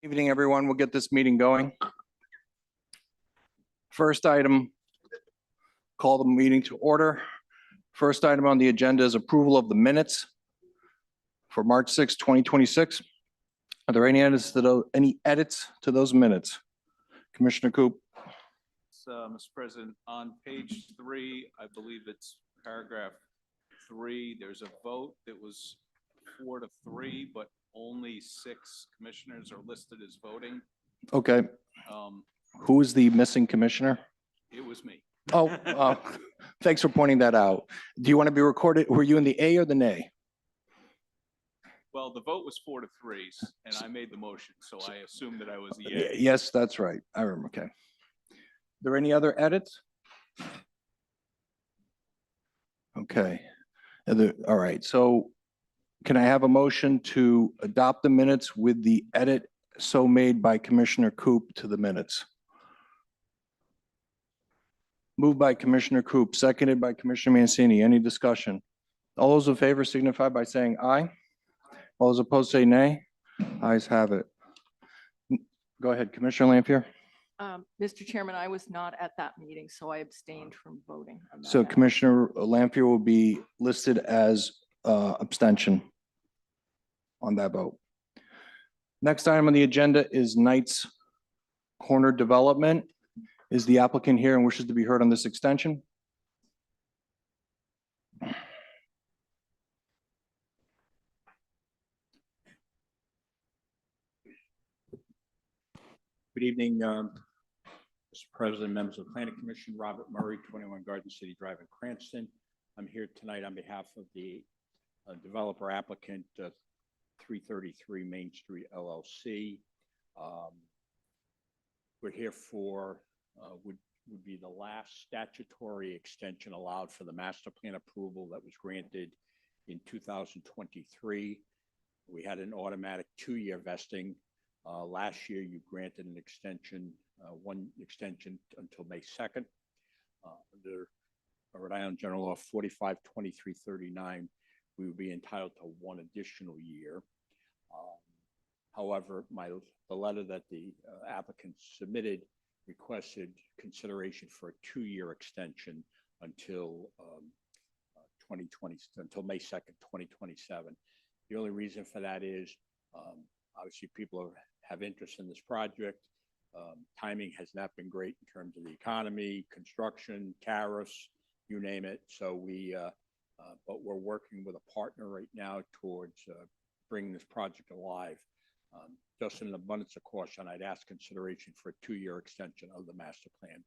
Evening, everyone. We'll get this meeting going. First item, call the meeting to order. First item on the agenda is approval of the minutes for March 6, 2026. Are there any edits to those minutes? Commissioner Coop? Mr. President, on page 3, I believe it's paragraph 3, there's a vote that was 4-3, but only 6 commissioners are listed as voting. Okay. Who is the missing commissioner? It was me. Oh, thanks for pointing that out. Do you want to be recorded? Were you in the A or the nay? Well, the vote was 4-3, and I made the motion, so I assumed that I was the A. Yes, that's right. I remember. Okay. Are there any other edits? Okay. All right. So can I have a motion to adopt the minutes with the edit so made by Commissioner Coop to the minutes? Moved by Commissioner Coop, seconded by Commissioner Mancini. Any discussion? All those in favor signify by saying aye. All those opposed say nay. Ayes have it. Go ahead, Commissioner Lanfear. Mr. Chairman, I was not at that meeting, so I abstained from voting on that So matter. Commissioner Lanfear will be listed as abstention on that vote. Next item on the agenda is Knights Corner Development. Is the applicant here and wishes to be heard on this extension? Good evening, Mr. President, members of the Planning Commission. Robert Murray, 21 Garden City Drive in Cranston. I'm here tonight on behalf of the developer applicant, 333 Main Street LLC. We're here for would be the last statutory extension allowed for the master plan approval that was granted in 2023. We had an automatic 2-year vesting. Last year, you granted an extension, one extension until May 2nd. Under Rhode Island General Law 452339, we would be entitled to 1 additional year. However, the letter that the applicant submitted requested consideration for a 2-year extension until 2020, until May 2nd, 2027. The only reason for that is obviously people have interest in this project. Timing has not been great in terms of the economy, construction, tariffs, you name it. So but we're working with a partner right now towards bringing this project alive. Just in an abundance of caution, I'd ask consideration for a 2-year extension of the master plan.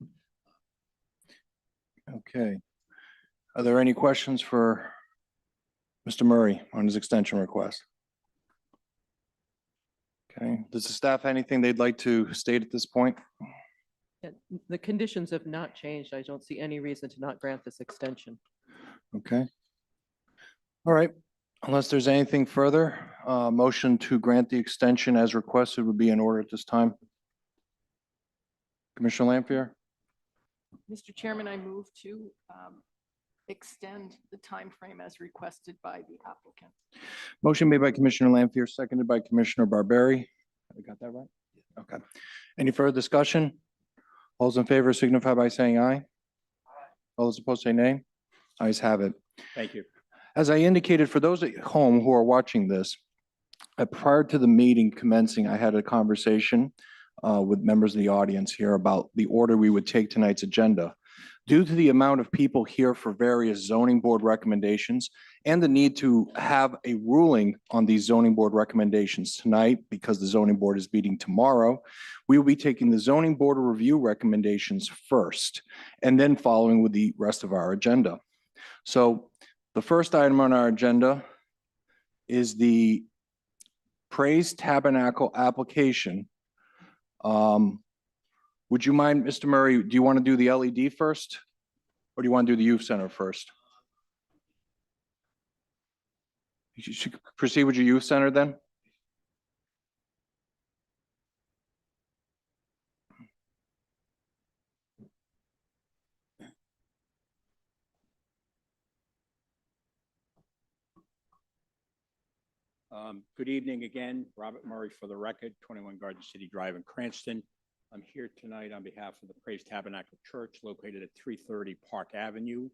Okay. Are there any questions for Mr. Murray on his extension request? Okay. Does the staff have anything they'd like to state at this point? Yeah, the conditions have not changed. I don't see any reason to not grant this extension. Okay. All right. Unless there's anything further, motion to grant the extension as requested would be in order at this time. Commissioner Lanfear? Mr. Chairman, I move to extend the time frame as requested by the applicant. Motion made by Commissioner Lanfear, seconded by Commissioner Barberi. I got that right? Okay. Any further discussion? All those in favor signify by saying aye. All those opposed say nay. Ayes have it. Thank you. As I indicated, for those at home who are watching this, prior to the meeting commencing, I had a conversation with members of the audience here about the order we would take tonight's agenda. Due to the amount of people here for various zoning board recommendations and the need to have a ruling on these zoning board recommendations tonight, because the zoning board is meeting tomorrow, we will be taking the zoning board of review recommendations first, and then following with the rest of our agenda. So the first item on our agenda is the Praise Tabernacle application. Would you mind, Mr. Murray, do you want to do the LED first? Or do you want to do the youth center first? You should proceed with your youth center then? Good evening again, Robert Murray for the record, 21 Garden City Drive in Cranston. I'm here tonight on behalf of the Praise Tabernacle Church located at 330 Park Avenue.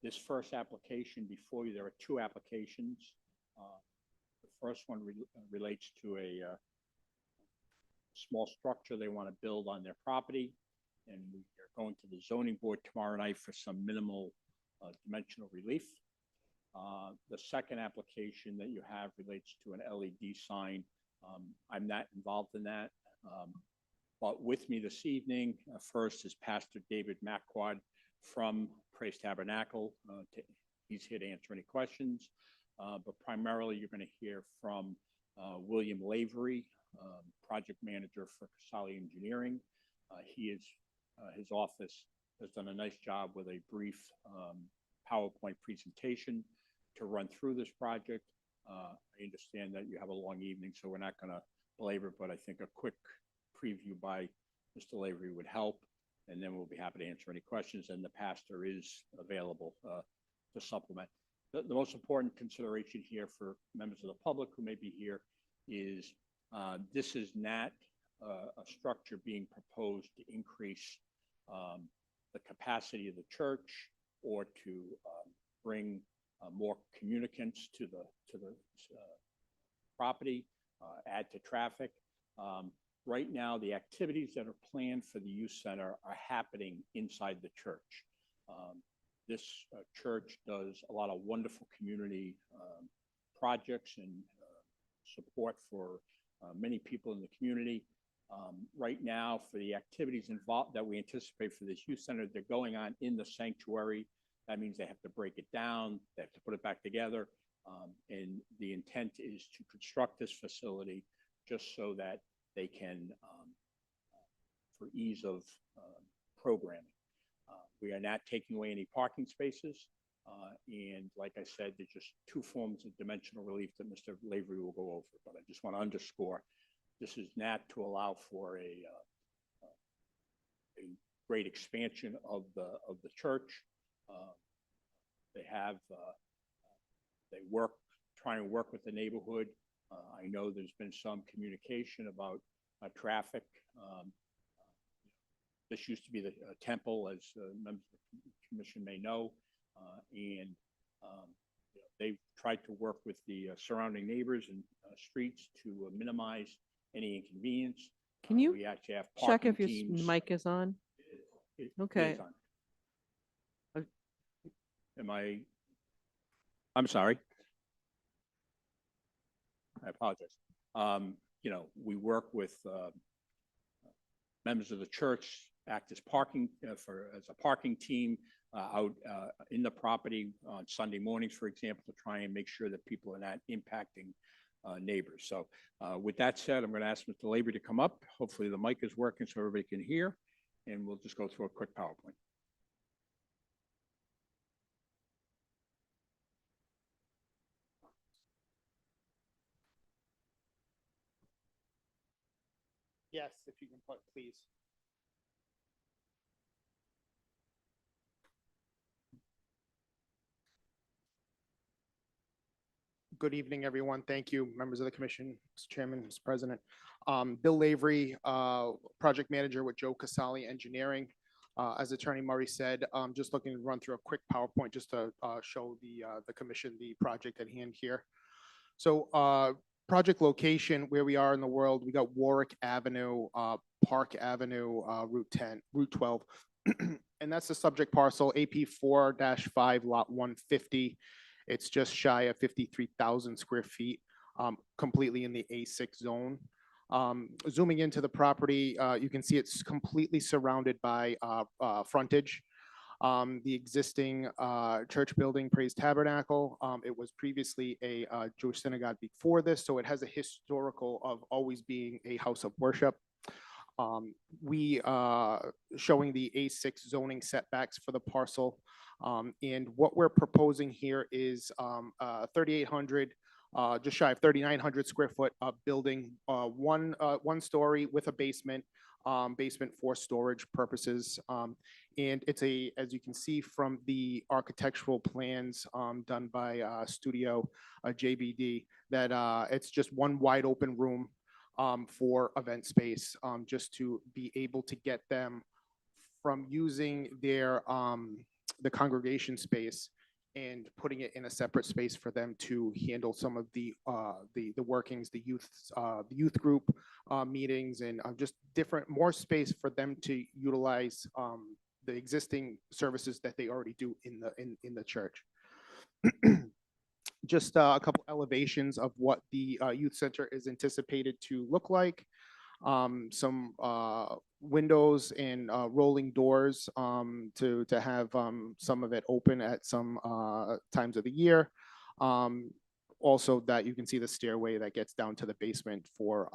This first application before you, there are two applications. The first one relates to a small structure they want to build on their property, and we are going to the zoning board tomorrow night for some minimal dimensional relief. The second application that you have relates to an LED sign. I'm not involved in that. But with me this evening, first is Pastor David Macquad from Praise Tabernacle. He's here to answer any questions. But primarily, you're going to hear from William Lavery, project manager for Casali Engineering. His office has done a nice job with a brief PowerPoint presentation to run through this project. I understand that you have a long evening, so we're not going to belabor, but I think a quick preview by Mr. Lavery would help, and then we'll be happy to answer any questions, and the pastor is available to supplement. The most important consideration here for members of the public who may be here is this is not a structure being proposed to increase the capacity of the church or to bring more communicants to the property, add to traffic. Right now, the activities that are planned for the youth center are happening inside the church. This church does a lot of wonderful community projects and support for many people in the community. Right now, for the activities involved that we anticipate for this youth center, they're going on in the sanctuary. That means they have to break it down, they have to put it back together. And the intent is to construct this facility just so that they can, for ease of programming. We are not taking away any parking spaces. And like I said, there's just two forms of dimensional relief that Mr. Lavery will go over. But I just want to underscore, this is not to allow for a great expansion of the church. They try and work with the neighborhood. I know there's been some communication about traffic. This used to be the temple, as members of the commission may know, and they've tried to work with the surrounding neighbors and streets to minimize any inconvenience. Can you we actually have check parking if your teams. mic is on? It Okay. is on. I'm sorry. I apologize. We work with members of the church, act as parking as a parking team out in the property on Sunday mornings, for example, to try and make sure that people are not impacting neighbors. So with that said, I'm going to ask Mr. Lavery to come up. Hopefully the mic is working so everybody can hear, and we'll just go through a quick PowerPoint. Yes, if you can put, please. Good evening, everyone. Thank you, members of the commission, Mr. Chairman, Mr. President. Bill Lavery, project manager with Joe Casali Engineering. As Attorney Murray said, just looking to run through a quick PowerPoint just to show the commission the project at hand here. So project location, where we are in the world, we got Warwick Avenue, Park Avenue, Route 12. And that's the subject parcel, AP 4-5, lot 150. It's just shy of 53,000 square feet, completely in the A6 zone. Zooming into the property, you can see it's completely surrounded by frontage. The existing church building, Praise Tabernacle, it was previously a Jewish synagogue before this, so it has a historical of always being a house of worship. We showing the A6 zoning setbacks for the parcel. And what we're proposing here is 3,800 just shy of 3,900 square foot building, one story with a basement, basement for storage purposes. And it's as you can see from the architectural plans done by Studio JBD, that it's just one wide open room for event space, just to be able to get them from using the congregation space and putting it in a separate space for them to handle some of the workings, the youth group meetings, and just more space for them to utilize the existing services that they already do in the church. Just a couple elevations of what the youth center is anticipated to look like. Some windows and rolling doors to have some of it open at some times of the year. Also, that you can see the stairway that gets down to the basement for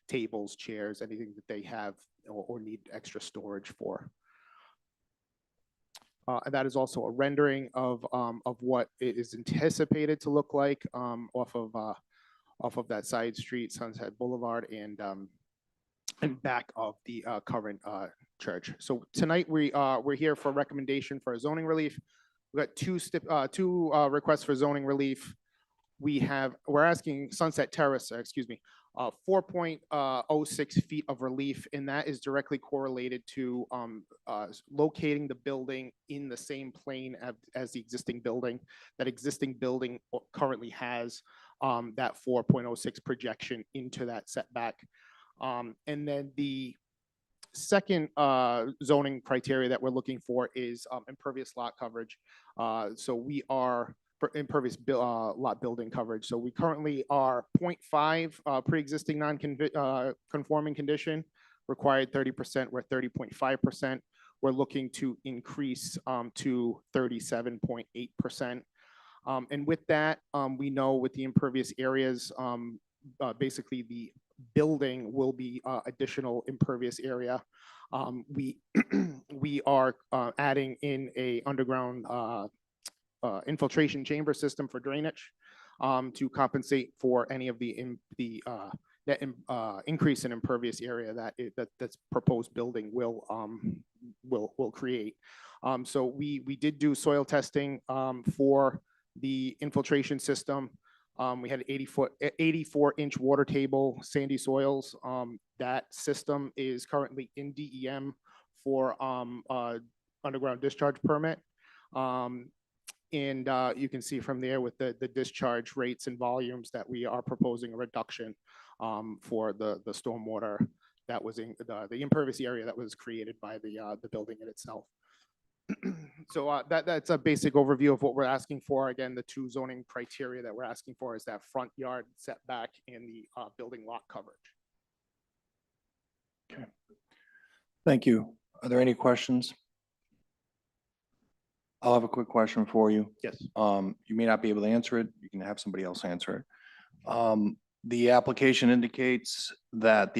tables, chairs, anything that they have or need extra storage for. And that is also a rendering of what it is anticipated to look like off of that side street, Sunset Boulevard, and back of the current church. So tonight we're here for recommendation for a zoning relief. We got two requests for zoning relief. We're asking Sunset Terrace, 4.06 feet of relief, and that is directly correlated to locating the building in the same plane as the existing building. That existing building currently has that 4.06 projection into that setback. And then the second zoning criteria that we're looking for is impervious lot coverage. So we are for impervious lot building coverage. So we currently are 0.5 pre-existing non-conforming condition, required 30%, we're 30.5%. We're looking to increase to 37.8%. And with that, we know with the impervious areas, basically the building will be additional impervious area. We are adding in a underground infiltration chamber system for drainage to compensate for any of the increase in impervious area that's proposed building will create. So we did do soil testing for the infiltration system. We had 84-inch water table, sandy soils. That system is currently in DEM for underground discharge permit. And you can see from there with the discharge rates and volumes that we are proposing a reduction for the stormwater that was in the impervious area that was created by the building in itself. So that's a basic overview of what we're asking for. Again, the two zoning criteria that we're asking for is that front yard setback and the building lot coverage. Okay. Thank you. Are there any questions? I'll have a quick question for you. Yes. You may not be able to answer it. You can have somebody else answer it. The application indicates that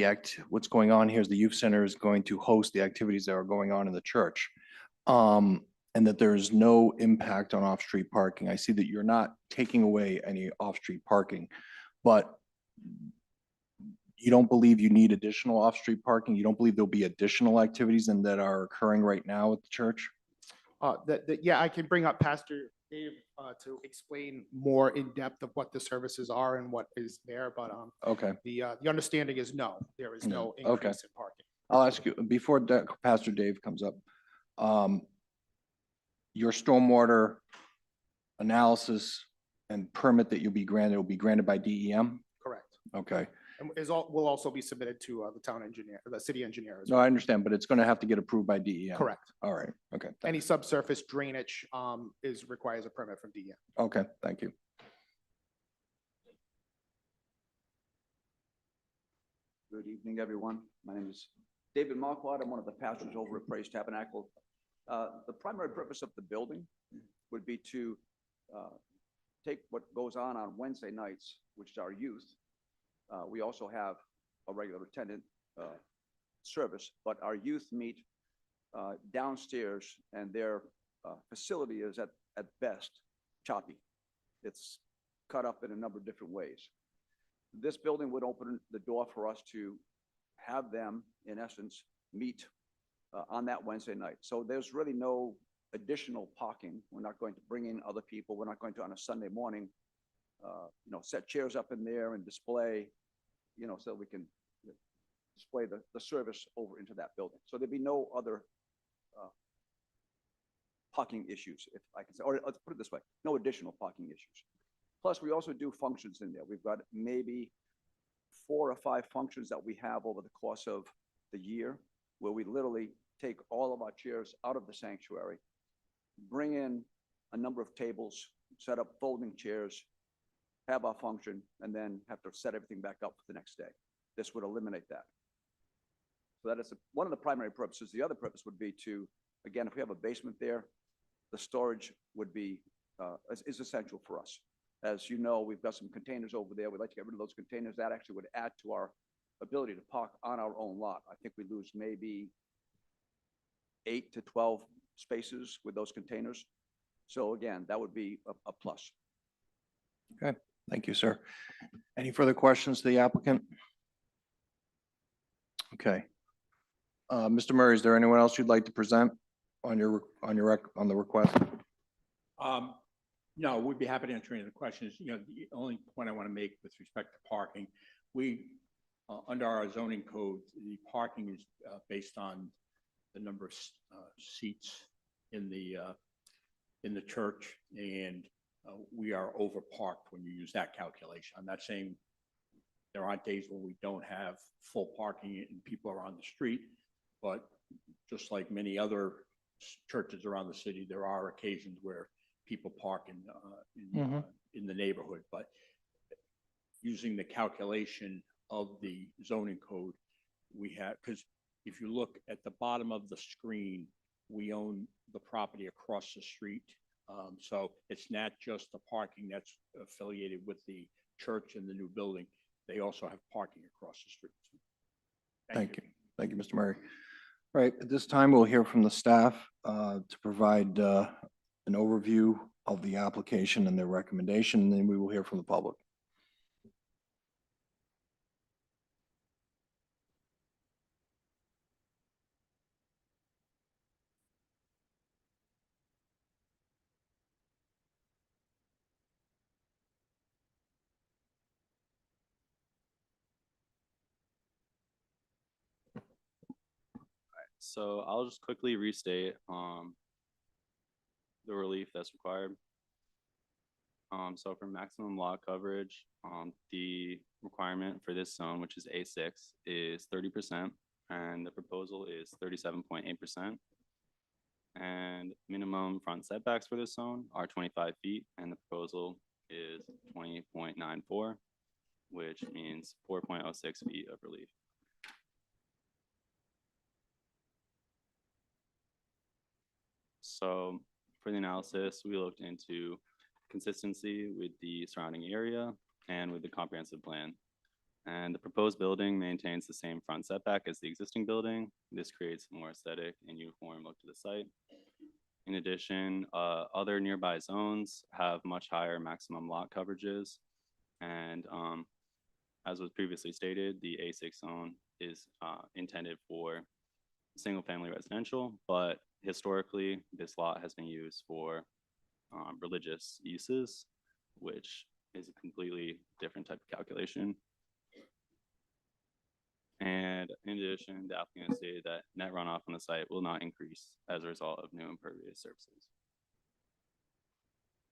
what's going on here is the youth center is going to host the activities that are going on in the church. And that there's no impact on off-street parking. I see that you're not taking away any off-street parking, but you don't believe you need additional off-street parking? You don't believe there'll be additional activities than that are occurring right now at the church? Yeah, I can bring up Pastor Dave to explain more in depth of what the services are and what is there, but Okay, the understanding is no, there is no No, okay. increase in parking. I'll ask you, before Pastor Dave comes up, your stormwater analysis and permit that you'll be granted will be granted by DEM? Correct. Okay. And will also be submitted to the town engineer, the city engineer as No, well. I understand, but it's going to have to get approved by DEM. Correct. All right, okay. Any subsurface drainage requires a permit from DEM. Okay, thank you. Good evening, everyone. My name is David Marquardt. I'm one of the pastors over at Praise Tabernacle. The primary purpose of the building would be to take what goes on Wednesday nights, which is our youth. We also have a regular attendant service, but our youth meet downstairs, and their facility is at best choppy. It's cut up in a number of different ways. This building would open the door for us to have them, in essence, meet on that Wednesday night. So there's really no additional parking. We're not going to bring in other people. We're not going to, on a Sunday morning, set chairs up in there and display, so we can display the service over into that building. So there'd be no other parking issues, if I can say, or let's put it this way, no additional parking issues. Plus, we also do functions in there. We've got maybe 4 or 5 functions that we have over the course of the year, where we literally take all of our chairs out of the sanctuary, bring in a number of tables, set up folding chairs, have our function, and then have to set everything back up for the next day. This would eliminate that. So that is one of the primary purposes. The other purpose would be to, again, if we have a basement there, the storage would be, is essential for us. As you know, we've got some containers over there. We'd like to get rid of those containers. That actually would add to our ability to park on our own lot. I think we lose maybe 8 to 12 spaces with those containers. So again, that would be a plus. Okay, thank you, sir. Any further questions to the applicant? Okay. Mr. Murray, is there anyone else you'd like to present on the request? No, we'd be happy to answer any of the questions. The only point I want to make with respect to parking, under our zoning code, the parking is based on the number of seats in the church, and we are over parked when you use that calculation. I'm not saying there aren't days when we don't have full parking and people are on the street, but just like many other churches around the city, there are occasions where people park in the neighborhood. But using the calculation of the zoning code, we have, because if you look at the bottom of the screen, we own the property across the street. So it's not just the parking that's affiliated with the church and the new building. They also have parking across the street. Thank you. Thank you, Mr. Murray. All right, at this time, we'll hear from the staff to provide an overview of the application and their recommendation, and then we will hear from the public. So I'll just quickly restate the relief that's required. So for maximum lot coverage, the requirement for this zone, which is A6, is 30%, and the proposal is 37.8%. And minimum front setbacks for this zone are 25 feet, and the proposal is 20.94, which means 4.06 feet of relief. So for the analysis, we looked into consistency with the surrounding area and with the comprehensive plan. And the proposed building maintains the same front setback as the existing building. This creates a more aesthetic and uniform look to the site. In addition, other nearby zones have much higher maximum lot coverages. And as was previously stated, the A6 zone is intended for single-family residential, but historically, this lot has been used for religious uses, which is a completely different type of calculation. And in addition, the applicant stated that net runoff on the site will not increase as a result of new impervious surfaces.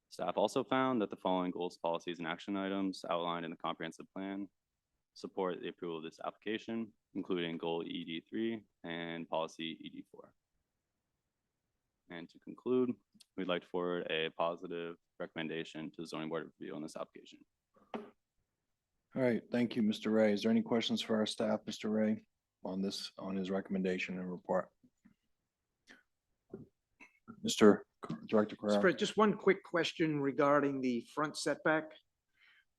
Staff also found that the following goals, policies, and action items outlined in the comprehensive plan support the approval of this application, including goal ED3 and policy ED4. And to conclude, we'd like to forward a positive recommendation to the zoning board of review on this application. All right, thank you, Mr. Ray. Is there any questions for our staff, Mr. Ray, on his recommendation and report? Mr. Director Mr. Carrera. President, just one quick question regarding the front setback.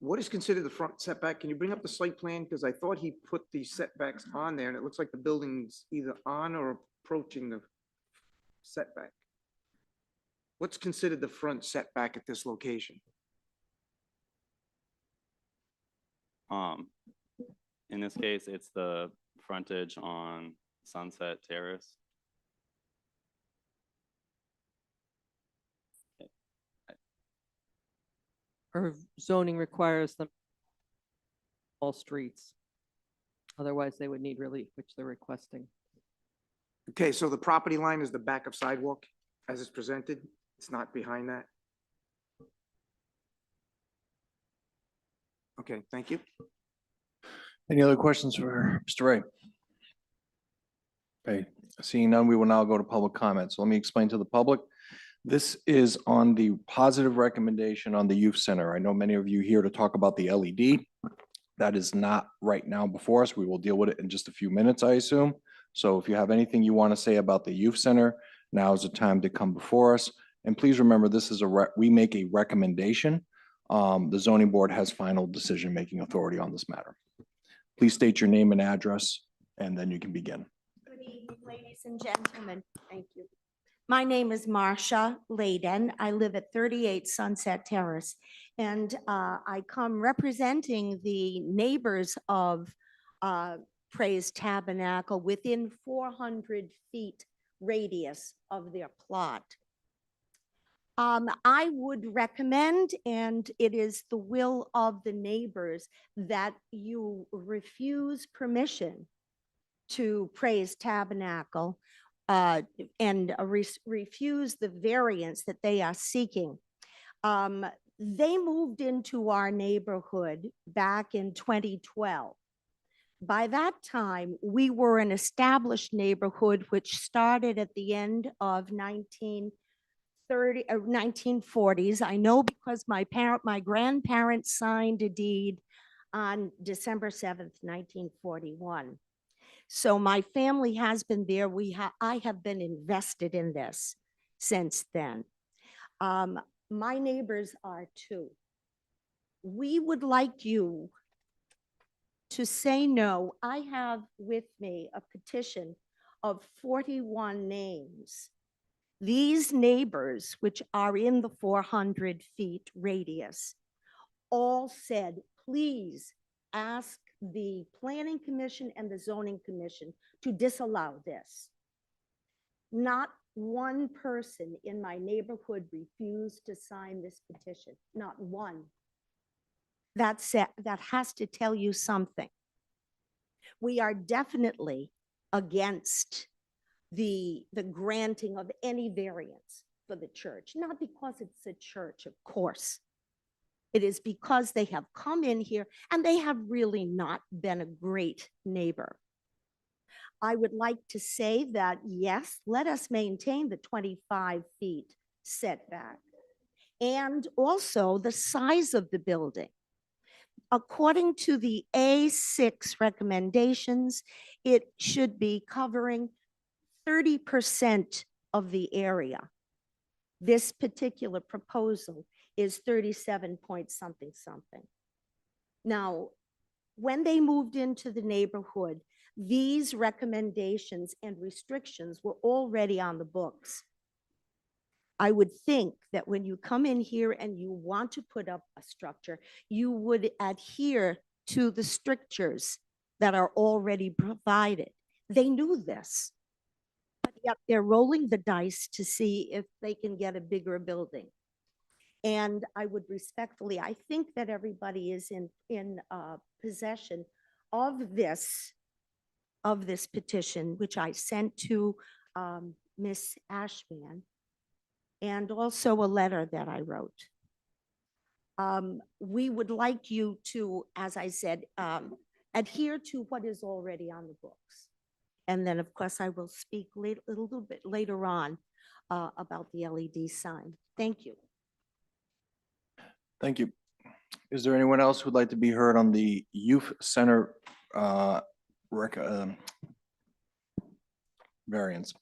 What is considered the front setback? Can you bring up the site plan? Because I thought he put the setbacks on there and it looks like the building's either on or approaching the setback. What's considered the front setback at this location? In this case, it's the frontage on Sunset Terrace. Or zoning requires them all streets. Otherwise, they would need relief, which they're requesting. Okay, so the property line is the back of sidewalk as it's presented? It's not behind that? Okay, thank you. Any other questions for Mr. Ray? Okay, seeing none, we will now go to public comments. Let me explain to the public. This is on the positive recommendation on the youth center. I know many of you here to talk about the LED. That is not right now before us. We will deal with it in just a few minutes, I assume. So if you have anything you want to say about the youth center, now is the time to come before us. And please remember, this is we make a recommendation. The zoning board has final decision-making authority on this matter. Please state your name and address, and then you can begin. Good evening, ladies and gentlemen. Thank you. My name is Marcia Layden. I live at 38 Sunset Terrace, and I come representing the neighbors of Praise Tabernacle within 400 feet radius of their plot. I would recommend, and it is the will of the neighbors, that you refuse permission to Praise Tabernacle and refuse the variance that they are seeking. They moved into our neighborhood back in 2012. By that time, we were an established neighborhood which started at the end of 1940s. I know because my grandparents signed a deed on December 7th, 1941. So my family has been there. I have been invested in this since then. My neighbors are too. We would like you to say no. I have with me a petition of 41 names. These neighbors, which are in the 400 feet radius, all said, please ask the Planning Commission and the Zoning Commission to disallow this. Not one person in my neighborhood refused to sign this petition, not one. That has to tell you something. We are definitely against the granting of any variance for the church, not because it's a church, of course. It is because they have come in here and they have really not been a great neighbor. I would like to say that, yes, let us maintain the 25 feet setback and also the size of the building. According to the A6 recommendations, it should be covering 30% of the area. This particular proposal is 37 point something. Now, when they moved into the neighborhood, these recommendations and restrictions were already on the books. I would think that when you come in here and you want to put up a structure, you would adhere to the strictures that are already provided. They knew this, but yet they're rolling the dice to see if they can get a bigger building. And I would respectfully, I think that everybody is in possession of this petition, which I sent to Ms. Ashman, and also a letter that I wrote. We would like you to, as I said, adhere to what is already on the books. And then, of course, I will speak a little bit later on about the LED sign. Thank you. Thank you. Is there anyone else who'd like to be heard on the youth center variance?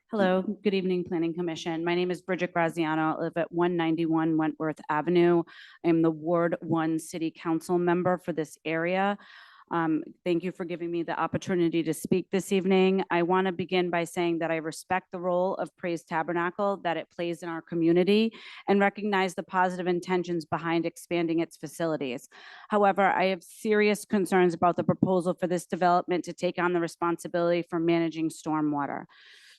Hello, good evening, Planning Commission. My name is Bridget Graziano. I live at 191 Wentworth Avenue. I am the Ward 1 City Council member for this area. Thank you for giving me the opportunity to speak this evening. I want to begin by saying that I respect the role of Praise Tabernacle that it plays in our community and recognize the positive intentions behind expanding its facilities. However, I have serious concerns about the proposal for this development to take on the responsibility for managing stormwater.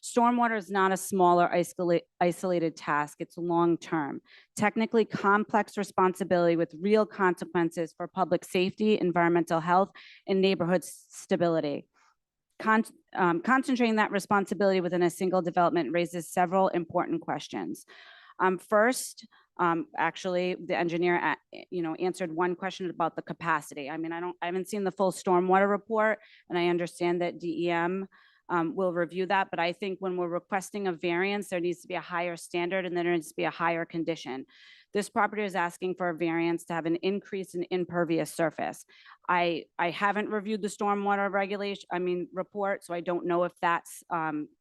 Stormwater is not a small or isolated task. It's long-term, technically complex responsibility with real consequences for public safety, environmental health, and neighborhood stability. Concentrating that responsibility within a single development raises several important questions. First, actually, the engineer, answered one question about the capacity. I mean, I haven't seen the full stormwater report, and I understand that DEM will review that, but I think when we're requesting a variance, there needs to be a higher standard and there needs to be a higher condition. This property is asking for a variance to have an increase in impervious surface. I haven't reviewed the stormwater report, so I don't know if that's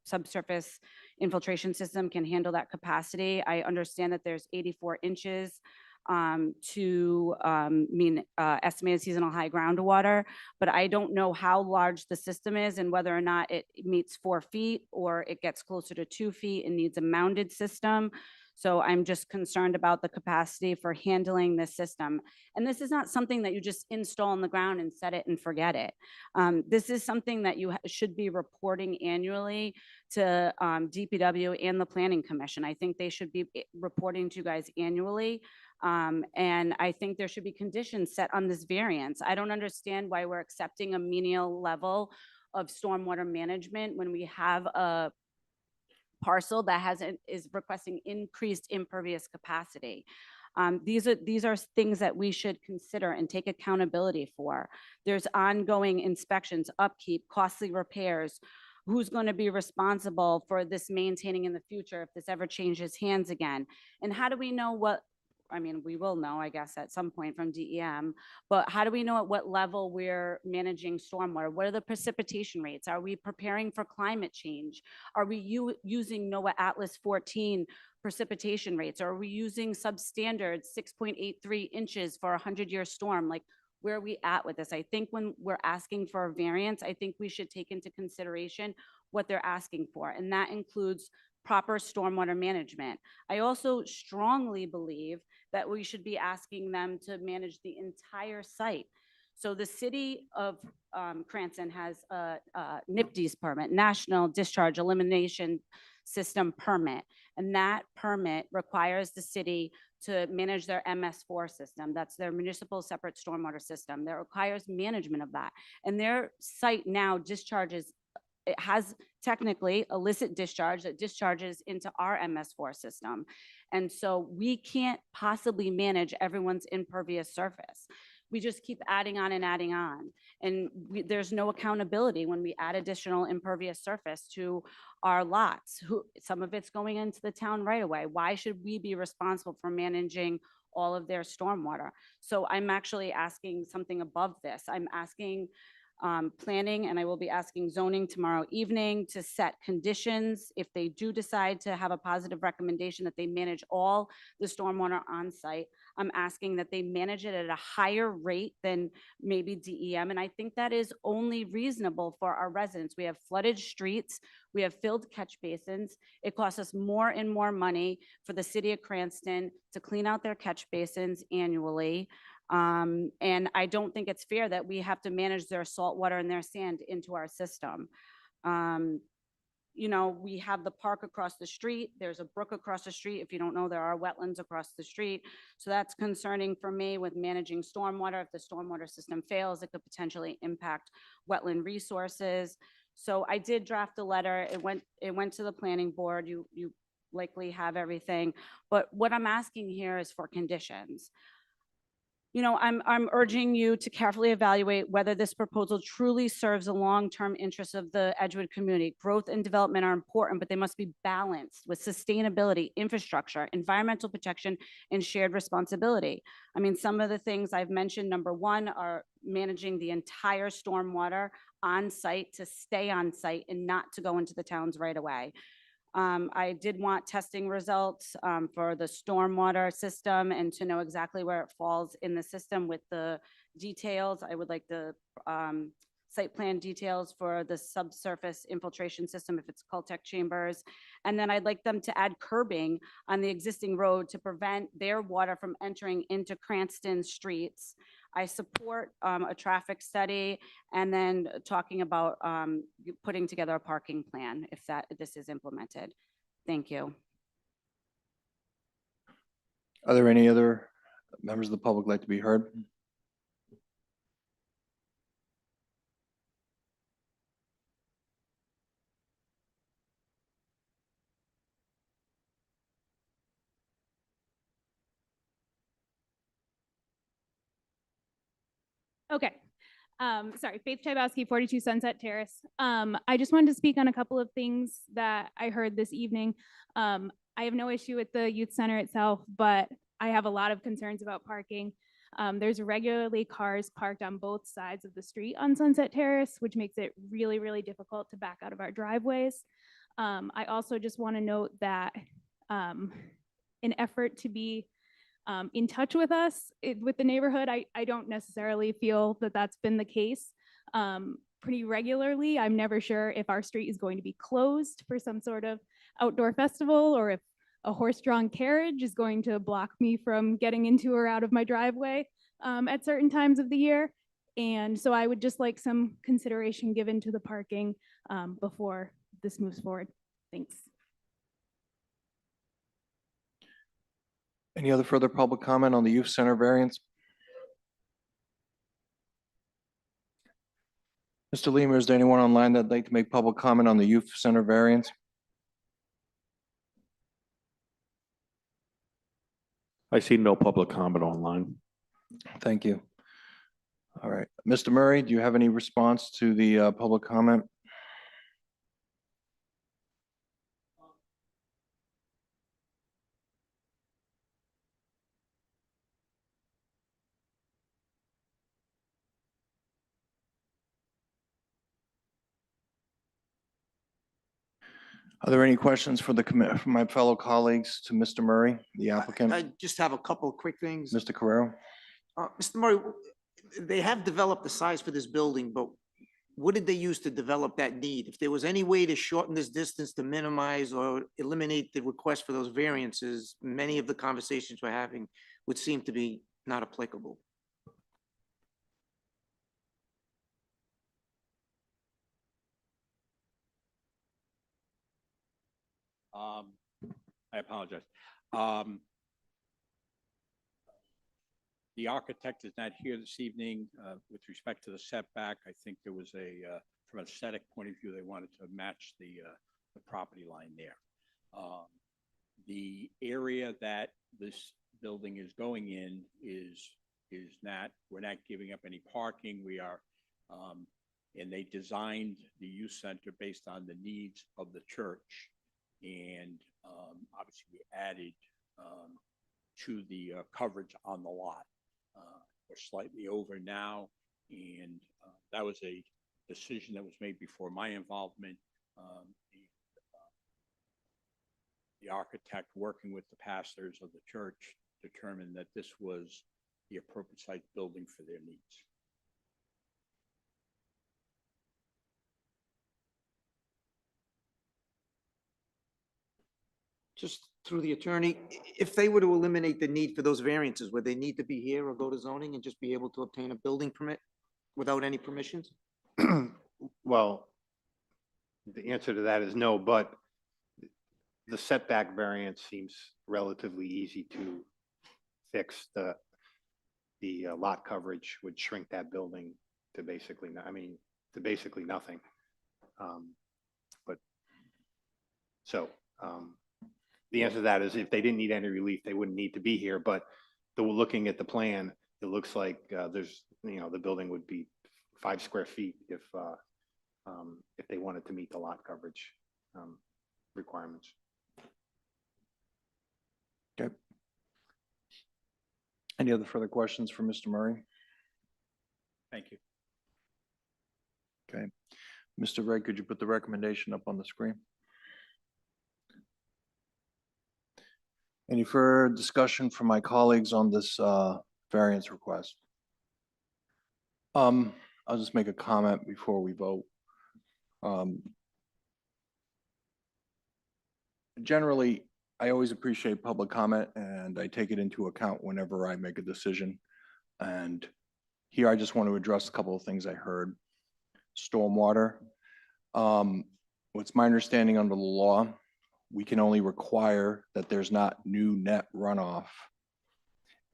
subsurface infiltration system can handle that capacity. I understand that there's 84 inches estimated seasonal high groundwater, but I don't know how large the system is and whether or not it meets 4 feet or it gets closer to 2 feet and needs a mounded system. So I'm just concerned about the capacity for handling this system. And this is not something that you just install in the ground and set it and forget it. This is something that you should be reporting annually to DPW and the Planning Commission. I think they should be reporting to you guys annually. And I think there should be conditions set on this variance. I don't understand why we're accepting a menial level of stormwater management when we have a parcel that is requesting increased impervious capacity. These are things that we should consider and take accountability for. There's ongoing inspections, upkeep, costly repairs. Who's going to be responsible for this maintaining in the future if this ever changes hands again? And how do we know we will know, I guess, at some point from DEM, but how do we know at what level we're managing stormwater? What are the precipitation rates? Are we preparing for climate change? Are we using NOAA Atlas 14 precipitation rates? Or are we using substandard 6.83 inches for a 100-year storm? Like, where are we at with this? I think when we're asking for a variance, I think we should take into consideration what they're asking for, and that includes proper stormwater management. I also strongly believe that we should be asking them to manage the entire site. So the city of Cranston has a NIPDES permit, National Discharge Elimination System permit, and that permit requires the city to manage their MS4 system. That's their municipal separate stormwater system. That requires management of that. And their site now discharges, it has technically illicit discharge that discharges into our MS4 system. And so we can't possibly manage everyone's impervious surface. We just keep adding on and adding on. And there's no accountability when we add additional impervious surface to our lots. Some of it's going into the town right away. Why should we be responsible for managing all of their stormwater? So I'm actually asking something above this. I'm asking planning, and I will be asking zoning tomorrow evening to set conditions if they do decide to have a positive recommendation that they manage all the stormwater on site. I'm asking that they manage it at a higher rate than maybe DEM, and I think that is only reasonable for our residents. We have flooded streets, we have filled catch basins. It costs us more and more money for the city of Cranston to clean out their catch basins annually. And I don't think it's fair that we have to manage their salt water and their sand into our system. We have the park across the street. There's a brook across the street. If you don't know, there are wetlands across the street. So that's concerning for me with managing stormwater. If the stormwater system fails, it could potentially impact wetland resources. So I did draft a letter. It went to the planning board. You likely have everything. But what I'm asking here is for conditions. I'm urging you to carefully evaluate whether this proposal truly serves the long-term interests of the Edgewood community. Growth and development are important, but they must be balanced with sustainability, infrastructure, environmental protection, and shared responsibility. I mean, some of the things I've mentioned, number one, are managing the entire stormwater on site to stay on site and not to go into the towns right away. I did want testing results for the stormwater system and to know exactly where it falls in the system with the details. I would like the site plan details for the subsurface infiltration system, if it's Caltech chambers. And then I'd like them to add curbing on the existing road to prevent their water from entering into Cranston streets. I support a traffic study and then talking about putting together a parking plan if this is implemented. Thank you. Are there any other members of the public like to be heard? Okay. Sorry, Faith Chybowski, 42 Sunset Terrace. I just wanted to speak on a couple of things that I heard this evening. I have no issue with the youth center itself, but I have a lot of concerns about parking. There's regularly cars parked on both sides of the street on Sunset Terrace, which makes it really, really difficult to back out of our driveways. I also just want to note that an effort to be in touch with us, with the neighborhood, I don't necessarily feel that that's been the case pretty regularly. I'm never sure if our street is going to be closed for some sort of outdoor festival or if a horse-drawn carriage is going to block me from getting into or out of my driveway at certain times of the year. And so I would just like some consideration given to the parking before this moves forward. Thanks. Any other further public comment on the youth center variance? Mr. Lima, is there anyone online that'd like to make public comment on the youth center variance? I see no public comment online. Thank you. All right. Mr. Murray, do you have any response to the public comment? Are there any questions for from my fellow colleagues to Mr. Murray, the applicant? I just have a couple of quick things. Mr. Carrero? Mr. Murray, they have developed the size for this building, but what did they use to develop that need? If there was any way to shorten this distance to minimize or eliminate the request for those variances, many of the conversations we're having would seem to be not applicable. I apologize. The architect is not here this evening. With respect to the setback, I think there was from an aesthetic point of view, they wanted to match the property line there. The area that this building is going in is not, we're not giving up any parking. We are, and they designed the youth center based on the needs of the church. And obviously we added to the coverage on the lot. We're slightly over now, and that was a decision that was made before my involvement. The architect working with the pastors of the church determined that this was the appropriate size building for their needs. Just through the attorney, if they were to eliminate the need for those variances, would they need to be here or go to zoning and just be able to obtain a building permit without any permissions? Well, the answer to that is no, but the setback variance seems relatively easy to fix. The lot coverage would shrink that building to basically, to basically nothing. The answer to that is if they didn't need any relief, they wouldn't need to be here. But looking at the plan, it looks like there's, the building would be 5 square feet if they wanted to meet the lot coverage requirements. Okay. Any other further questions for Mr. Murray? Thank you. Okay. Mr. Wright, could you put the recommendation up on the screen? Any further discussion from my colleagues on this variance request? I'll just make a comment before we vote. Generally, I always appreciate public comment and I take it into account whenever I make a decision. And here I just want to address a couple of things I heard. Stormwater. What's my understanding under the law, we can only require that there's not new net runoff.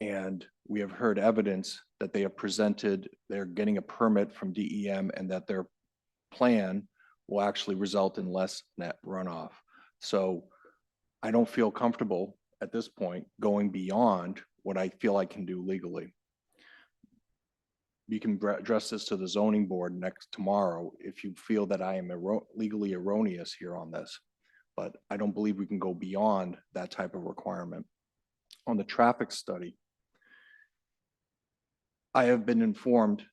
And we have heard evidence that they have presented, they're getting a permit from DEM and that their plan will actually result in less net runoff. So I don't feel comfortable at this point going beyond what I feel I can do legally. You can address this to the zoning board tomorrow if you feel that I am legally erroneous here on this. But I don't believe we can go beyond that type of requirement. On the traffic study, I have been informed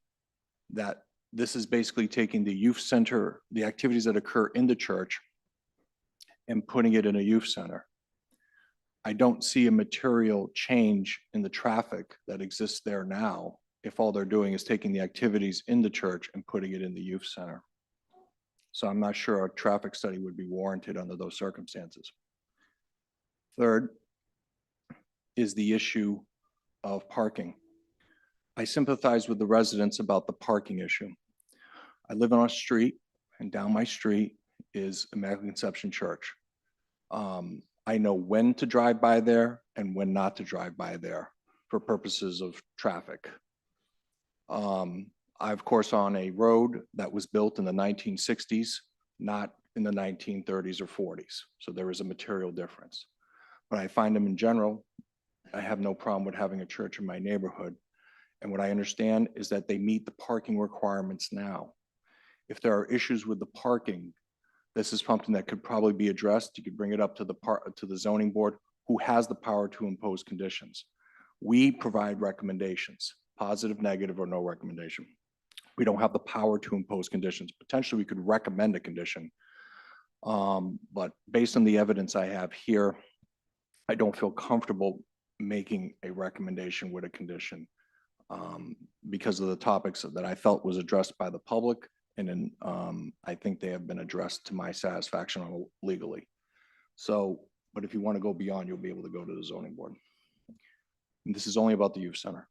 that this is basically taking the youth center, the activities that occur in the church, and putting it in a youth center. I don't see a material change in the traffic that exists there now if all they're doing is taking the activities in the church and putting it in the youth center. So I'm not sure a traffic study would be warranted under those circumstances. Third is the issue of parking. I sympathize with the residents about the parking issue. I live on a street and down my street is Immaculate Conception Church. I know when to drive by there and when not to drive by there for purposes of traffic. I, of course, on a road that was built in the 1960s, not in the 1930s or 40s. So there is a material difference. But I find them in general, I have no problem with having a church in my neighborhood. And what I understand is that they meet the parking requirements now. If there are issues with the parking, this is something that could probably be addressed. You could bring it up to the zoning board, who has the power to impose conditions. We provide recommendations, positive, negative, or no recommendation. We don't have the power to impose conditions. Potentially, we could recommend a condition. But based on the evidence I have here, I don't feel comfortable making a recommendation with a condition because of the topics that I felt was addressed by the public. And then I think they have been addressed to my satisfaction legally. So, but if you want to go beyond, you'll be able to go to the zoning board. And this is only about the youth center.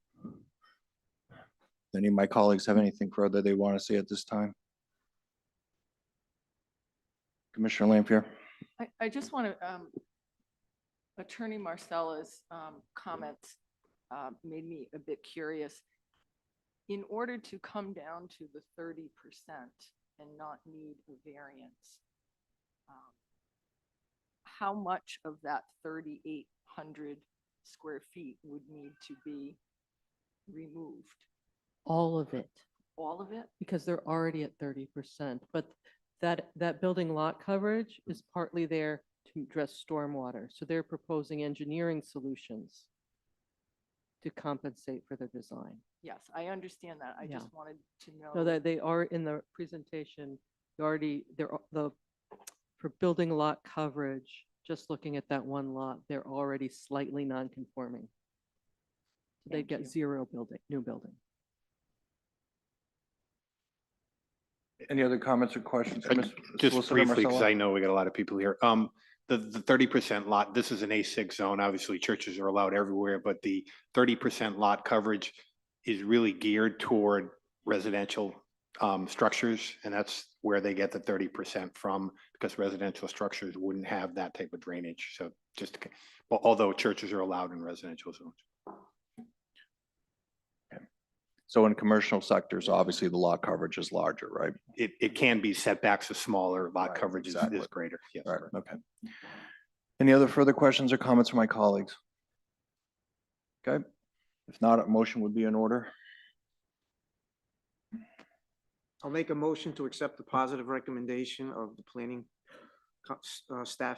Any of my colleagues have anything further they want to say at this time? Commissioner Lampier. I just want to, Attorney Marcella's comments made me a bit curious. In order to come down to the 30% and not need a variance, how much of that 3,800 square feet would need to be removed? All of it, All of it? because they're already at 30%. But that building lot coverage is partly there to address stormwater. So they're proposing engineering solutions to compensate for their design. Yes, I understand that. I Yeah. just wanted to know. So that they are in the presentation, for building lot coverage, just looking at that one lot, they're already slightly non-conforming. So they'd Thank get you. zero new building. Any other comments or questions? Just Solicitor briefly, because Marcella? I know we got a lot of people here. The 30% lot, this is an A6 zone. Obviously, churches are allowed everywhere, but the 30% lot coverage is really geared toward residential structures. And that's where they get the 30% from, because residential structures wouldn't have that type of drainage. So although churches are allowed in residential zones. So in commercial sectors, obviously the lot coverage is larger, right? It can be setbacks are smaller, lot Right, coverage exactly. is greater. Yes. Right, okay. Any other further questions or comments from my colleagues? Okay, if not, a motion would be in order. I'll make a motion to accept the positive recommendation of the planning staff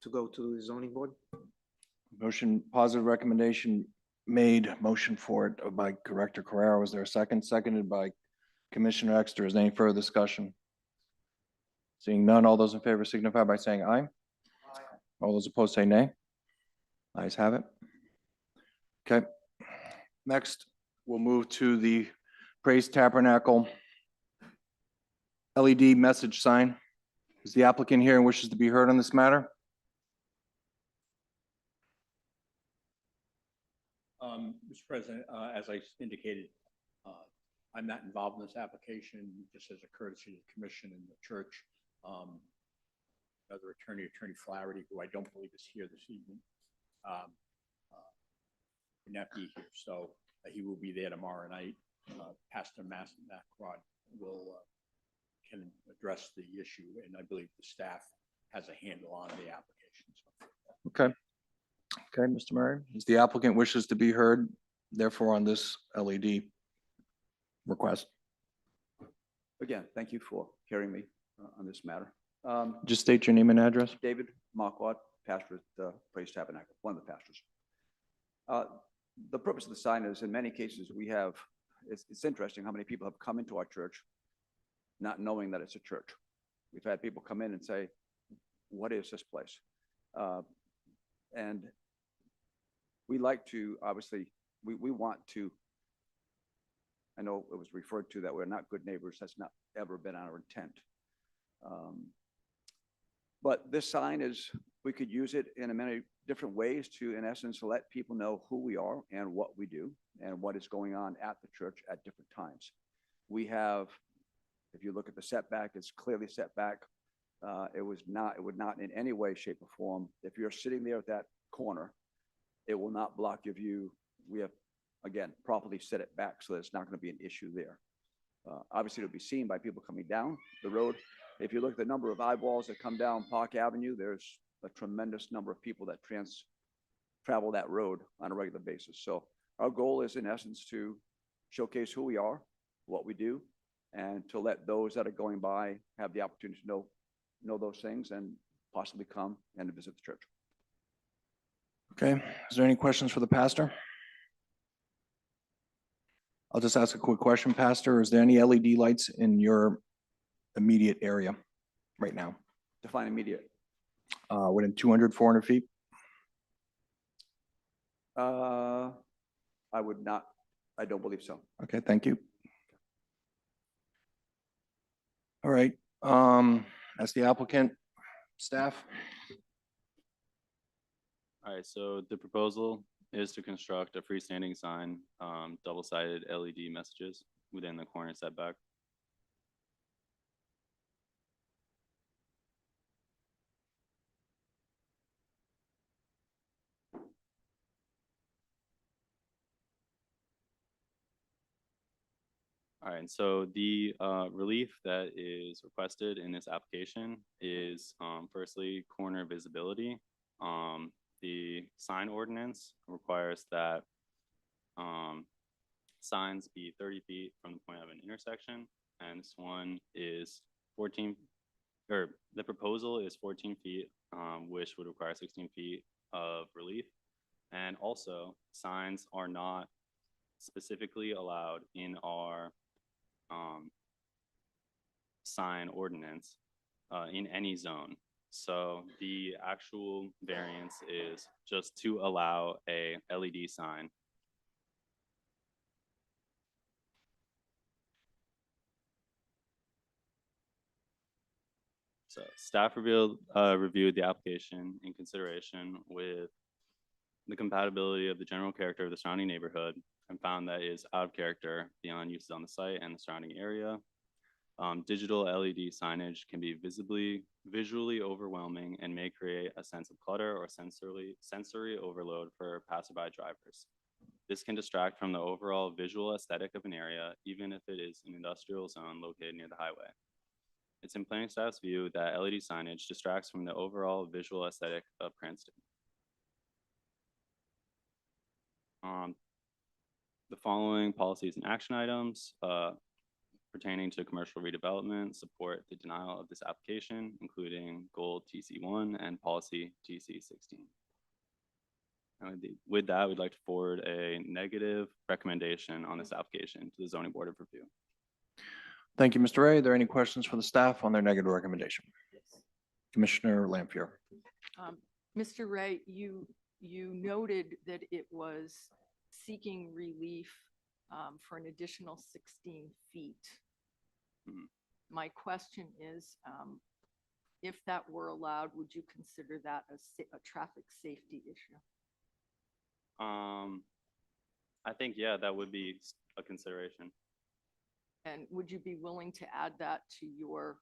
to go to the zoning board. Motion, positive recommendation made, motion for it by Director Carrera. Was there a second? Seconded by Commissioner Exter. Is there any further discussion? Seeing none, all those in favor signify by saying aye. All those opposed say nay. Ayes have it. Okay. Next, we'll move to the Praise Tabernacle LED message sign. Is the applicant here and wishes to be heard on this matter? Mr. President, as I indicated, I'm not involved in this application, just as a courtesy to the commission and the church. Another attorney, Attorney Flaherty, who I don't believe is here this evening, will not be here, so he will be there tomorrow night. Pastor Macrod can address the issue, and I believe the staff has a handle on the application. So. Okay. Okay, Mr. Murray, as the applicant wishes to be heard, therefore on this LED request. Again, thank you for hearing me on this matter. Just state your name and address. David Marquardt, pastor at Praise Tabernacle, one of the pastors. The purpose of the sign is, in many cases, we have, it's interesting how many people have come into our church not knowing that it's a church. We've had people come in and say, what is this place? And we like to, obviously, we want to, I know it was referred to that we're not good neighbors. That's not ever been our intent. But this sign is, we could use it in many different ways to, in essence, let people know who we are and what we do and what is going on at the church at different times. We have, if you look at the setback, it's clearly set back. It would not in any way, shape, or form, if you're sitting there at that corner, it will not block your view. We have, again, properly set it back so that it's not going to be an issue there. Obviously, it'll be seen by people coming down the road. If you look at the number of eyeballs that come down Park Avenue, there's a tremendous number of people that travel that road on a regular basis. So our goal is, in essence, to showcase who we are, what we do, and to let those that are going by have the opportunity to know those things and possibly come and visit the church. Okay, is there any questions for the pastor? I'll just ask a quick question, Pastor. Is there any LED lights in your immediate area right now? Define immediate. Within 200, 400 feet? I don't believe so. Okay, thank you. All right, as the applicant, staff? All right, so the proposal is to construct a freestanding sign, double-sided LED messages within the corner setback. All right, and so the relief that is requested in this application is firstly corner visibility. The sign ordinance requires that signs be 30 feet from the point of an intersection, and this one is 14, or the proposal is 14 feet, which would require 16 feet of relief. And also, signs are not specifically allowed in our sign ordinance in any zone. So the actual variance is just to allow a LED sign. So staff reviewed the application in consideration with the compatibility of the general character of the surrounding neighborhood and found that it is out of character beyond uses on the site and the surrounding area. Digital LED signage can be visually overwhelming and may create a sense of clutter or sensory overload for passerby drivers. This can distract from the overall visual aesthetic of an area, even if it is an industrial zone located near the highway. It's in planning staff's view that LED signage distracts from the overall visual aesthetic of Cranston. The following policies and action items pertaining to commercial redevelopment support the denial of this application, including goal TC1 and policy TC16. And with that, we'd like to forward a negative recommendation on this application to the Zoning Board of Review. Thank you, Mr. Ray. Are there any questions for the staff on their negative recommendation? Commissioner Lampier. Mr. Ray, you noted that it was seeking relief for an additional 16 feet. Mhm. My question is, if that were allowed, would you consider that a traffic safety issue? I think, yeah, that would be a consideration. And would you be willing to add that to your,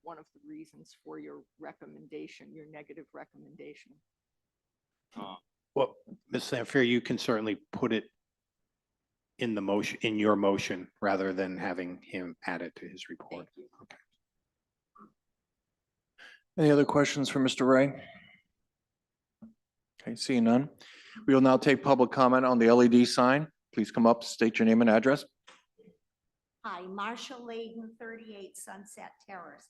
one of the reasons for your recommendation, your negative recommendation? Well, Ms. Lampier, you can certainly put it in the motion, in your motion, rather than having him add it to his report. Thank you. Okay. Any other questions for Mr. Ray? Okay, seeing none. We will now take public comment on the LED sign. Please come up, state your name and address. Hi, Marcia Layden, 38 Sunset Terrace.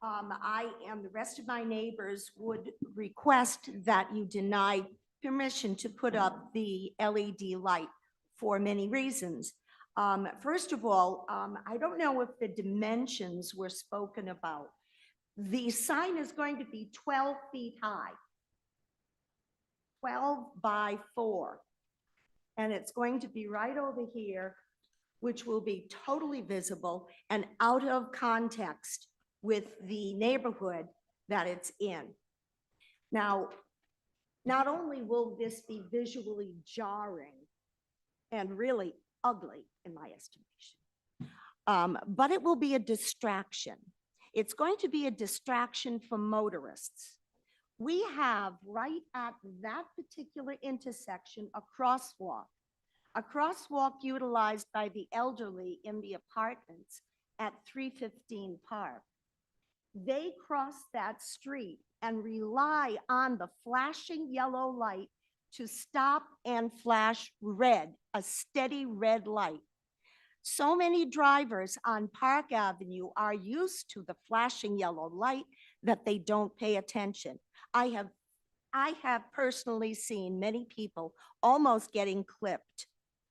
The rest of my neighbors would request that you deny permission to put up the LED light for many reasons. First of all, I don't know if the dimensions were spoken about. The sign is going to be 12 feet high, 12 by 4. And it's going to be right over here, which will be totally visible and out of context with the neighborhood that it's in. Now, not only will this be visually jarring and really ugly, in my estimation, but it will be a distraction. It's going to be a distraction for motorists. We have right at that particular intersection a crosswalk utilized by the elderly in the apartments at 315 Park. They cross that street and rely on the flashing yellow light to stop and flash red, a steady red light. So many drivers on Park Avenue are used to the flashing yellow light that they don't pay attention. I have personally seen many people almost getting clipped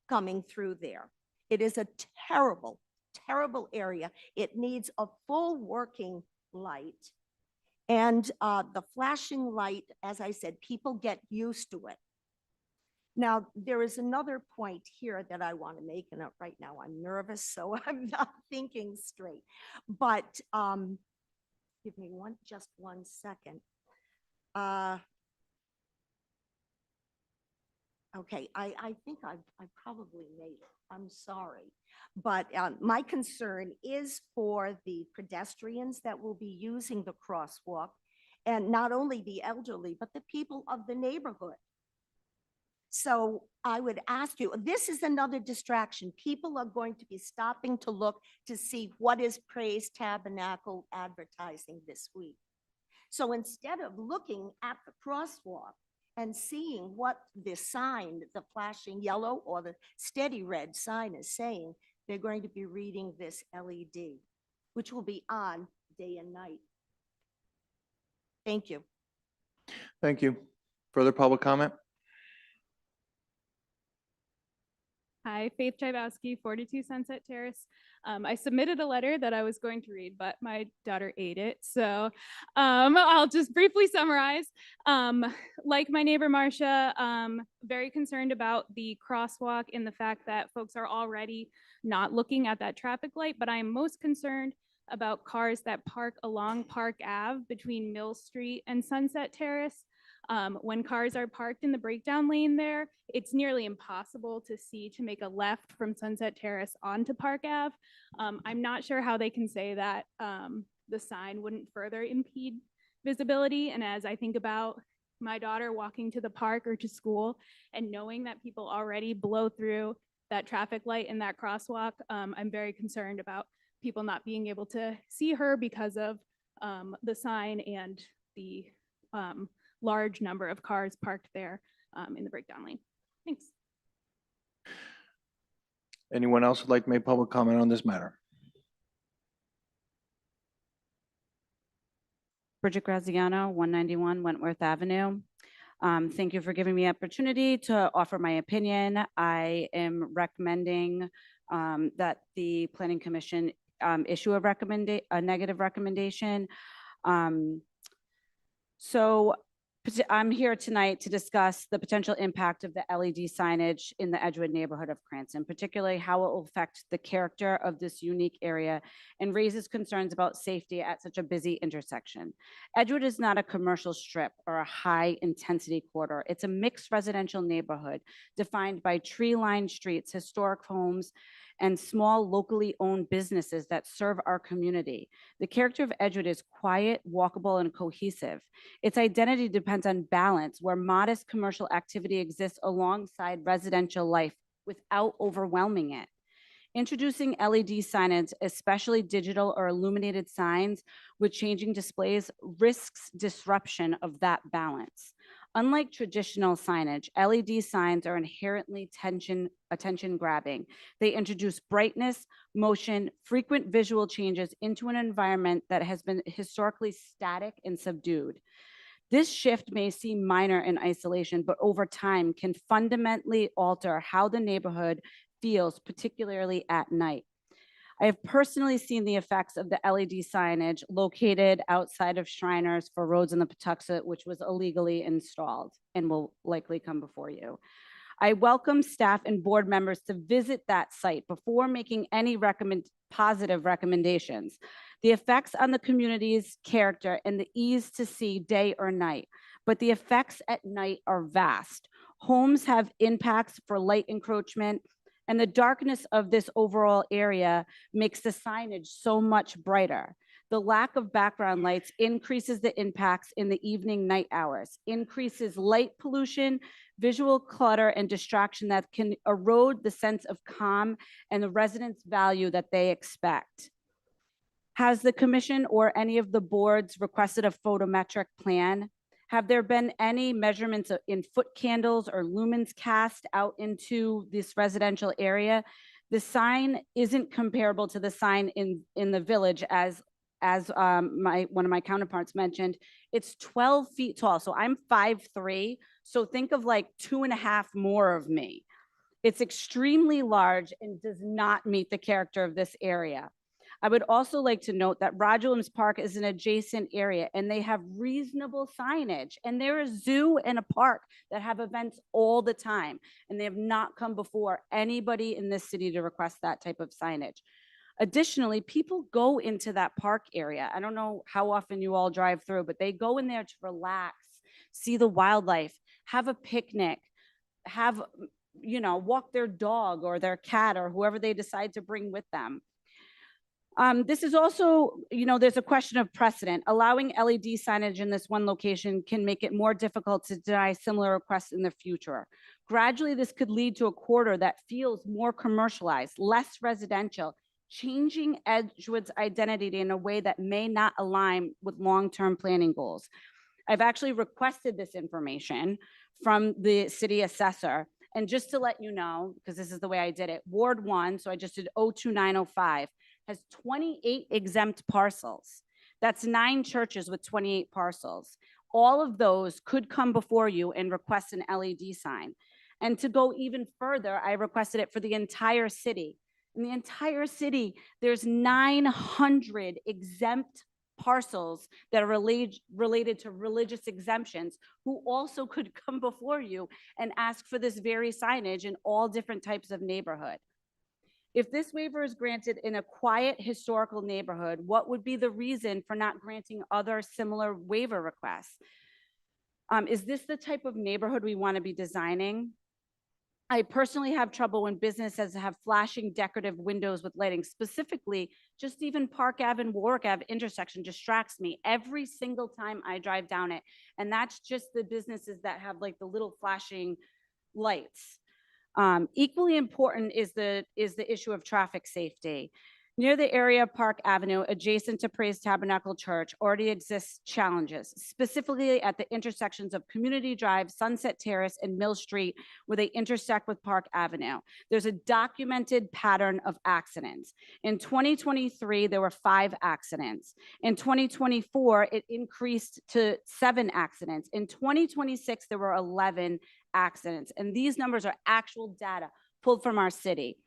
coming through there. It is a terrible, terrible area. It needs a full working light. And the flashing light, as I said, people get used to it. Now, there is another point here that I want to make, and right now I'm nervous, so I'm not thinking straight. But give me just one second. Okay, I think I probably made it. I'm sorry. But my concern is for the pedestrians that will be using the crosswalk, and not only the elderly, but the people of the neighborhood. So I would ask you, this is another distraction. People are going to be stopping to look to see what is Praise Tabernacle advertising this week. So instead of looking at the crosswalk and seeing what the sign, the flashing yellow or the steady red sign is saying, they're going to be reading this LED, which will be on day and night. Thank you. Thank you. Further public comment? Hi, Faith Chybowski, 42 Sunset Terrace. I submitted a letter that I was going to read, but my daughter ate it. So I'll just briefly summarize. Like my neighbor Marcia, very concerned about the crosswalk and the fact that folks are already not looking at that traffic light, but I am most concerned about cars that park along Park Ave between Mill Street and Sunset Terrace. When cars are parked in the breakdown lane there, it's nearly impossible to see to make a left from Sunset Terrace onto Park Ave. I'm not sure how they can say that the sign wouldn't further impede visibility. And as I think about my daughter walking to the park or to school and knowing that people already blow through that traffic light in that crosswalk, I'm very concerned about people not being able to see her because of the sign and the large number of cars parked there in the breakdown lane. Thanks. Anyone else would like to make public comment on this matter? Bridget Graziano, 191 Wentworth Avenue. Thank you for giving me opportunity to offer my opinion. I am recommending that the Planning Commission issue a negative recommendation. So I'm here tonight to discuss the potential impact of the LED signage in the Edgewood neighborhood of Cranston, particularly how it will affect the character of this unique area and raises concerns about safety at such a busy intersection. Edgewood is not a commercial strip or a high-intensity corridor. It's a mixed residential neighborhood defined by tree-lined streets, historic homes, and small locally owned businesses that serve our community. The character of Edgewood is quiet, walkable, and cohesive. Its identity depends on balance, where modest commercial activity exists alongside residential life without overwhelming it. Introducing LED signage, especially digital or illuminated signs with changing displays, risks disruption of that balance. Unlike traditional signage, LED signs are inherently attention grabbing. They introduce brightness, motion, frequent visual changes into an environment that has been historically static and subdued. This shift may seem minor in isolation, but over time can fundamentally alter how the neighborhood feels, particularly at night. I have personally seen the effects of the LED signage located outside of Shriners for roads in the Patuxent, which was illegally installed and will likely come before you. I welcome staff and board members to visit that site before making any positive recommendations. The effects on the community's character and the ease to see day or night, but the effects at night are vast. Homes have impacts for light encroachment, and the darkness of this overall area makes the signage so much brighter. The lack of background lights increases the impacts in the evening night hours, increases light pollution, visual clutter, and distraction that can erode the sense of calm and the residents' value that they expect. Has the commission or any of the boards requested a photometric plan? Have there been any measurements in foot candles or lumens cast out into this residential area? The sign isn't comparable to the sign in the village as one of my counterparts mentioned. It's 12 feet tall, so I'm 5'3", so think of like 2.5 more of me. It's extremely large and does not meet the character of this area. I would also like to note that Roger Williams Park is an adjacent area and they have reasonable signage, and there is a zoo and a park that have events all the time, and they have not come before anybody in this city to request that type of signage. Additionally, people go into that park area. I don't know how often you all drive through, but they go in there to relax, see the wildlife, have a picnic, walk their dog or their cat or whoever they decide to bring with them. This is also, there's a question of precedent. Allowing LED signage in this one location can make it more difficult to deny similar requests in the future. Gradually, this could lead to a corridor that feels more commercialized, less residential, changing Edgewood's identity in a way that may not align with long-term planning goals. I've actually requested this information from the city assessor. And just to let you know, because this is the way I did it, Ward 1, so I just did 02905, has 28 exempt parcels. That's 9 churches with 28 parcels. All of those could come before you and request an LED sign. And to go even further, I requested it for the entire city. In the entire city, there's 900 exempt parcels that are related to religious exemptions who also could come before you and ask for this very signage in all different types of neighborhood. If this waiver is granted in a quiet historical neighborhood, what would be the reason for not granting other similar waiver requests? Is this the type of neighborhood we want to be designing? I personally have trouble when businesses have flashing decorative windows with lighting. Specifically, just even Park Ave and Warwick Ave intersection distracts me every single time I drive down it. And that's just the businesses that have like the little flashing lights. Equally important is the issue of traffic safety. Near the area of Park Avenue, adjacent to Praise Tabernacle Church, already exists challenges, specifically at the intersections of Community Drive, Sunset Terrace, and Mill Street, where they intersect with Park Avenue. There's a documented pattern of accidents. In 2023, there were 5 accidents. In 2024, it increased to 7 accidents. In 2026, there were 11 accidents. And these numbers are actual data pulled from our city.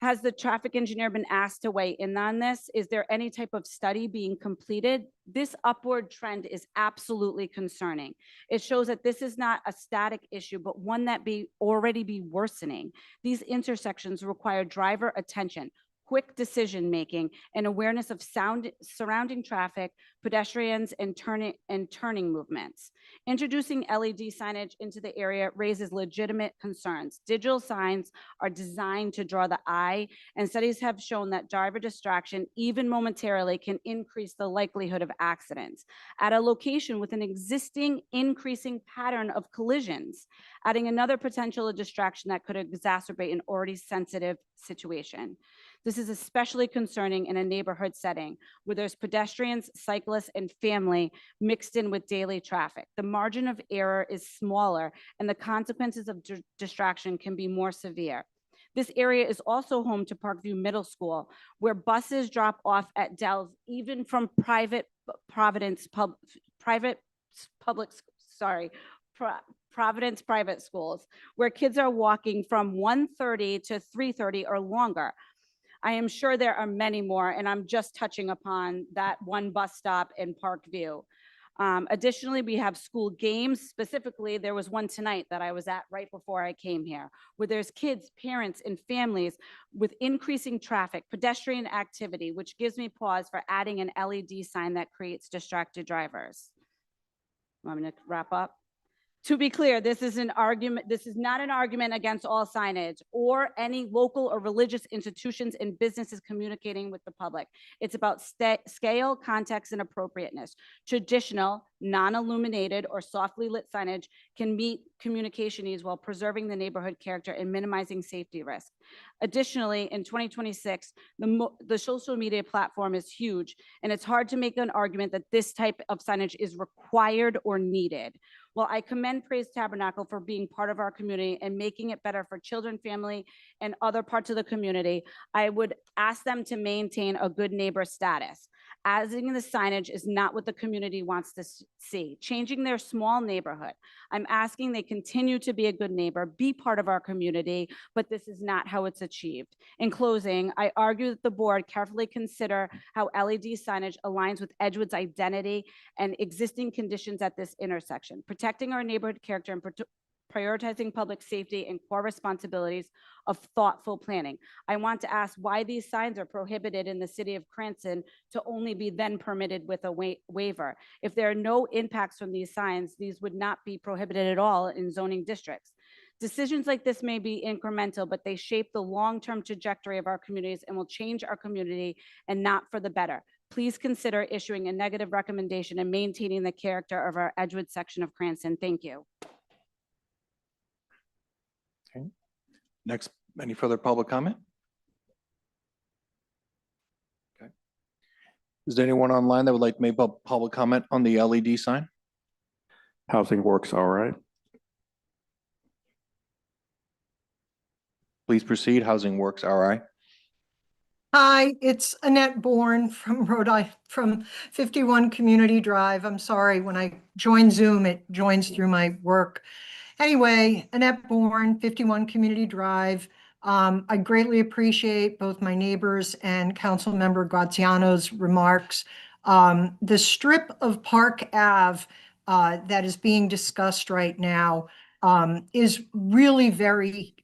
Has the traffic engineer been asked to weigh in on this? Is there any type of study being completed? This upward trend is absolutely concerning. It shows that this is not a static issue, but one that already be worsening. These intersections require driver attention, quick decision-making, and awareness of surrounding traffic, pedestrians, and turning movements. Introducing LED signage into the area raises legitimate concerns. Digital signs are designed to draw the eye, and studies have shown that driver distraction, even momentarily, can increase the likelihood of accidents. At a location with an existing increasing pattern of collisions, adding another potential distraction that could exacerbate an already sensitive situation. This is especially concerning in a neighborhood setting where there's pedestrians, cyclists, and family mixed in with daily traffic. The margin of error is smaller and the consequences of distraction can be more severe. This area is also home to Parkview Middle School, where buses drop off at Dells, even from Providence private schools, where kids are walking from 1:30 to 3:30 or longer. I am sure there are many more, and I'm just touching upon that one bus stop in Parkview. Additionally, we have school games. Specifically, there was one tonight that I was at right before I came here, where there's kids, parents, and families with increasing traffic, pedestrian activity, which gives me pause for adding an LED sign that creates distracted drivers. Want me to wrap up? To be clear, this is not an argument against all signage or any local or religious institutions and businesses communicating with the public. It's about scale, context, and appropriateness. Traditional, non-illuminated, or softly lit signage can meet communication needs while preserving the neighborhood character and minimizing safety risk. Additionally, in 2026, the social media platform is huge, and it's hard to make an argument that this type of signage is required or needed. While I commend Praise Tabernacle for being part of our community and making it better for children, family, and other parts of the community, I would ask them to maintain a good neighbor status. Adding the signage is not what the community wants to see. Changing their small neighborhood. I'm asking they continue to be a good neighbor, be part of our community, but this is not how it's achieved. In closing, I argue that the board carefully consider how LED signage aligns with Edgewood's identity and existing conditions at this intersection. Protecting our neighborhood character and prioritizing public safety and core responsibilities of thoughtful planning. I want to ask why these signs are prohibited in the city of Cranston to only be then permitted with a waiver. If there are no impacts from these signs, these would not be prohibited at all in zoning districts. Decisions like this may be incremental, but they shape the long-term trajectory of our communities and will change our community and not for the better. Please consider issuing a negative recommendation and maintaining the character of our Edgewood section of Cranston. Thank you. Next, any further public comment? Okay. Is there anyone online that would like to make a public comment on the LED sign? Housing Works, all right. Please proceed. Housing Works, RI. Hi, it's Annette Bourne from Rhode Island, from 51 Community Drive. I'm sorry, when I join Zoom, it joins through my work. Anyway, Annette Bourne, 51 Community Drive. I greatly appreciate both my neighbors and Councilmember Graziano's remarks. The strip of Park Ave that is being discussed right now is really very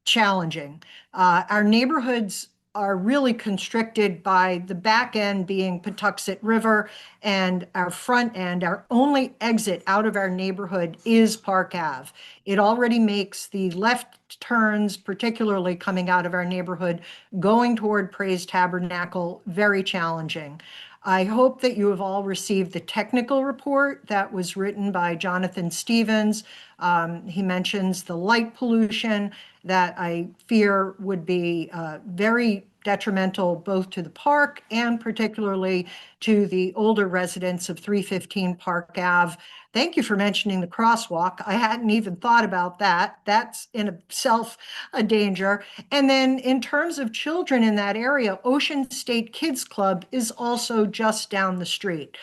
challenging. Our neighborhoods are really constricted by the back end being Patuxent River, and our front end, our only exit out of our neighborhood is Park Ave. It already makes the left turns, particularly coming out of our neighborhood, going toward Praise Tabernacle, very challenging. I hope that you have all received the technical report that was written by Jonathan Stevens. He mentions the light pollution that I fear would be very detrimental both to the park and particularly to the older residents of 315 Park Ave. Thank you for mentioning the crosswalk. I hadn't even thought about that. That's in itself a danger. And then in terms of children in that area, Ocean State Kids Club is also just down the street.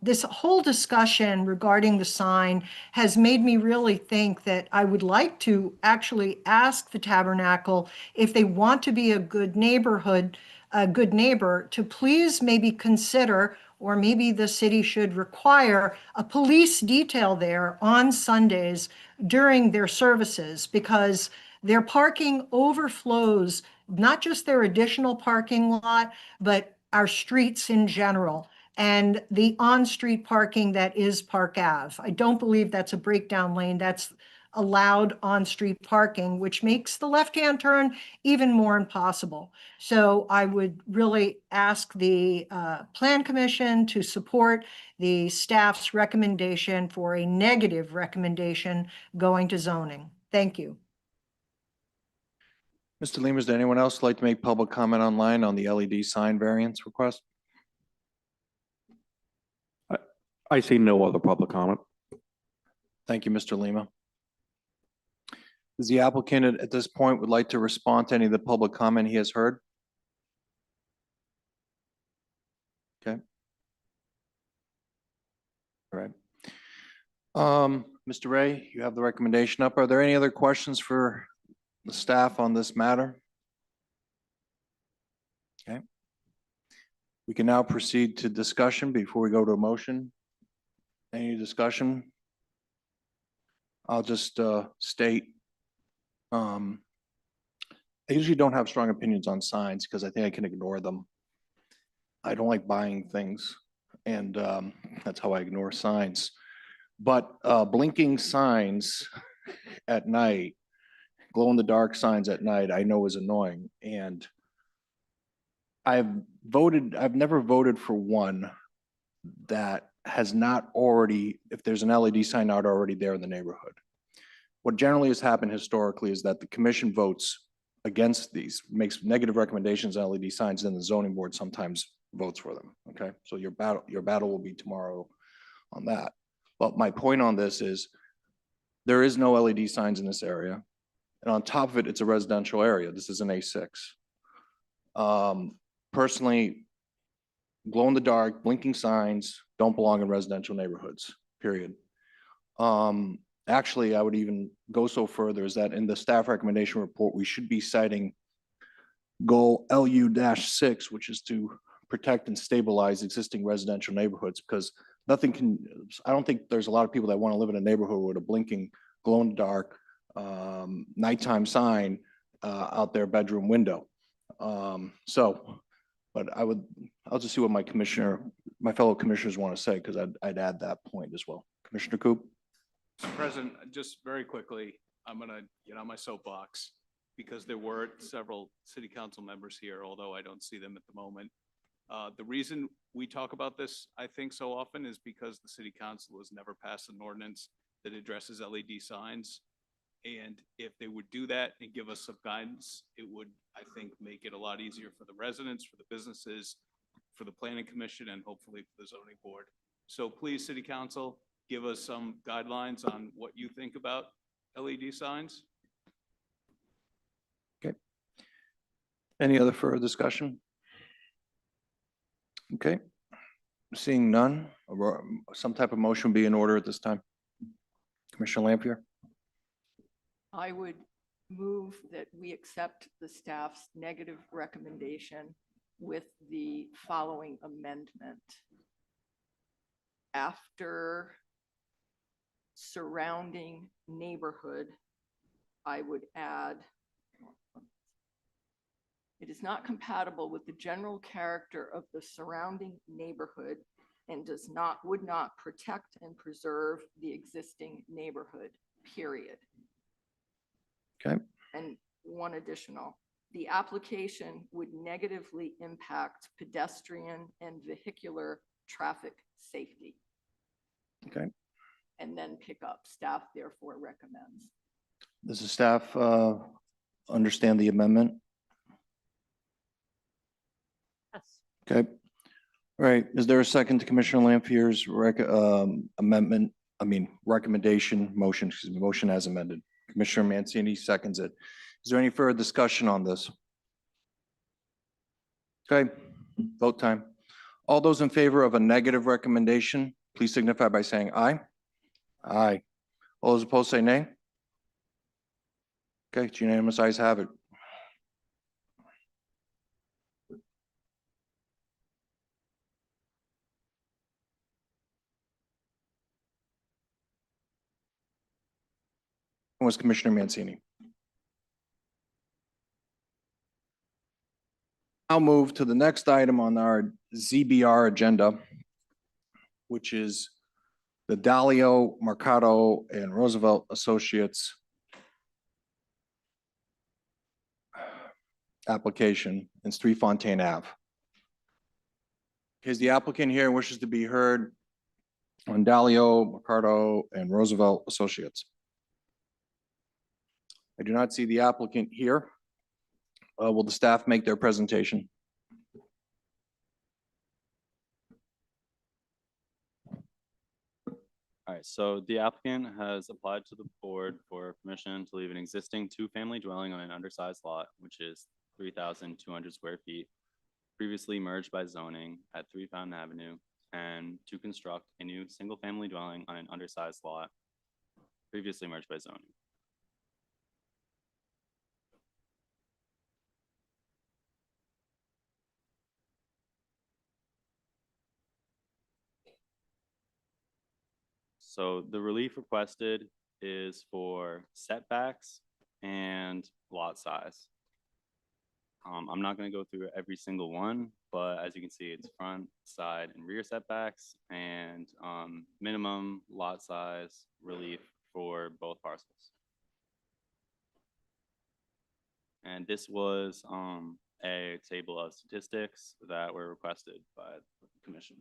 This whole discussion regarding the sign has made me really think that I would like to actually ask the Tabernacle if they want to be a good neighborhood, a good neighbor, to please maybe consider, or maybe the city should require a police detail there on Sundays during their services, because their parking overflows, not just their additional parking lot, but our streets in general, and the on-street parking that is Park Ave. I don't believe that's a breakdown lane. That's allowed on-street parking, which makes the left-hand turn even more impossible. So I would really ask the Plan Commission to support the staff's recommendation for a negative recommendation going to zoning. Thank you. Mr. Lima, is there anyone else like to make public comment online on the LED sign variance request? I see no other public comment. Thank you, Mr. Lima. Does the applicant at this point would like to respond to any of the public comment he has heard? Okay. All right. Mr. Ray, you have the recommendation up. Are there any other questions for the staff on this matter? Okay. We can now proceed to discussion before we go to a motion. Any discussion? I'll just state, I usually don't have strong opinions on signs because I think I can ignore them. I don't like buying things, and that's how I ignore signs. But blinking signs at night, glow-in-the-dark signs at night, I know is annoying. And I've never voted for one that has not already, if there's an LED sign not already there in the neighborhood. What generally has happened historically is that the commission votes against these, makes negative recommendations on LED signs, and the zoning board sometimes votes for them, okay? So your battle will be tomorrow on that. But my point on this is there is no LED signs in this area. And on top of it, it's a residential area. This is an A6. Personally, glow-in-the-dark, blinking signs don't belong in residential neighborhoods, period. Actually, I would even go so further as that in the staff recommendation report, we should be citing goal LU-6, which is to protect and stabilize existing residential neighborhoods, because nothing can, I don't think there's a lot of people that want to live in a neighborhood with a blinking glow-in-the-dark nighttime sign out their bedroom window. But I'll just see what my fellow commissioners want to say, because I'd add that point as well. Commissioner Coop? Mr. President, just very quickly, I'm gonna get on my soapbox because there were several city council members here, although I don't see them at the moment. The reason we talk about this, I think, so often is because the city council has never passed an ordinance that addresses LED signs. And if they would do that and give us some guidance, it would, I think, make it a lot easier for the residents, for the businesses, for the planning commission, and hopefully for the zoning board. So please, city council, give us some guidelines on what you think about LED signs. Okay. Any other further discussion? Okay. Seeing none, some type of motion be in order at this time. Commissioner Lampier? I would move that we accept the staff's negative recommendation with the following amendment. After surrounding neighborhood, I would add, it is not compatible with the general character of the surrounding neighborhood and would not protect and preserve the existing neighborhood, period. Okay. And one additional, the application would negatively impact pedestrian and vehicular traffic safety. Okay. And then pick up, staff therefore recommends. Does the staff understand the amendment? Yes. Okay. All right. Is there a second to Commissioner Lampier's recommendation, motion as amended? Commissioner Mancini seconds it. Is there any further discussion on this? Okay, vote time. All those in favor of a negative recommendation, please signify by saying aye. Aye. All those opposed say nay. Okay, it's unanimous, ayes have it. Was Commissioner Mancini. I'll move to the next item on our ZBR agenda, which is the Dalio, Mercado, and Roosevelt Associates application in 3 Fontaine Ave. Is the applicant here and wishes to be heard on Dalio, Mercado, and Roosevelt Associates? I do not see the applicant here. Will the staff make their presentation? All right, so the applicant has applied to the board for permission to leave an existing 2-family dwelling on an undersized lot, which is 3,200 square feet, previously merged by zoning at 3 Fountain Avenue, and to construct a new single-family dwelling on an undersized lot, previously merged by zoning. So the relief requested is for setbacks and lot size. I'm not going to go through every single one, but as you can see, it's front, side, and rear setbacks and minimum lot size relief for both parcels. And this was a table of statistics that were requested by the commission.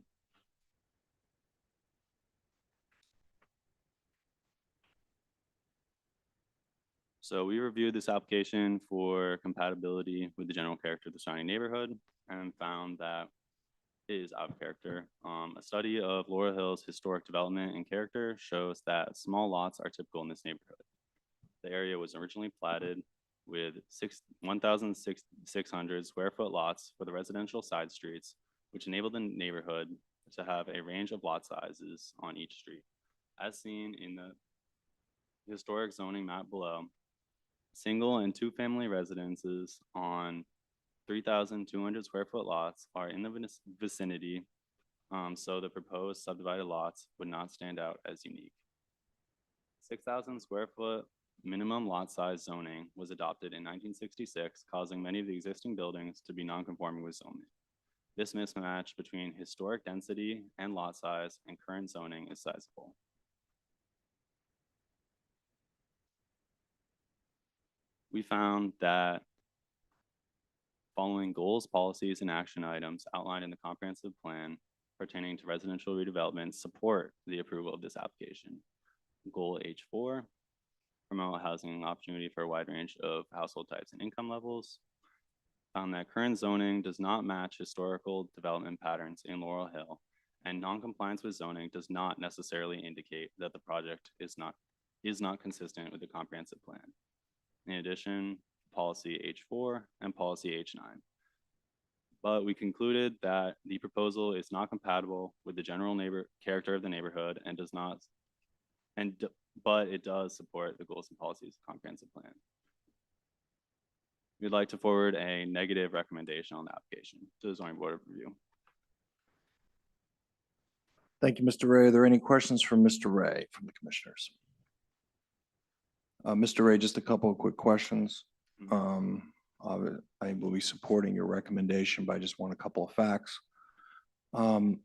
So we reviewed this application for compatibility with the general character of the surrounding neighborhood and found that it is out of character. A study of Laurel Hill's historic development and character shows that small lots are typical in this neighborhood. The area was originally platted with 1,600 square foot lots for the residential side streets, which enabled the neighborhood to have a range of lot sizes on each street. As seen in the historic zoning map below, single and 2-family residences on 3,200 square foot lots are in the vicinity, so the proposed subdivided lots would not stand out as unique. 6,000 square foot minimum lot size zoning was adopted in 1966, causing many of the existing buildings to be non-conforming with zoning. This mismatch between historic density and lot size and current zoning is sizable. We found that following goals, policies, and action items outlined in the comprehensive plan pertaining to residential redevelopment support the approval of this application. Goal H4, promote housing opportunity for a wide range of household types and income levels. Found that current zoning does not match historical development patterns in Laurel Hill, and non-compliance with zoning does not necessarily indicate that the project is not consistent with the comprehensive plan. In addition, policy H4 and policy H9. But we concluded that the proposal is not compatible with the general character of the neighborhood and does not, but it does support the goals and policies of the comprehensive plan. We'd like to forward a negative recommendation on the application to the zoning board of review. Thank you, Mr. Ray. Are there any questions for Mr. Ray from the commissioners? Mr. Ray, just a couple of quick questions. I will be supporting your recommendation, but I just want a couple of facts. In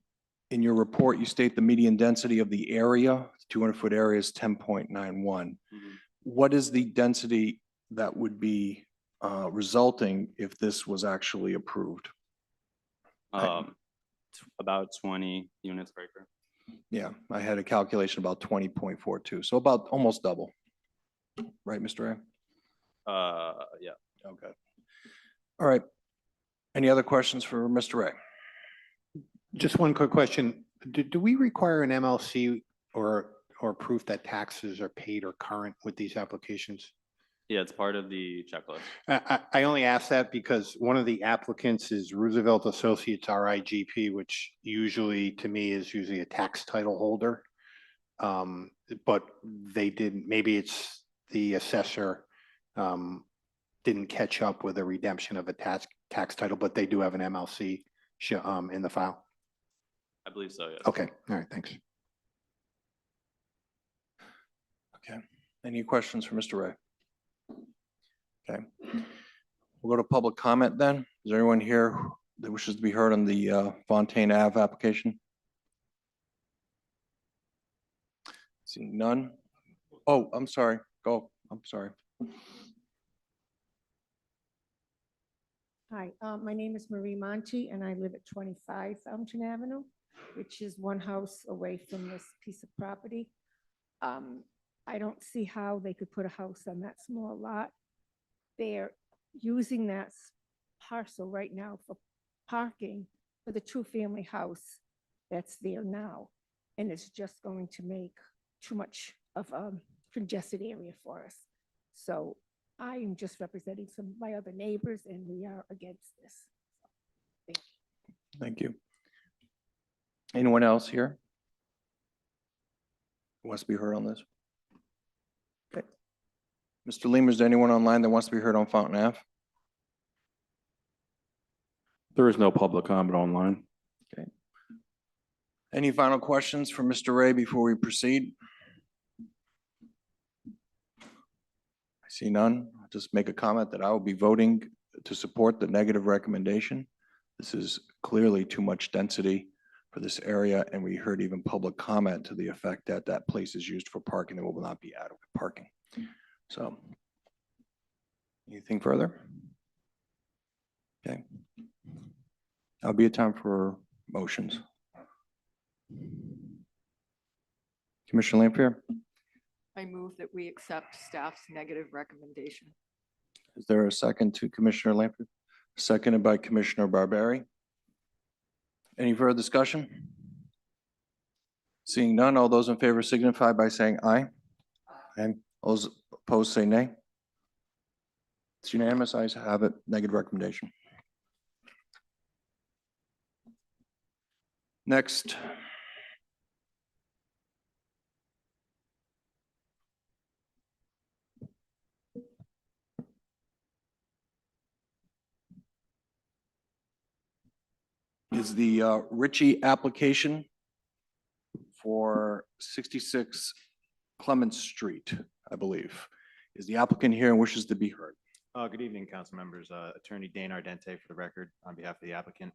your report, you state the median density of the area, 200-foot area is 10.91. What is the density that would be resulting if this was actually approved? About 20 units per acre. Yeah, I had a calculation about 20.42, so about almost double. Right, Mr. Ray? Yeah. Okay. All right. Any other questions for Mr. Ray? Just one quick question. Do we require an MLC or proof that taxes are paid or current with these applications? Yeah, it's part of the checklist. I only ask that because one of the applicants is Roosevelt Associates RIGP, which usually, to me, is usually a tax title holder. But they didn't, maybe it's the assessor didn't catch up with a redemption of a tax title, but they do have an MLC in the file. I believe so, yes. Okay, all right, thanks. Okay, any questions for Mr. Ray? Okay, we'll go to public comment then. Is there anyone here that wishes to be heard on the Fontaine Ave application? Seeing none. Oh, I'm sorry. Go, I'm sorry. Hi, my name is Marie Monti, and I live at 25 Fountain Avenue, which is one house away from this piece of property. I don't see how they could put a house on that small lot. They're using that parcel right now for parking for the two-family house that's there now. And it's just going to make too much of a congested area for us. So I am just representing some of my other neighbors, and we are against this. Thank you. Thank you. Anyone else here who wants to be heard on this? Okay. Mr. Lima, is there anyone online that wants to be heard on Fountain Ave? There is no public comment online. Okay. Any final questions for Mr. Ray before we proceed? I see none. I'll just make a comment that I will be voting to support the negative recommendation. This is clearly too much density for this area, and we heard even public comment to the effect that that place is used for parking. There will not be adequate parking. So, anything further? Okay. That'll be a time for motions. Commissioner Lampier, I move that we accept staff's negative recommendation. is there a second to Commissioner Lampier? Seconded by Commissioner Barberi. Any further discussion? Seeing none, all those in favor signify by saying aye. And those opposed say nay. It's unanimous. Ayes have it. Negative recommendation. Next. Is the Ritchie application for 66 Clements Street, I believe. Is the applicant here and wishes to be heard? Good evening, council members. Attorney Dane Ardente for the record on behalf of the applicant,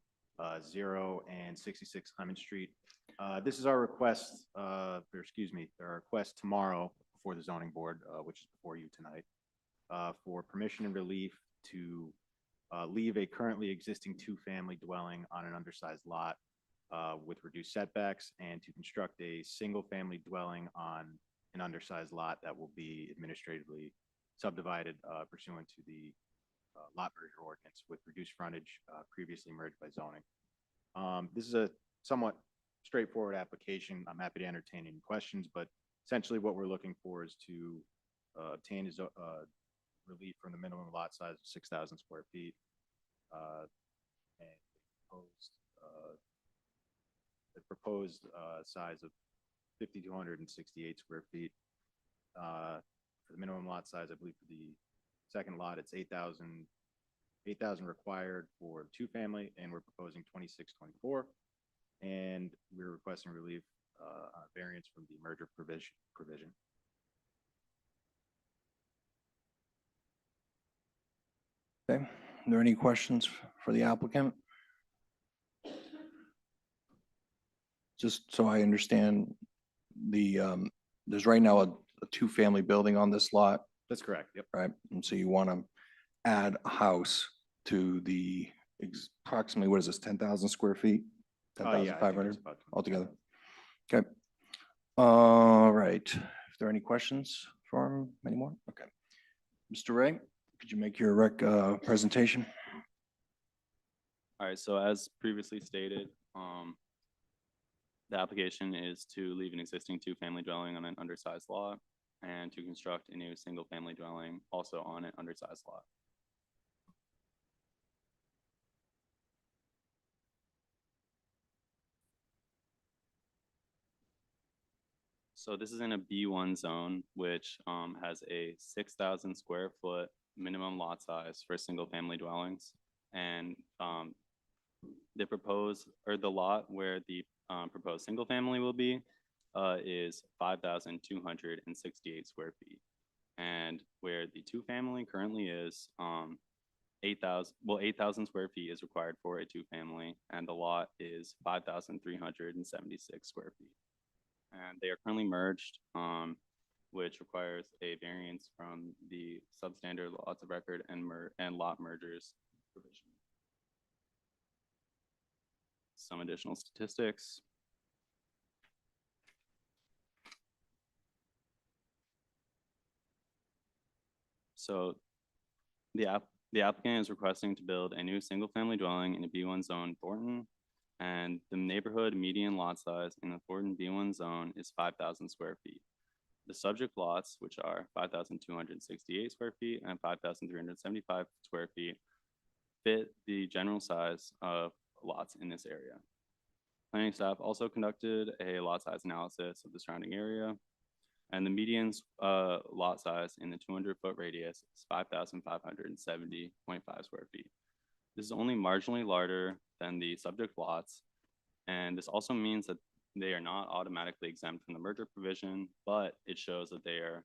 0 and 66 Clement Street. This is our request, our request tomorrow before the zoning board, which is before you tonight, for permission and relief to leave a currently existing two-family dwelling on an undersized lot with reduced setbacks, and to construct a single-family dwelling on an undersized lot that will be administratively subdivided pursuant to the lot merger ordinance with reduced frontage previously merged by zoning. This is a somewhat straightforward application. I'm happy to entertain any questions, but essentially what we're looking for is to obtain is relief from the minimum lot size of 6,000 square feet and the proposed size of 5,268 square feet. For the minimum lot size, I believe for the second lot, it's 8,000 required for two-family, and we're proposing 2,624. And we're requesting relief on a variance from the merger provision. Okay, are there any questions for the applicant? Just so I understand, there's right now a two-family building on this lot, That's correct. Yep. right? And so you want to add a house to the approximately, what is this, 10,000 square feet? Yeah, I think 10,500 it's about 20. altogether? Okay. All right. If there are any questions for him anymore? Okay. Mr. Ray, could you make your presentation? All right, so as previously stated, the application is to leave an existing two-family dwelling on an undersized lot and to construct a new single-family dwelling also on an undersized lot. So this is in a B1 zone, which has a 6,000 square foot minimum lot size for single-family dwellings. And the lot where the proposed single-family will be is 5,268 square feet. And where the two-family currently is 8,000 square feet is required for a two-family, and the lot is 5,376 square feet. And they are currently merged, which requires a variance from the substandard lots of record and lot mergers provision. Some additional statistics. So the applicant is requesting to build a new single-family dwelling in a B1 zone, Thornton, and the neighborhood median lot size in the Thornton B1 zone is 5,000 square feet. The subject lots, which are 5,268 square feet and 5,375 square feet, fit the general size of lots in this area. Planning staff also conducted a lot size analysis of the surrounding area, and the median lot size in the 200-foot radius is 5,570.5 square feet. This is only marginally larger than the subject lots, and this also means that they are not automatically exempt from the merger provision, but it shows that they are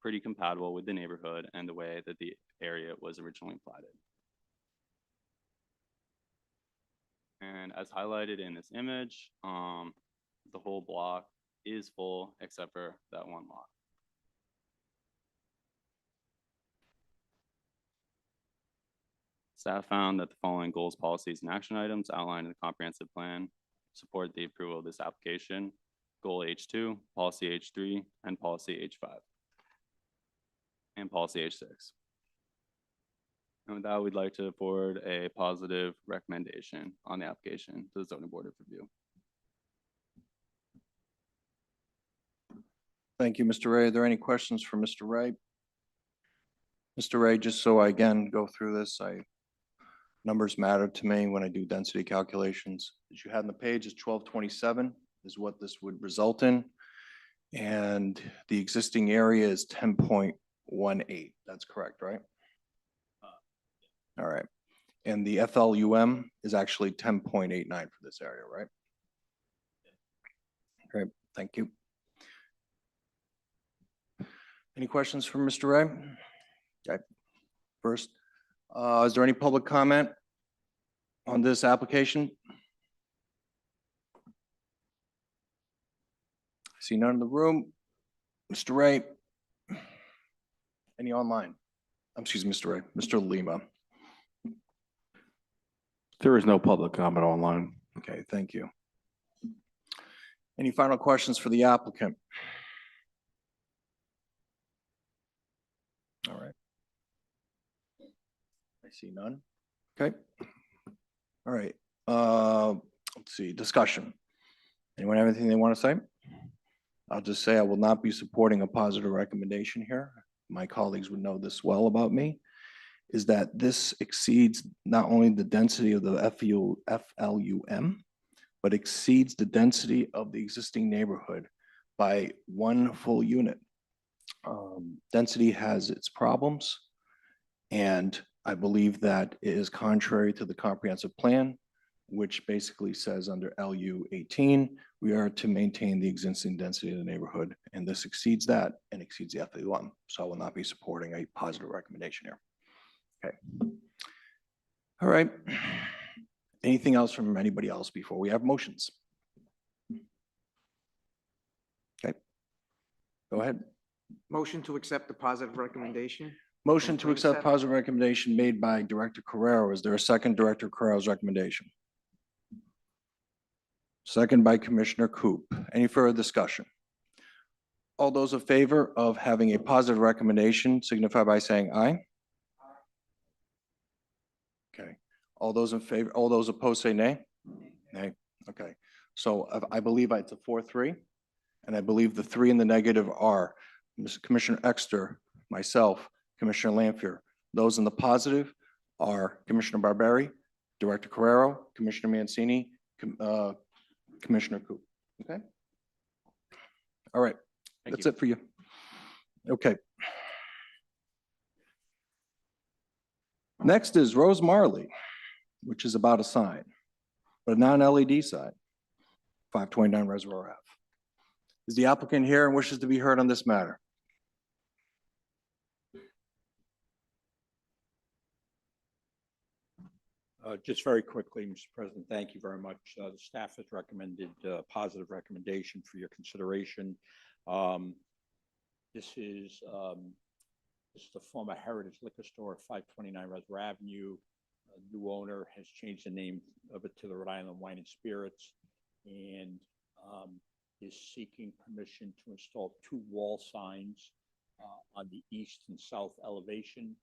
pretty compatible with the neighborhood and the way that the area was originally platted. And as highlighted in this image, the whole block is full except for that one lot. Staff found that the following goals, policies, and action items outlined in the comprehensive plan support the approval of this application. Goal H2, policy H3, and policy H5, and policy H6. And with that, we'd like to forward a positive recommendation on the application to the zoning board of review. Thank you, Mr. Ray. Are there any questions for Mr. Ray? Mr. Ray, just so I again go through this, numbers matter to me when I do density calculations. As you had on the page is 1227 is what this would result in. And the existing area is 10.18. That's correct, right? All right. And the FLUM is actually 10.89 for this area, right? Great, thank you. Any questions for Mr. Ray? Okay, first, is there any public comment on this application? I see none in the room. Mr. Ray? Any online? Excuse me, Mr. Ray, Mr. Lima. There is no public comment online. Okay, thank you. Any final questions for the applicant? All right. I see none. Okay. All right. Let's see, discussion. Anyone have anything they want to say? I'll just say I will not be supporting a positive recommendation here. My colleagues would know this well about me, is that this exceeds not only the density of the FLUM, but exceeds the density of the existing neighborhood by one full unit. Density has its problems, and I believe that it is contrary to the comprehensive plan, which basically says under LU 18, we are to maintain the existing density of the neighborhood, and this exceeds that and exceeds the FLUM. So I will not be supporting a positive recommendation here. Okay. All right. Anything else from anybody else before we have motions? Okay. Go ahead. Motion to accept the positive recommendation. Motion to accept 27. positive recommendation made by Director Carrero. Is there a second Director Carrero's recommendation? Second by Commissioner Coop. Any further discussion? All those in favor of having a positive recommendation signify by saying aye. Okay. All those in favor, all those opposed say nay? Nay. Okay. So I believe it's a 4-3, and I believe the 3 in the negative are Commissioner Exter, myself, Commissioner Lanfear. Those in the positive are Commissioner Barberi, Director Carrero, Commissioner Mancini, Commissioner Coop. Okay? All right, that's it for you. Okay. Next is Rose Marley, which is about a sign, but a non-LED sign, 529 Reservoir Ave. Is the applicant here and wishes to be heard on this matter? Just very quickly, Mr. President, thank you very much. The staff has recommended positive recommendation for your consideration. This is the former Heritage Liquor Store at 529 Reservoir Avenue. New owner has changed the name of it to the Rhode Island Wine and Spirits, and is seeking permission to install 2 wall signs on the east and south elevation.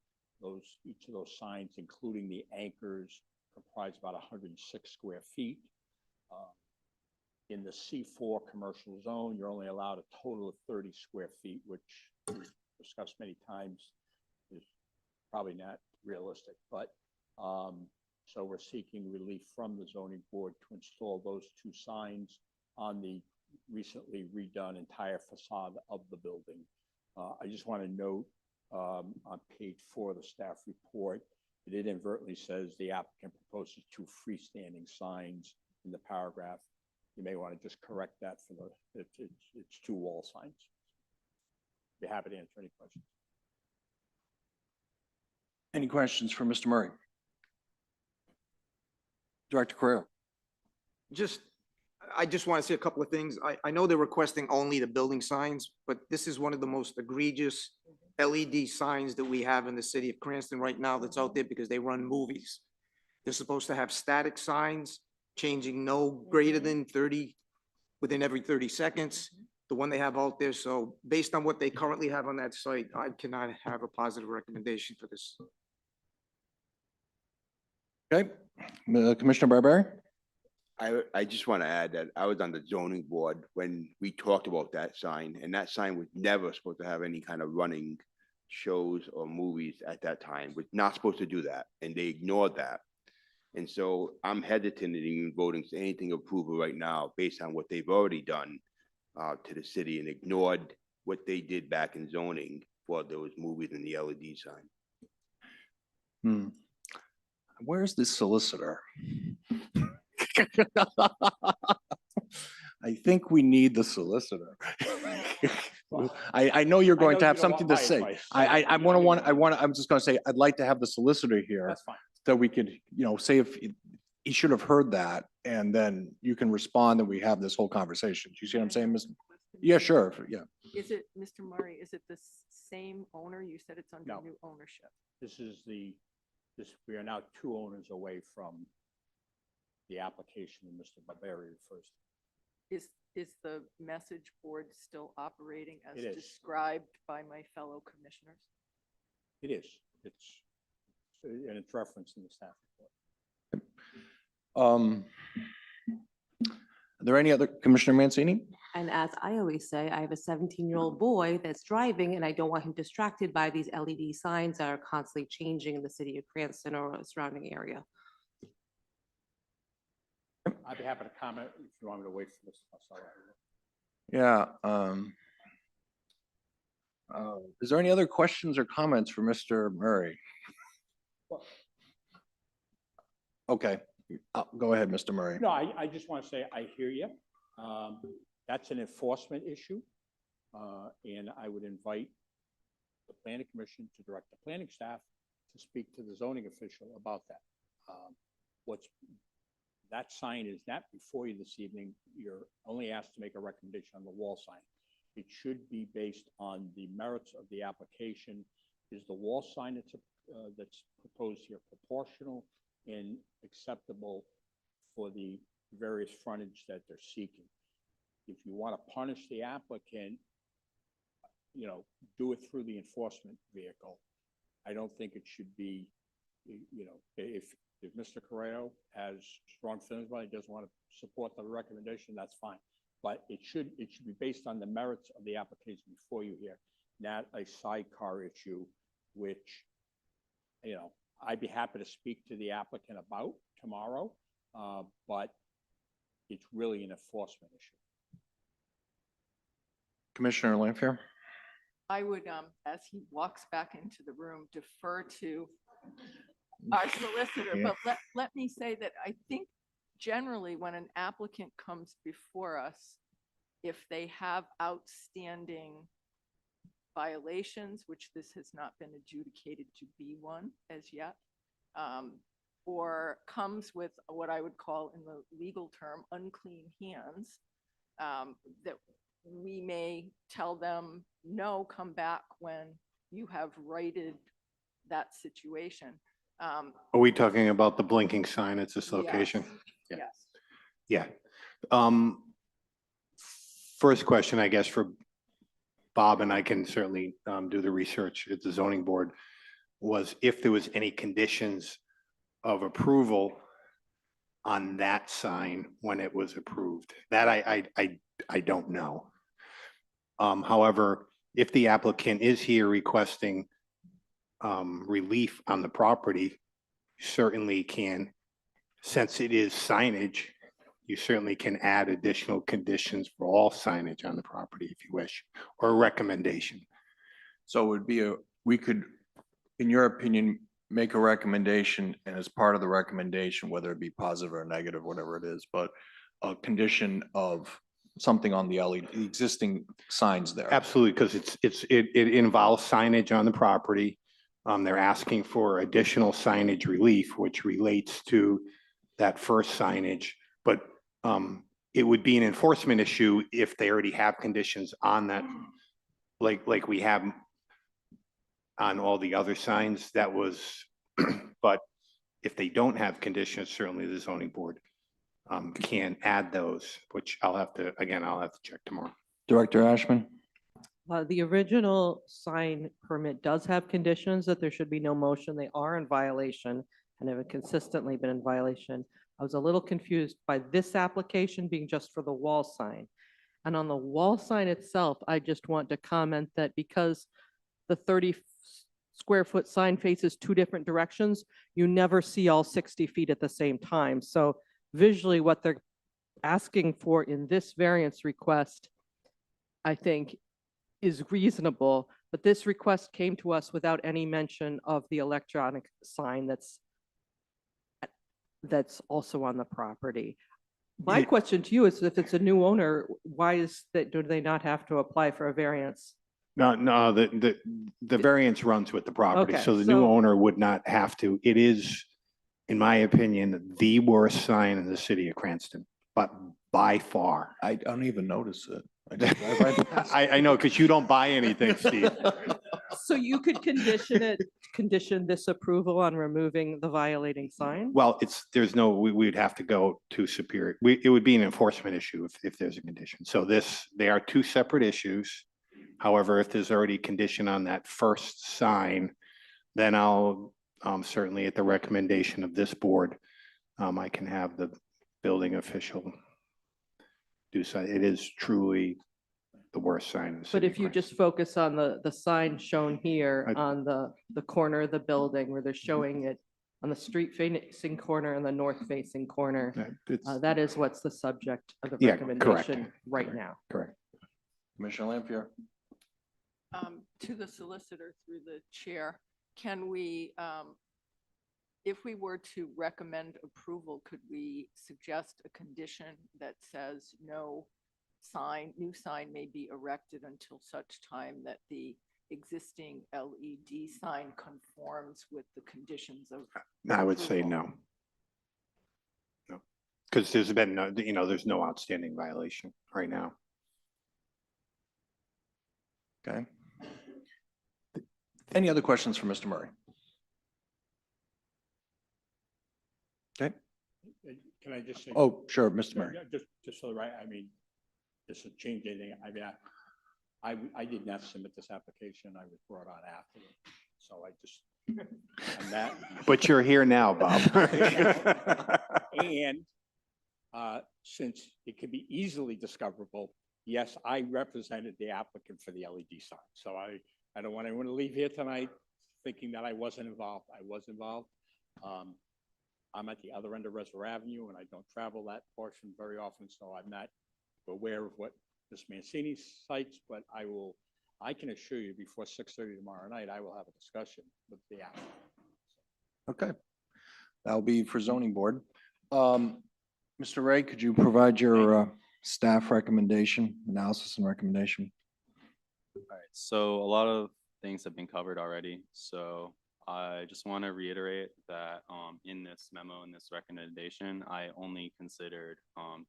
Each of those signs, including the anchors, comprise about 106 square feet. In the C4 commercial zone, you're only allowed a total of 30 square feet, which we've discussed many times is probably not realistic. But so we're seeking relief from the zoning board to install those 2 signs on the recently redone entire facade of the building. I just want to note on page 4 of the staff report, it inadvertently says the applicant proposes 2 freestanding signs in the paragraph. You may want to just correct that for it's 2 wall signs. Be happy to answer any questions. Any questions for Mr. Murray? Director Carrero. I just want to say a couple of things. I know they're requesting only the building signs, but this is one of the most egregious LED signs that we have in the city of Cranston right now that's out there because they run movies. They're supposed to have static signs, changing no greater than 30, within every 30 seconds, the one they have out there. So based on what they currently have on that site, I cannot have a positive recommendation for this. Okay, Commissioner Barberi? I just want to add that I was on the zoning board when we talked about that sign, and that sign was never supposed to have any kind of running shows or movies at that time. Was not supposed to do that, and they ignored that. And so I'm hesitant in even voting to anything approval right now based on what they've already done to the city and ignored what they did back in zoning for those movies and the LED sign. Where's the solicitor? I think we need the solicitor. I know you're going to have something to say. I'm just going to say, I'd like to have the solicitor here. That's fine. So we could, say if he should have heard that, and then you can respond and we have this whole conversation. Do you see what I'm saying, Ms.? Yeah, sure, yeah. Is it, Mr. Murray, is it the same owner? You said it's under No. new ownership. We are now 2 owners away from the application that Mr. Barberi refers to. Is the message board still operating as It is. described by my fellow commissioners? It is. And it's referenced in the staff report. Are there any other, Commissioner Mancini? And as I always say, I have a 17-year-old boy that's driving and I don't want him distracted by these LED signs that are constantly changing in the city of Cranston or surrounding area. I'd be happy to comment if you want me to wait for Mr. Marcelo. Yeah. Is there any other questions or comments for Mr. Murray? Okay, go ahead, Mr. Murray. No, I just want to say, I hear you. That's an enforcement issue. And I would invite the planning commission to direct the planning staff to speak to the zoning official about that. That sign is not before you this evening. You're only asked to make a recommendation on the wall sign. It should be based on the merits of the application. Is the wall sign that's proposed here proportional and acceptable for the various frontage that they're seeking? If you want to punish the applicant, do it through the enforcement vehicle. I don't think it should be, if Mr. Carrero has strong feelings about it, doesn't want to support the recommendation, that's fine. But it should be based on the merits of the application before you here. not a sidecar issue, which, I'd be happy to speak to the applicant about tomorrow, but it's really an enforcement issue. Commissioner Lanfair? I would, as he walks back into the room, defer to our solicitor, Yeah. but let me say that I think generally when an applicant comes before us, if they have outstanding violations, which this has not been adjudicated to be one as yet, or comes with what I would call in the legal term, unclean hands, that we may tell them, no, come back when you have righted that situation. Are we talking about the blinking sign at this location? Yes. Yeah. First question, I guess, for Bob, and I can certainly do the research at the zoning board, was if there was any conditions of approval on that sign when it was approved. That I don't know. However, if the applicant is here requesting relief on the property, certainly can, since it is signage, you certainly can add additional conditions for all signage on the property if you wish, or a recommendation. So it would be we could, in your opinion, make a recommendation, and as part of the recommendation, whether it be positive or negative, whatever it is, but a condition of something on the LED, the existing signs there. Absolutely, because it involves signage on the property. They're asking for additional signage relief, which relates to that first signage, but it would be an enforcement issue if they already have conditions on that, like we have on all the other signs. That was, but if they don't have conditions, certainly the zoning board can add those, which I'll have to check tomorrow. Director Ashman? The original sign permit does have conditions that there should be no motion. They are in violation and have consistently been in violation. I was a little confused by this application being just for the wall sign. And on the wall sign itself, I just want to comment that because the 30 square foot sign faces two different directions, you never see all 60 feet at the same time. So visually what they're asking for in this variance request, I think, is reasonable, but this request came to us without any mention of the electronic sign that's also on the property. My question to you is, if it's a new owner, why is that, do they not have to apply for a variance? No, the variance runs with the property, Okay, so the new so- owner would not have to. It is, in my opinion, the worst sign in the city of Cranston, but by far. I don't even notice it. I just drive right past it. I know, because you don't buy anything, Steve. So you could condition this approval on removing the violating sign? Well, we'd have to go to Superior. It would be an enforcement issue if there's a condition. So they are two separate issues. However, if there's already a condition on that first sign, then I'll certainly, at the recommendation of this board, I can have the building official do so. It is truly the worst sign in the city. But of if you Cranston. just focus on the sign shown here on the corner of the building where they're showing it on the street facing corner and the north facing corner, that is what's the subject of the Yeah, correct. recommendation right now. Correct. Commissioner Lanfair? To the solicitor through the chair, can we, if we were to recommend approval, could we suggest a condition that says no new sign may be erected until such time that the existing LED sign conforms with the conditions of? I would say approval? no. No, because there's been there's no outstanding violation right now. Okay. Any other questions for Mr. Murray? Okay. Can I just say? Oh, sure, Mr. Murray. Just so, right, I mean, this will change anything. I mean, I did not submit this application. I was brought on after it. So I just, and that. But you're here now, Bob. And since it can be easily discoverable, yes, I represented the applicant for the LED sign. So I don't want anyone to leave here tonight thinking that I wasn't involved. I was involved. I'm at the other end of Reservoir Avenue and I don't travel that portion very often, so I'm not aware of what Ms. Mancini cites, but I can assure you before 6:30 tomorrow night, I will have a discussion with the applicant. Okay. That'll be for zoning board. Mr. Ray, could you provide your staff recommendation, analysis and recommendation? All right, so a lot of things have been covered already. So I just want to reiterate that in this memo, in this recommendation, I only considered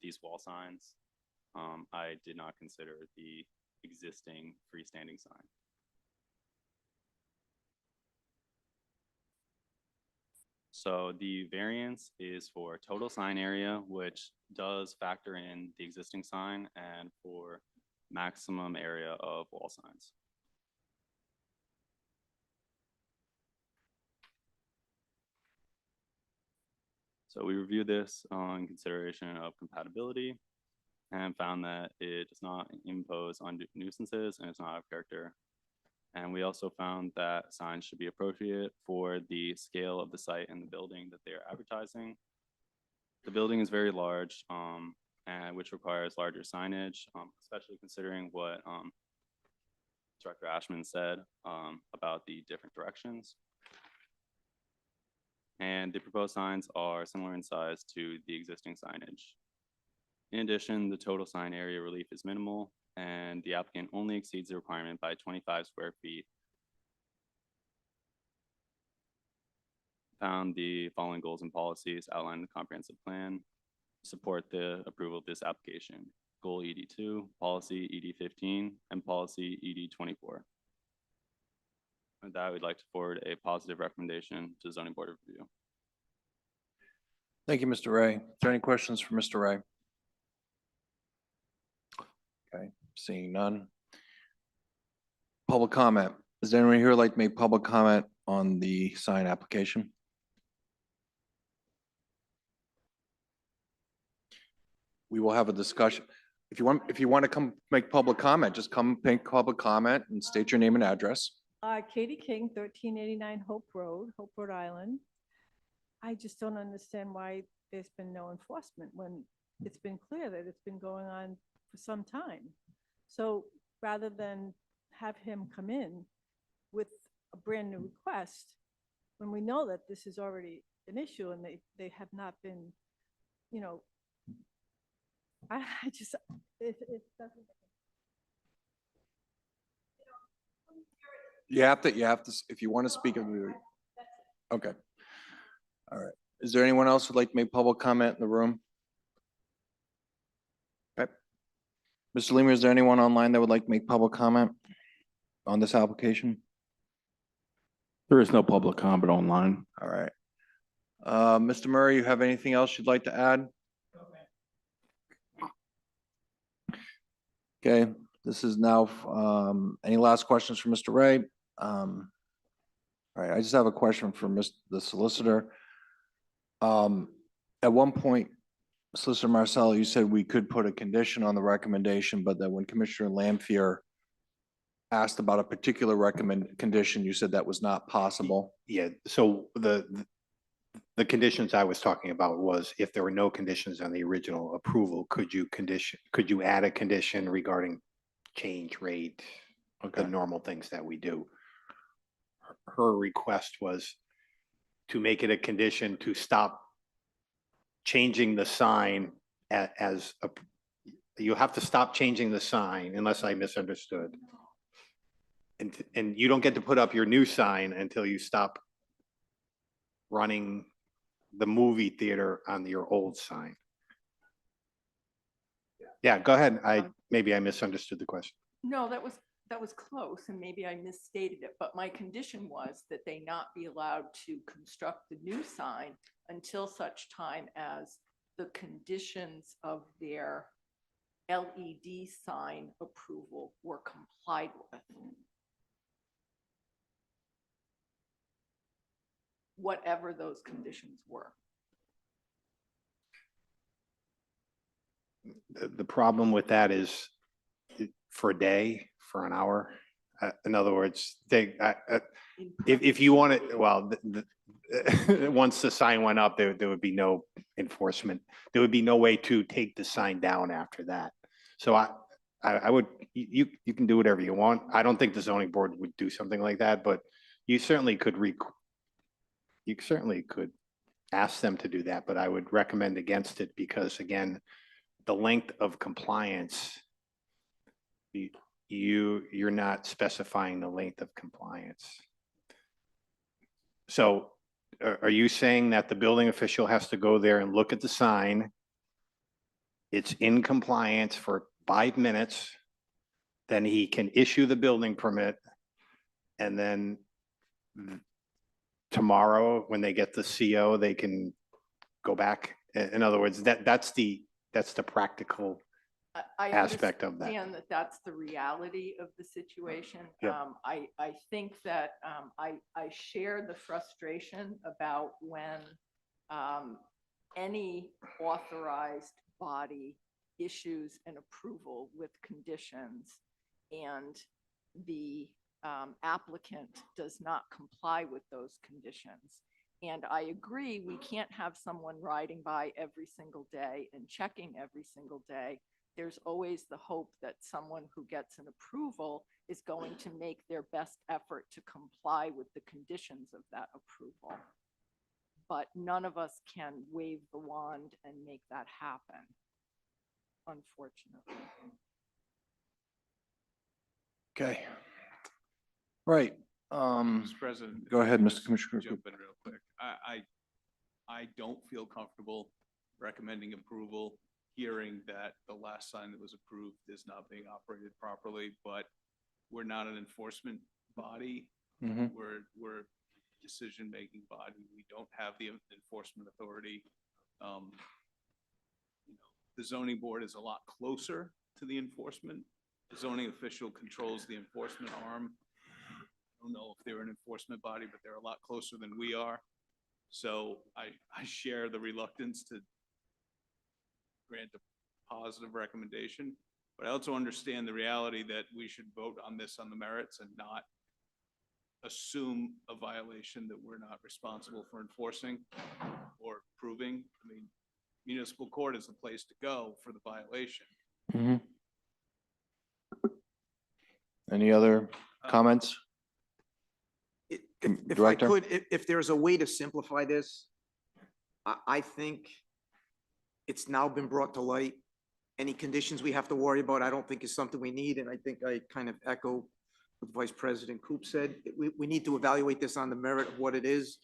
these wall signs. I did not consider the existing freestanding sign. So the variance is for total sign area, which does factor in the existing sign, and for maximum area of wall signs. So we reviewed this on consideration of compatibility and found that it does not impose undue nuisances and it's not out of character. And we also found that signs should be appropriate for the scale of the site and the building that they are advertising. The building is very large, and which requires larger signage, especially considering what Director Ashman said about the different directions. And the proposed signs are similar in size to the existing signage. In addition, the total sign area relief is minimal, and the applicant only exceeds the requirement by 25 square feet. Found the following goals and policies outlined in the comprehensive plan support the approval of this application. Goal ED2, policy ED15, and policy ED24. With that, we'd like to forward a positive recommendation to the zoning board of review. Thank you, Mr. Ray. Is there any questions for Mr. Ray? Okay, seeing none. Public comment. Is there anyone here who'd like to make public comment on the sign application? We will have a discussion. If you want to come make public comment, just come make public comment and state your name and address. Katie King, 1389 Hope Road, Hope, Rhode Island. I just don't understand why there's been no enforcement when it's been clear that it's been going on for some time. So rather than have him come in with a brand new request, when we know that this is already an issue and they have not been, you know, I just, it doesn't. You have to, if you want to speak. Okay. All right. Is there anyone else who'd like to make public comment in the room? Okay. Mr. Leamer, is there anyone online that would like to make public comment on this application? There is no public comment online. All right. Mr. Murray, you have anything else you'd like to add? Okay, this is now, any last questions for Mr. Ray? All right, I just have a question for the solicitor. At one point, Solicitor Marcello, you said we could put a condition on the recommendation, but that when Commissioner Lampier asked about a particular condition, you said that was not possible. Yeah, so the conditions I was talking about was if there were no conditions on the original approval, could you add a condition regarding change rate, the normal things that we do? Her request was to make it a condition to stop changing the sign you have to stop changing the sign unless I misunderstood. And you don't get to put up your new sign until you stop running the movie theater on your old sign. Yeah, go ahead. Maybe I misunderstood the question. No, that was close and maybe I misstated it, but my condition was that they not be allowed to construct the new sign until such time as the conditions of their LED sign approval were complied with. Whatever those conditions were. The problem with that is for a day, for an hour. In other words, if you want it, well, once the sign went up, there would be no enforcement. There would be no way to take the sign down after that. So I would, you can do whatever you want. I don't think the zoning board would do something like that, but you certainly could ask them to do that, but I would recommend against it because again, the length of compliance, you're not specifying the length of compliance. So are you saying that the building official has to go there and look at the sign? It's in compliance for 5 minutes, then he can issue the building permit, and then tomorrow, when they get the CO, they can go back. In other words, that's the practical I aspect of that. understand that that's the reality of the situation. Yep. I think that I share the frustration about when any authorized body issues an approval with conditions and the applicant does not comply with those conditions. And I agree, we can't have someone riding by every single day and checking every single day. There's always the hope that someone who gets an approval is going to make their best effort to comply with the conditions of that approval. But none of us can wave the wand and make that happen, unfortunately. Okay. Right. Mr. President. Go ahead, if I Mr. could Commissioner. Jump in real quick. I don't feel comfortable recommending approval, hearing that the last sign that was approved is not being operated properly, but we're not an enforcement body. Mhm. We're a decision-making body. We don't have the enforcement authority. The zoning board is a lot closer to the enforcement. The zoning official controls the enforcement arm. I don't know if they're an enforcement body, but they're a lot closer than we are. So I share the reluctance to grant a positive recommendation, but I also understand the reality that we should vote on this on the merits and not assume a violation that we're not responsible for enforcing or proving. I mean, municipal court is the place to go for the violation. Mhm. Any other comments? If I Director? could, if there's a way to simplify this, I think it's now been brought to light. Any conditions we have to worry about, I don't think is something we need, and I think I kind of echo what Vice President Coop said. We need to evaluate this on the merit of what it is.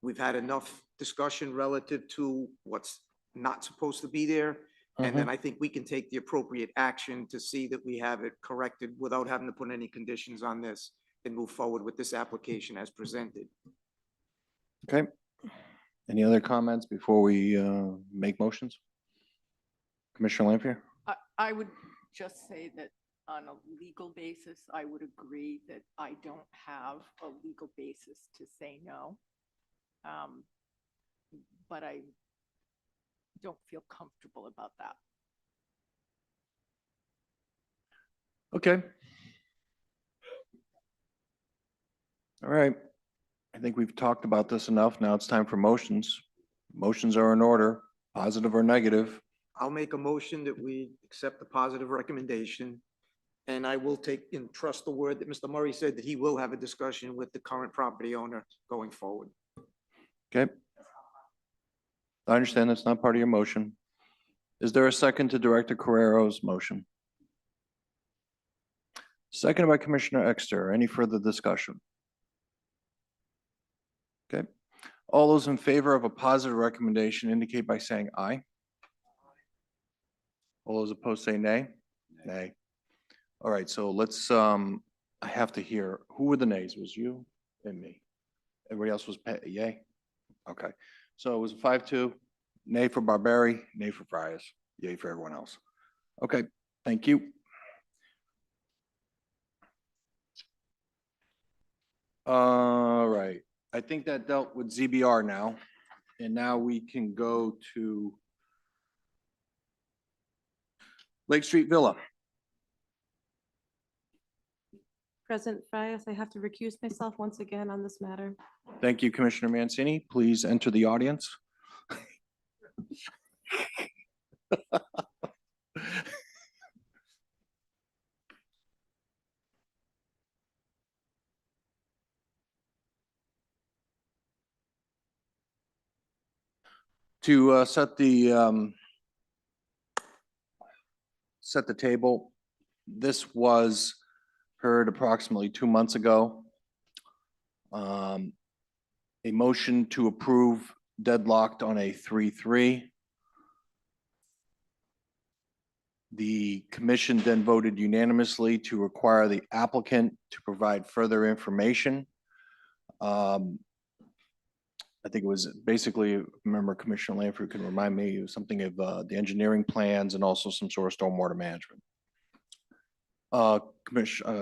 We've had enough discussion relative to what's not supposed to be there. And then I think we can take the appropriate action to see that we have it corrected without having to put any conditions on this and move forward with this application as presented. Okay. Any other comments before we make motions? Commissioner Lampier? I would just say that on a legal basis, I would agree that I don't have a legal basis to say no. But I don't feel comfortable about that. Okay. All right. I think we've talked about this enough. Now it's time for motions. Motions are in order, positive or negative. I'll make a motion that we accept the positive recommendation. And I will take and trust the word that Mr. Murray said that he will have a discussion with the current property owner going forward. Okay. I understand that's not part of your motion. Is there a second to Director Carrero's motion? Seconded by Commissioner Exter. Any further discussion? Okay. All those in favor of a positive recommendation indicate by saying aye. All those opposed say nay. Nay. All right, so let's, I have to hear, who were the nays? Was you and me? Everybody else was yay? Okay, so it was 5-2, nay for Barberi, nay for Frias, yay for everyone else. Okay, thank you. All right, I think that dealt with ZBR now, and now we can go to Lake Street Villa. President Frias, I have to recuse myself once again on this matter. Thank you, Commissioner Mancini. Please enter the audience. To set the table, this was heard approximately 2 months ago. A motion to approve deadlocked on a 3-3. The commission then voted unanimously to require the applicant to provide further information. I think it was basically, remember Commissioner Lanford can remind me, it was something of the engineering plans and also some sort of stormwater management.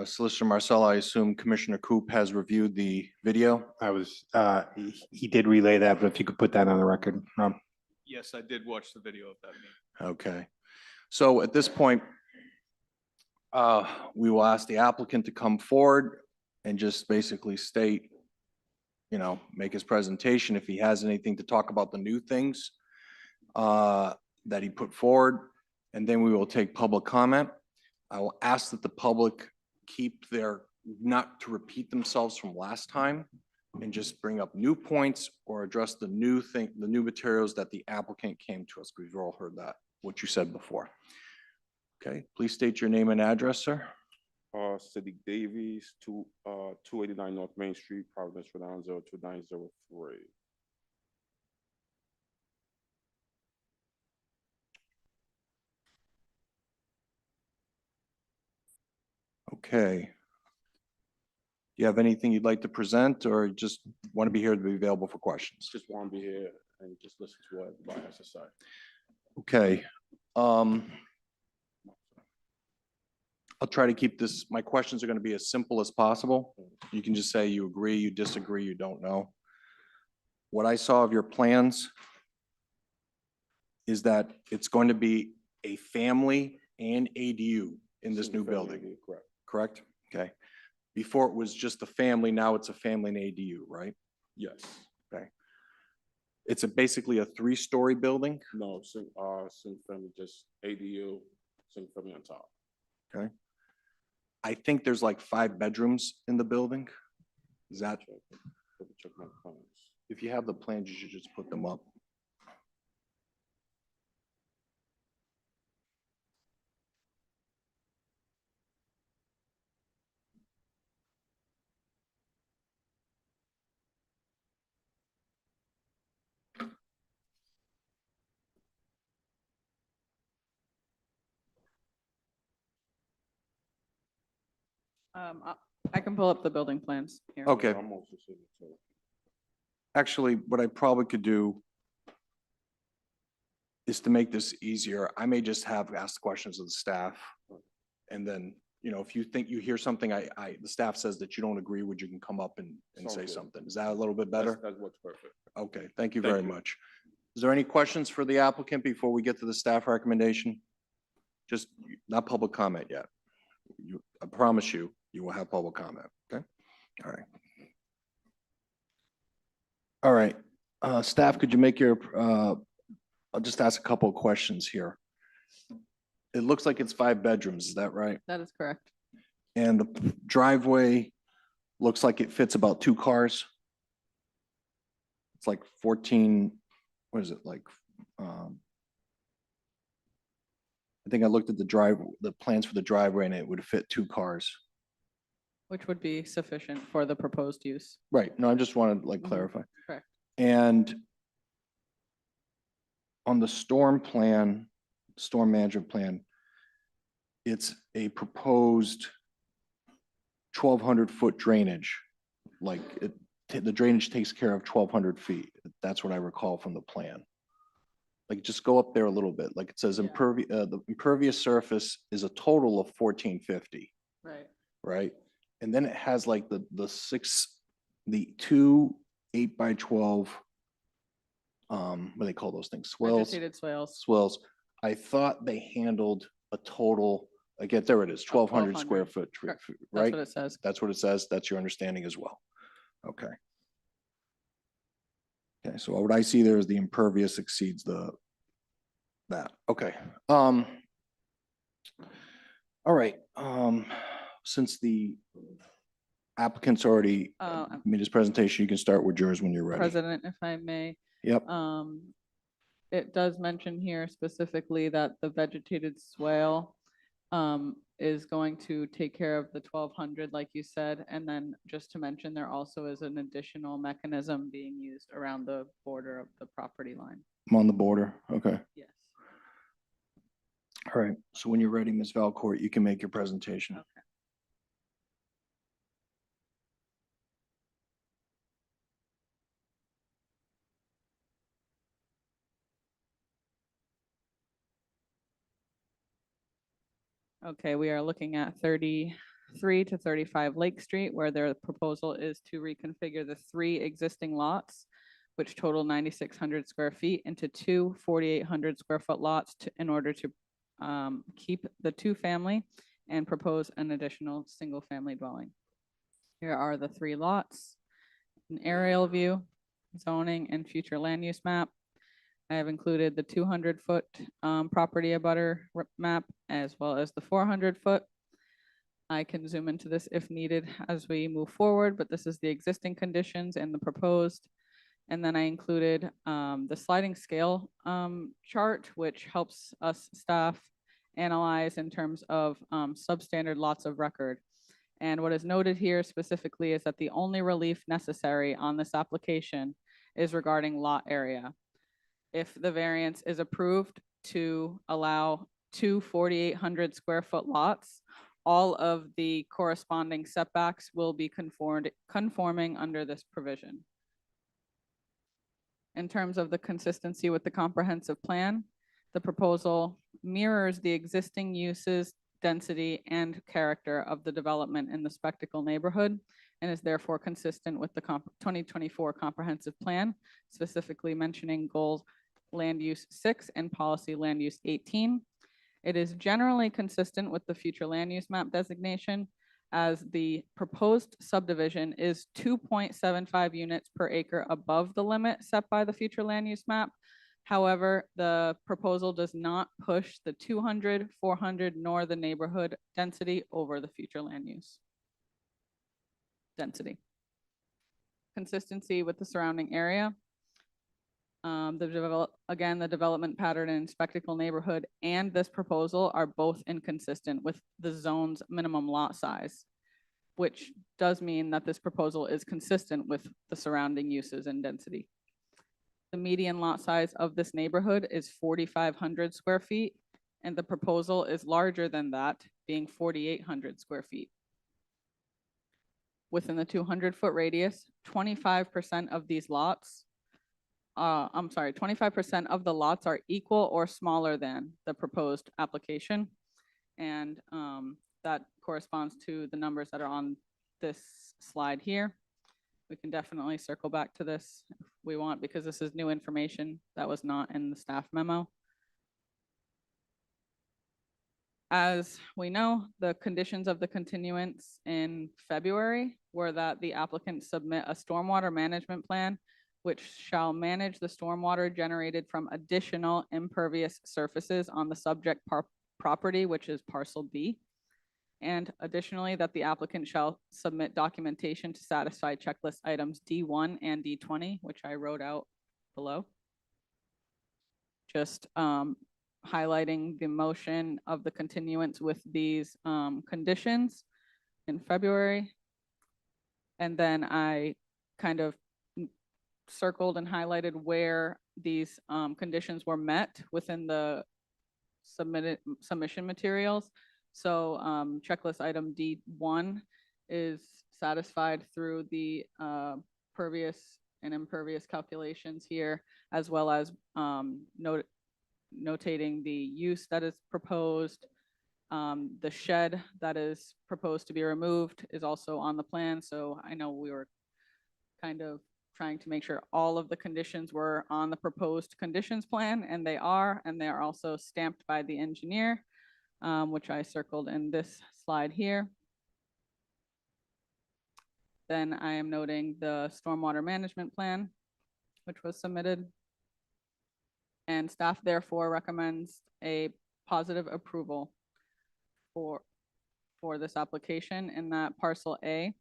Solicitor Marcel, I assume Commissioner Coop has reviewed the video? He did relay that, but if you could put that on the record. Yes, I did watch the video of that meeting. Okay. So at this point, we will ask the applicant to come forward and just basically state, make his presentation if he has anything to talk about the new things that he put forward, and then we will take public comment. I will ask that the public keep not to repeat themselves from last time and just bring up new points or address the new materials that the applicant came to us. We've all heard that, what you said before. Okay, please state your name and address, sir. Siddiq Davies, 289 North Main Street, Providence, Rhode Island, 02903. Okay. Do you have anything you'd like to present or just want to be here to be available for questions? Just want to be here and just listen to what everybody has to say. Okay. I'll try to keep this, my questions are going to be as simple as possible. You can just say you agree, you disagree, you don't know. What I saw of your plans is that it's going to be a family and ADU in this new building, Correct. correct? Okay. Before it was just a family, now it's a family and ADU, right? Yes. Okay. It's basically a 3-story building? No, single family, just ADU, single family on top. Okay. I think there's like 5 bedrooms in the building. Is that? Check my plans. If you have the plans, you should just put them up. I can pull up the building plans here. Okay. I'm also seeing it too. Actually, what I probably could do is to make this easier, I may just ask questions of the staff. And then, if you think you hear something, the staff says that you don't agree with, you can come up and Sounds say good. something. Is that a little bit better? That works perfect. Okay, thank you Thank very you. much. Is there any questions for the applicant before we get to the staff recommendation? Just not public comment yet. I promise you, you will have public comment, okay? All right. All right, staff, could you make your, I'll just ask a couple of questions here. It looks like it's 5 bedrooms, is that right? That is correct. And the driveway looks like it fits about 2 cars. It's like 14, what is it, like, I think I looked at the plans for the driveway and it would fit 2 cars. Which would be sufficient for the proposed use. Right, no, I just wanted to Mhm. clarify. Correct. And on the storm management plan, it's a proposed 1,200-foot drainage. Like the drainage takes care of 1,200 feet. That's what I recall from the plan. Like just go up there a little bit. Like it says the impervious surface is a total of 1,450, Right. right? And then it has like the 2 8x12, what do they call those things? Swells? Vegetated swales. Swells. I thought they handled a total Again, there it is, 1,200 square 1,200. foot, Correct. right? That's what it says. That's what it says. That's your understanding as well. Okay. Okay, so what I see there is the impervious exceeds that. Okay. All right, since the applicant's already made his presentation, you can start with yours when you're ready. President, if I may. Yep. It does mention here specifically that the vegetated swale is going to take care of the 1,200, like you said. And then just to mention, there also is an additional mechanism being used around the border of the property line. I'm on the border, okay. Yes. All right, so when you're ready, Ms. Valcourt, you can make your presentation. Okay. Okay, we are looking at 33 to 35 Lake Street, where their proposal is to reconfigure the 3 existing lots, which total 9,600 square feet, into 2 4,800 square foot lots in order to keep the 2-family and propose an additional single-family dwelling. Here are the 3 lots, an aerial view, zoning, and future land use map. I have included the 200-foot property abutter map as well as the 400-foot. I can zoom into this if needed as we move forward, but this is the existing conditions and the proposed. And then I included the sliding scale chart, which helps us staff analyze in terms of substandard lots of record. And what is noted here specifically is that the only relief necessary on this application is regarding lot area. If the variance is approved to allow 2 4,800 square foot lots, all of the corresponding setbacks will be conforming under this provision. In terms of the consistency with the comprehensive plan, the proposal mirrors the existing uses, density, and character of the development in the Spectacle neighborhood and is therefore consistent with the 2024 comprehensive plan, specifically mentioning goals land use 6 and policy land use 18. It is generally consistent with the future land use map designation, as the proposed subdivision is 2.75 units per acre above the limit set by the future land use map. However, the proposal does not push the 200, 400, nor the neighborhood density over the future land use density. Consistency with the surrounding area. Again, the development pattern in Spectacle neighborhood and this proposal are both inconsistent with the zone's minimum lot size, which does mean that this proposal is consistent with the surrounding uses and density. The median lot size of this neighborhood is 4,500 square feet, and the proposal is larger than that, being 4,800 square feet. Within the 200-foot radius, 25% of these lots 25% of the lots are equal or smaller than the proposed application. And that corresponds to the numbers that are on this slide here. We can definitely circle back to this if we want, because this is new information that was not in the staff memo. As we know, the conditions of the continuance in February were that the applicant submit a stormwater management plan which shall manage the stormwater generated from additional impervious surfaces on the subject property, which is parcel B. And additionally, that the applicant shall submit documentation to satisfy checklist items D1 and D20, which I wrote out below. Just highlighting the motion of the continuance with these conditions in February. And then I kind of circled and highlighted where these conditions were met within the submission materials. So checklist item D1 is satisfied through the pervious and impervious calculations here, as well as notating the use that is proposed. The shed that is proposed to be removed is also on the plan. So I know we were kind of trying to make sure all of the conditions were on the proposed conditions plan, and they are also stamped by the engineer. which I circled in this slide here. Then I am noting the stormwater management plan, which was submitted. And staff therefore recommends a positive approval for this application in that parcel A,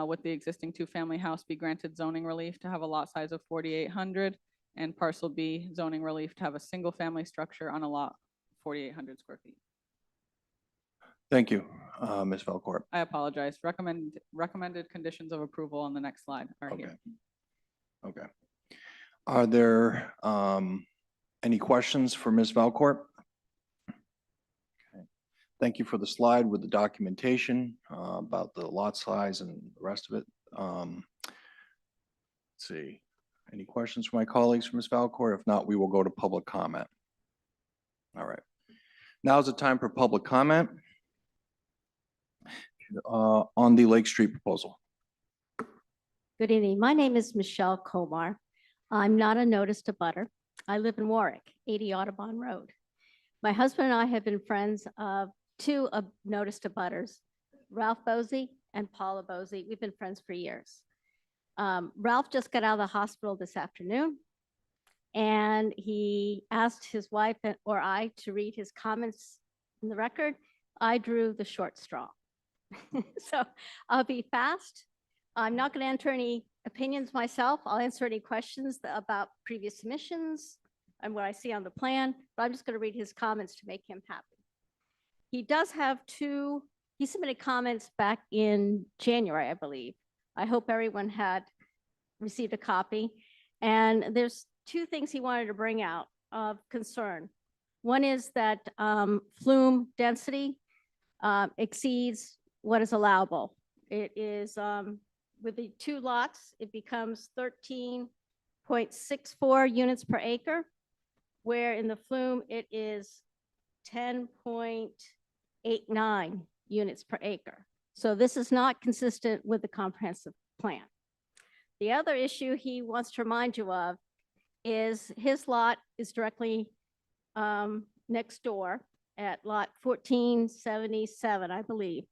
with the existing two-family house be granted zoning relief to have a lot size of 4,800, and parcel B zoning relief to have a single-family structure on a lot 4,800 square feet. Thank you, Ms. Valcourt. I apologize. Recommended conditions of approval on the next slide are here. Okay. Are there any questions for Ms. Valcourt? Okay. Thank you for the slide with the documentation about the lot size and the rest of it. Let's see. Any questions from my colleagues for Ms. Valcourt? If not, we will go to public comment. All right. Now is the time for public comment on the Lake Street proposal. Good evening. My name is Michelle Komar. I'm not a notice to butter. I live in Warwick, 80 Audubon Road. My husband and I have been friends of two of notice to butters, Ralph Bosey and Paula Bosey. We've been friends for years. Ralph just got out of the hospital this afternoon, and he asked his wife or I to read his comments in the record. I drew the short straw. So I'll be fast. I'm not going to enter any opinions myself. I'll answer any questions about previous submissions and what I see on the plan, but I'm just going to read his comments to make him happy. He does have he submitted comments back in January, I believe. I hope everyone had received a copy. And there's two things he wanted to bring out of concern. One is that flume density exceeds what is allowable. It is, with the two lots, it becomes 13.64 units per acre, where in the flume it is 10.89 units per acre. So this is not consistent with the comprehensive plan. The other issue he wants to remind you of is his lot is directly next door at lot 1477, I believe.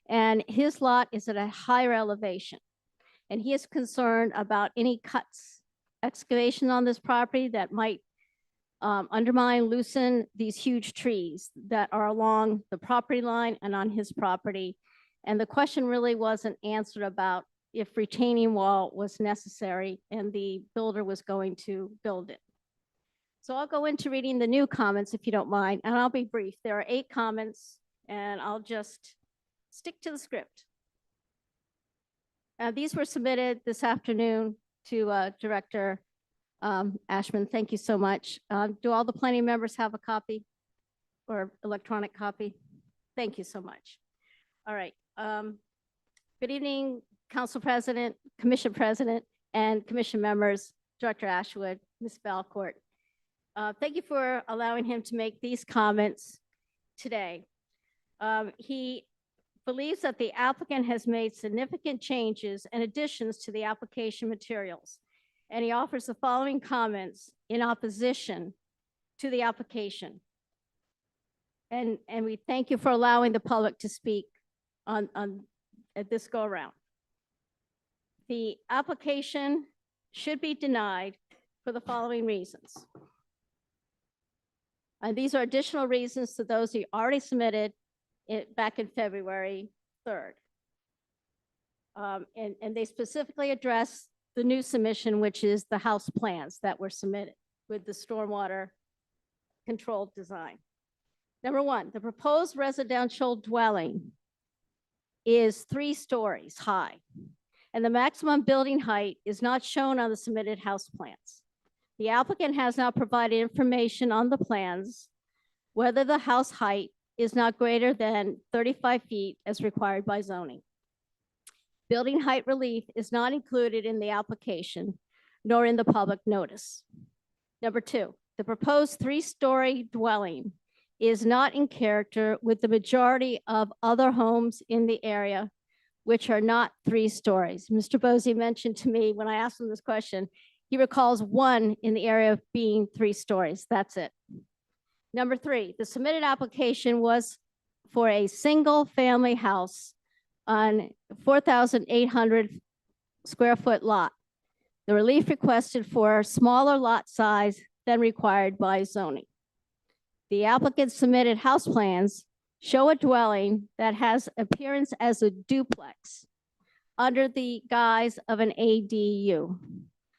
And his lot is at a higher elevation. And he is concerned about any cuts, excavation on this property that might undermine, loosen these huge trees that are along the property line and on his property. And the question really wasn't answered about if retaining wall was necessary and the builder was going to build it. So I'll go into reading the new comments if you don't mind, and I'll be brief. There are 8 comments, and I'll just stick to the script. These were submitted this afternoon to Director Ashman. Thank you so much. Do all the planning members have a copy or electronic copy? Thank you so much. All right. Good evening, Council President, Commission President, and Commission members, Director Ashwood, Ms. Valcourt. Thank you for allowing him to make these comments today. He believes that the applicant has made significant changes and additions to the application materials, and he offers the following comments in opposition to the application. And we thank you for allowing the public to speak at this go around. The application should be denied for the following reasons. These are additional reasons to those who already submitted it back in February 3rd. And they specifically address the new submission, which is the house plans that were submitted with the stormwater controlled design. Number 1, the proposed residential dwelling is 3 stories high, and the maximum building height is not shown on the submitted house plans. The applicant has not provided information on the plans whether the house height is not greater than 35 feet as required by zoning. Building height relief is not included in the application nor in the public notice. Number 2, the proposed 3-story dwelling is not in character with the majority of other homes in the area, which are not 3 stories. Mr. Bosey mentioned to me when I asked him this question, he recalls one in the area of being 3 stories. That's it. Number 3, the submitted application was for a single-family house on 4,800 square foot lot. The relief requested for a smaller lot size than required by zoning. The applicant submitted house plans show a dwelling that has appearance as a duplex under the guise of an ADU.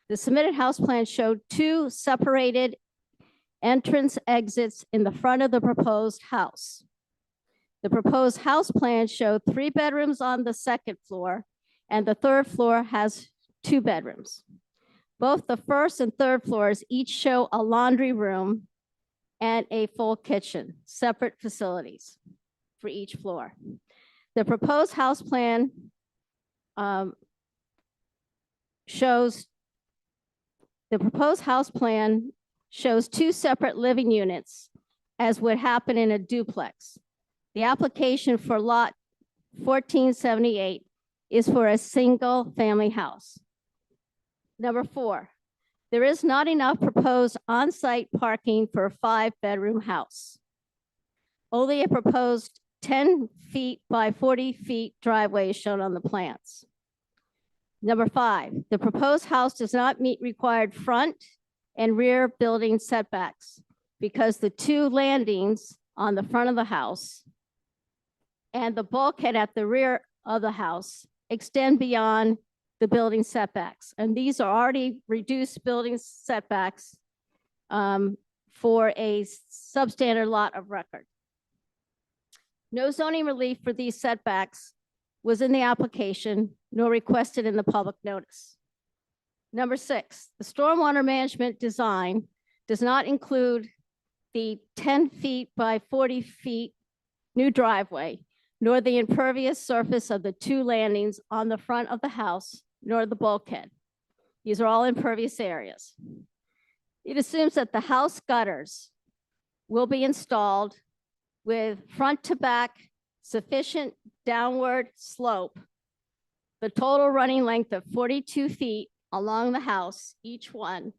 The submitted house plan showed 2 separated entrance exits in the front of the proposed house. The proposed house plan showed 3 bedrooms on the second floor, and the third floor has 2 bedrooms. Both the first and third floors each show a laundry room and a full kitchen, separate facilities for each floor. The proposed house plan shows 2 separate living units, as would happen in a duplex. The application for lot 1478 is for a single-family house. Number 4, there is not enough proposed on-site parking for a 5-bedroom house. Only a proposed 10 feet by 40 feet driveway is shown on the plans. Number 5, the proposed house does not meet required front and rear building setbacks because the 2 landings on the front of the house and the bulkhead at the rear of the house extend beyond the building setbacks. And these are already reduced building setbacks for a substandard lot of record. No zoning relief for these setbacks was in the application nor requested in the public notice. Number 6, the stormwater management design does not include the 10 feet by 40 feet new driveway, nor the impervious surface of the 2 landings on the front of the house, nor the bulkhead. These are all impervious areas. It assumes that the house gutters will be installed with front to back sufficient downward slope, the total running length of 42 feet along the house, each one,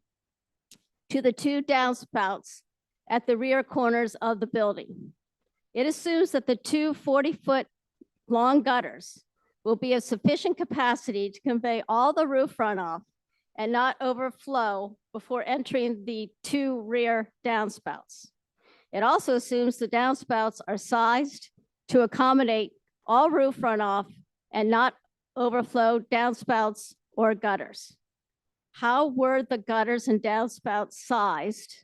to the 2 downspouts at the rear corners of the building. It assumes that the 2 40-foot long gutters will be of sufficient capacity to convey all the roof runoff and not overflow before entering the 2 rear downspouts. It also assumes the downspouts are sized to accommodate all roof runoff and not overflow downspouts or gutters. How were the gutters and downspouts sized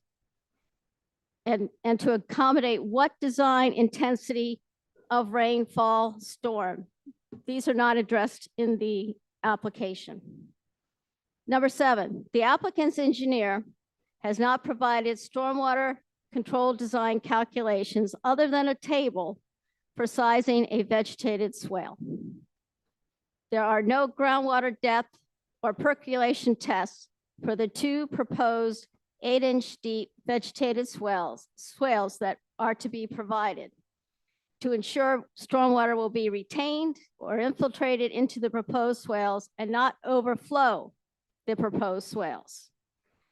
and to accommodate what design intensity of rainfall storm? These are not addressed in the application. Number 7, the applicant's engineer has not provided stormwater control design calculations other than a table for sizing a vegetated swale. There are no groundwater depth or percolation tests for the 2 proposed 8-inch deep vegetated swales that are to be provided to ensure stormwater will be retained or infiltrated into the proposed swales and not overflow the proposed swales.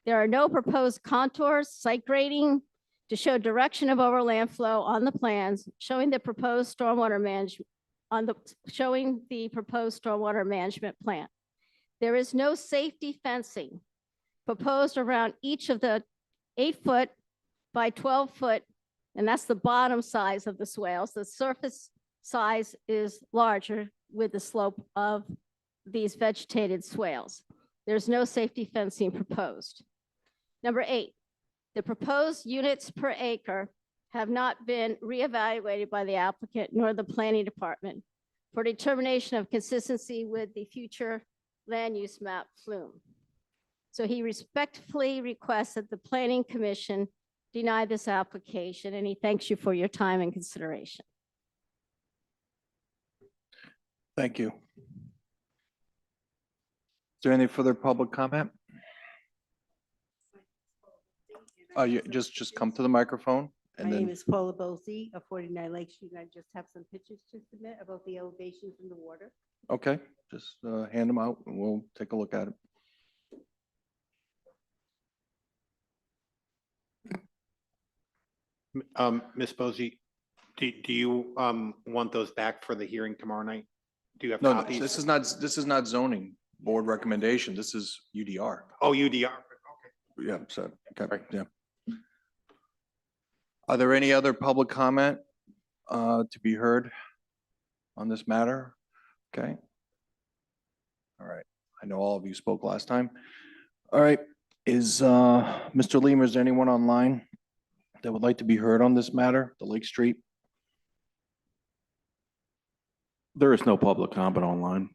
There are no proposed contours, site grading to show direction of overland flow on the plans, showing the proposed stormwater management plan. There is no safety fencing proposed around each of the 8-foot by 12-foot, and that's the bottom size of the swales. The surface size is larger with the slope of these vegetated swales. There's no safety fencing proposed. Number 8, the proposed units per acre have not been reevaluated by the applicant nor the planning department for determination of consistency with the future land use map flume. So he respectfully requests that the Planning Commission deny this application, and he thanks you for your time and consideration. Thank you. Is there any further public comment? You just come to the microphone and My name then, is Paula Bosi of 49 Lake Street, and I just have some pictures to submit about the elevations in the water. okay, just hand them out and we'll take a look at it. Ms. Posey, do you, want those back for the hearing tomorrow night? Do you have No, no, copies? this is not zoning board recommendation. This is UDR. Oh, UDR. Yeah, so, okay, yeah. Are there any other public comment to be heard on this matter? Okay. All right. I know all of you spoke last time. All right. Is Mr. Leamer, is there anyone online that would like to be heard on this matter, the Lake Street? There is no public comment online.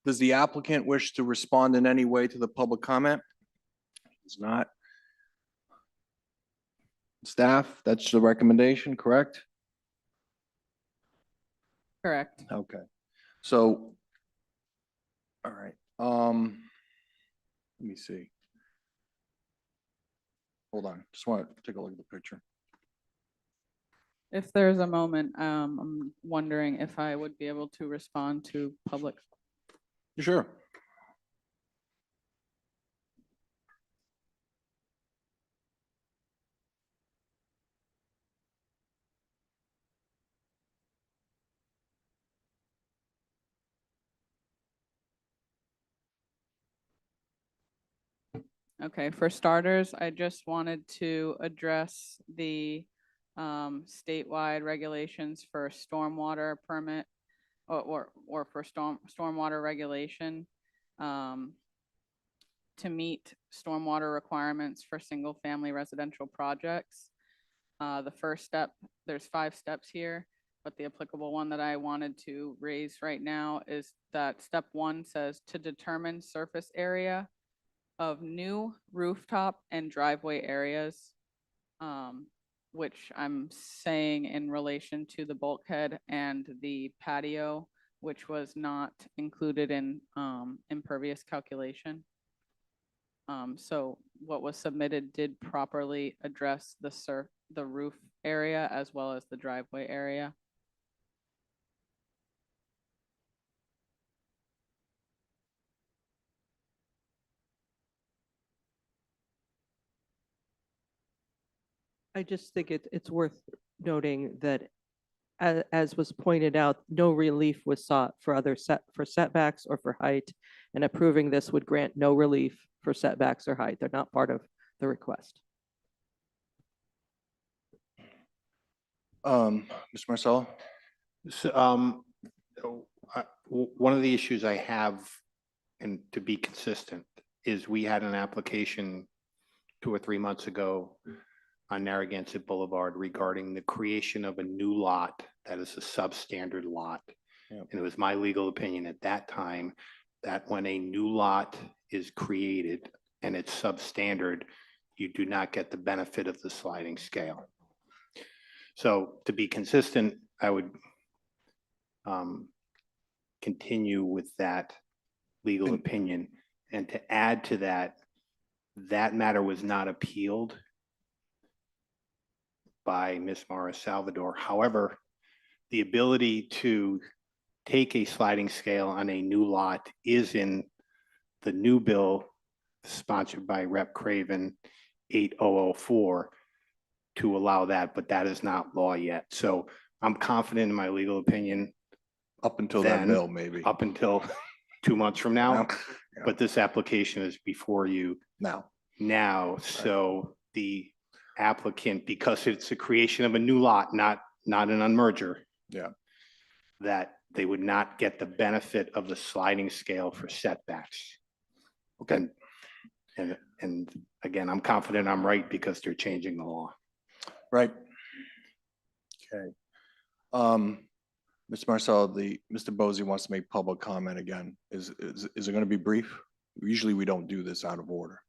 Does the applicant wish to respond in any way to the public comment? Does not. Staff, that's the recommendation, correct? Correct. Okay. So, all right, let me see. Hold on, just want to take a look at the picture. If there's a moment, I'm wondering if I would be able to respond to public. Sure. Okay, for starters, I just wanted to address the statewide regulations for stormwater permit or for stormwater regulation to meet stormwater requirements for single-family residential projects. The first step, there's 5 steps here, but the applicable one that I wanted to raise right now is that step 1 says to determine surface area of new rooftop and driveway areas, which I'm saying in relation to the bulkhead and the patio, which was not included in impervious calculation. So what was submitted did properly address the roof area as well as the driveway area. I just think it's worth noting that as was pointed out, no relief was sought for for setbacks or for height, and approving this would grant no relief for setbacks or height. They're not part of the request. Mr. Marcelo? So, one of the issues I have, and to be consistent, is we had an application 2 or 3 months ago on Narragansett Boulevard regarding the creation of a new lot that is a substandard lot. Yep. And it was my legal opinion at that time that when a new lot is created and it's substandard, you do not get the benefit of the sliding scale. So to be consistent, I would continue with that legal opinion. And to add to that, that matter was not appealed by Ms. Mara Salvador. However, the ability to take a sliding scale on a new lot is in the new bill sponsored by Rep. Craven 8004 to allow that, but that is not law yet. So I'm confident in my legal opinion. Up until that then, bill, maybe. Up until 2 months from now. Yeah. But this application is before you now. So the applicant, because it's a creation of a new lot, not an unmerger. Yeah. That they would not get the benefit of the sliding scale for setbacks. Okay. And again, I'm confident I'm right because they're changing the law. Right. Okay. Mr. Marcelo, Mr. Bosey wants to make public comment again. Is it going to be brief? Usually we don't do this out of order.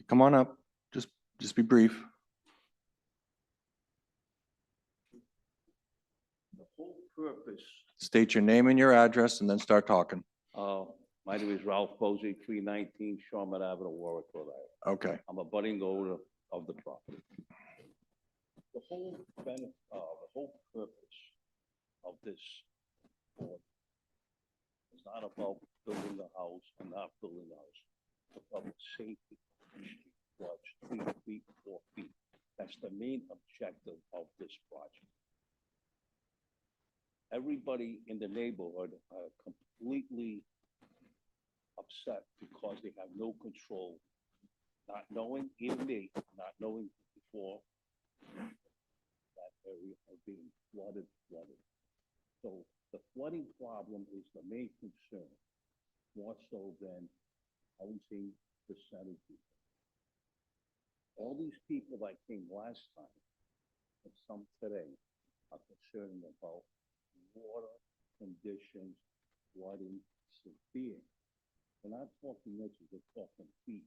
Come on up. Just be brief. The whole purpose, State your name and your address and then start talking. my name is Ralph Posey, 319 Shawmut Avenue, Warwick, Rhode Island. Okay. I'm a budding owner of the property. The whole purpose of this board is not about building a house and not building a house. It's about safety. What main objective of this project. Everybody in the neighborhood are completely upset because they have no control, not knowing, even me, not knowing before that area are being flooded. So the flooding problem is the main concern, more so than housing percentages. All these people that came last time, and some today, are concerned about water conditions, flooding severe. We're not talking inches, we're talking feet.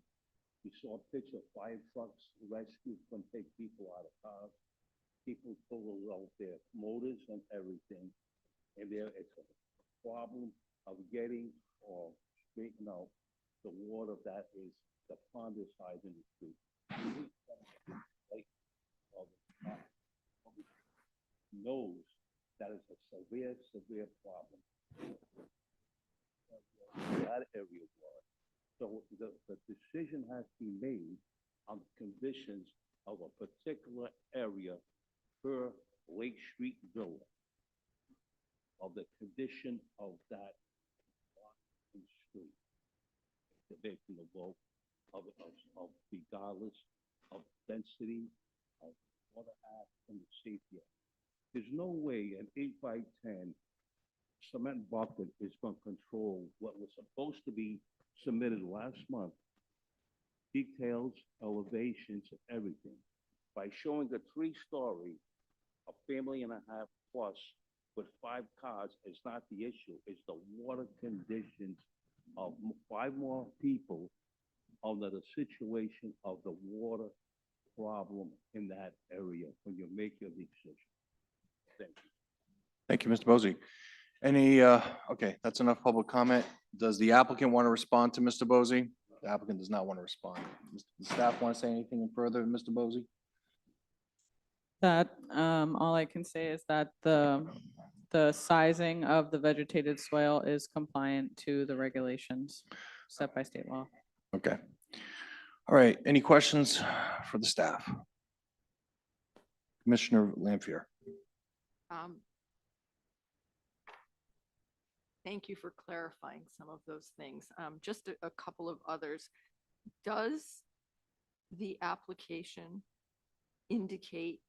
We saw a picture of fire trucks, rescue, come take people out of cars. People total out their motors and everything. And there it's a problem of getting or straightening out the water that is the pondus side in the street. Knows that is a severe problem. That area was. So the decision has to be made on the conditions of a particular area per Lake Street Villa, of the condition of that lot and street. They can vote of regardless of density, of water act, and the safety act. There's no way an 8x10 cement bucket is going to control what was supposed to be submitted last month, details, elevations, everything. By showing a 3-story, a family and a half plus with 5 cars is not the issue. It's the water conditions of 5 more people under the situation of the water problem in that area when you make your decision. Thank you. Thank you, Mr. Bozy. Any, okay, that's enough public comment. Does the applicant want to respond to Mr. Bozy? The applicant does not want to respond. Does the staff want to say anything further, Mr. Bozy? That, all I can say is that the sizing of the vegetated swale is compliant to the regulations set by state law. Okay. All right, any questions for the staff? Commissioner Lampier. Thank you for clarifying some of those things. Just a couple of others. Does the application indicate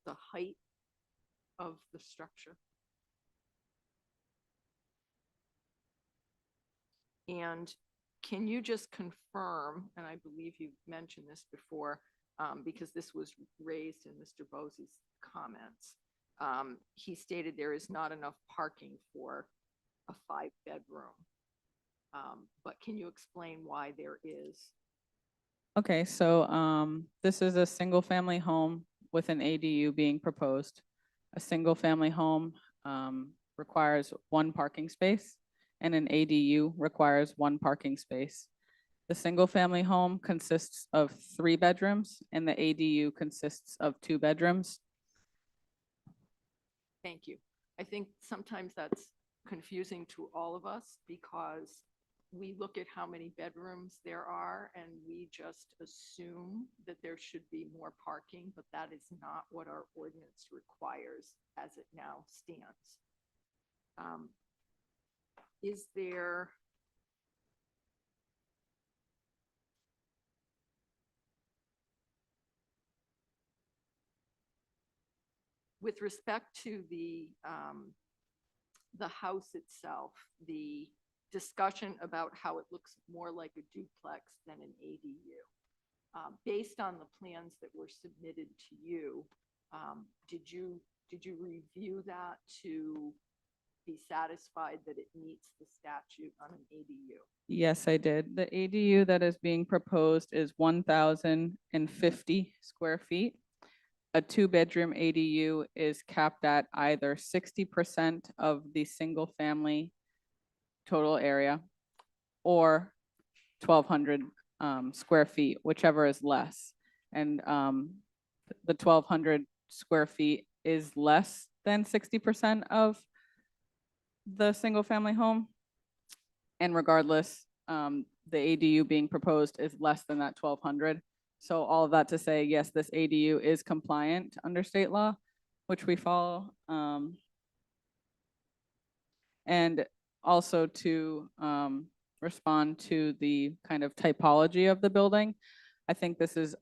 the height of the structure? And can you just confirm, and I believe you've mentioned this before, because this was raised in Mr. Bozy's comments. He stated there is not enough parking for a 5-bedroom. But can you explain why there is? Okay, so this is a single family home with an ADU being proposed. A single family home requires 1 parking space and an ADU requires 1 parking space. The single family home consists of 3 bedrooms and the ADU consists of 2 bedrooms. Thank you. I think sometimes that's confusing to all of us because we look at how many bedrooms there are and we just assume that there should be more parking, but that is not what our ordinance requires as it now stands. Is there with respect to the house itself, the discussion about how it looks more like a duplex than an ADU. Based on the plans that were submitted to you, did you review that to be satisfied that it meets the statute on an ADU? Yes, I did. The ADU that is being proposed is 1,050 square feet. A 2-bedroom ADU is capped at either 60% of the single family total area or 1,200 square feet, whichever is less. And the 1,200 square feet is less than 60% of the single family home. And regardless, the ADU being proposed is less than that 1,200. So all of that to say, yes, this ADU is compliant under state law, which we follow. And also to respond to the kind of typology of the building, I think this is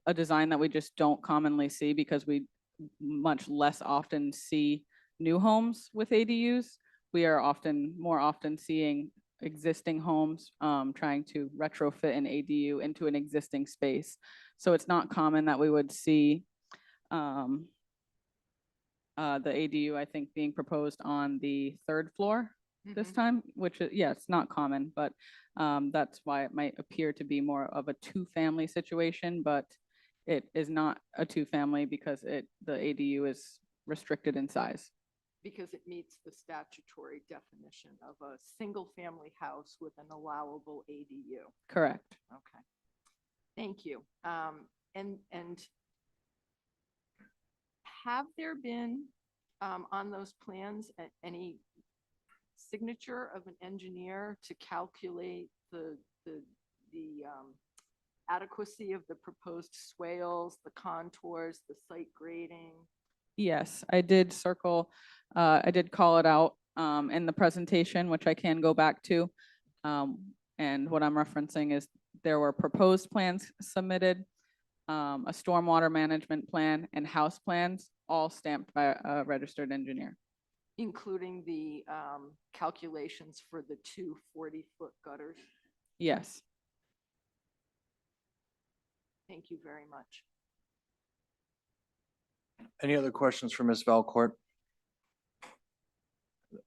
a design that we just don't commonly see because we much less often see new homes with ADUs. We are more often seeing existing homes trying to retrofit an ADU into an existing space. So it's not common that we would see the ADU, I think, being proposed on the third floor this time, which is, yeah, it's not common, but that's why it might appear to be more of a two-family situation, but it is not a two-family because the ADU is restricted in size. Because it meets the statutory definition of a single-family house with an allowable ADU. Correct. Okay. Thank you. And have there been on those plans any signature of an engineer to calculate the adequacy of the proposed swales, the contours, the site grading? Yes, I did I did call it out in the presentation, which I can go back to. And what I'm referencing is there were proposed plans submitted, a stormwater management plan and house plans, all stamped by a registered engineer. Including the calculations for the two 40-foot gutters? Yes. Thank you very much. Any other questions for Ms. Valcourt?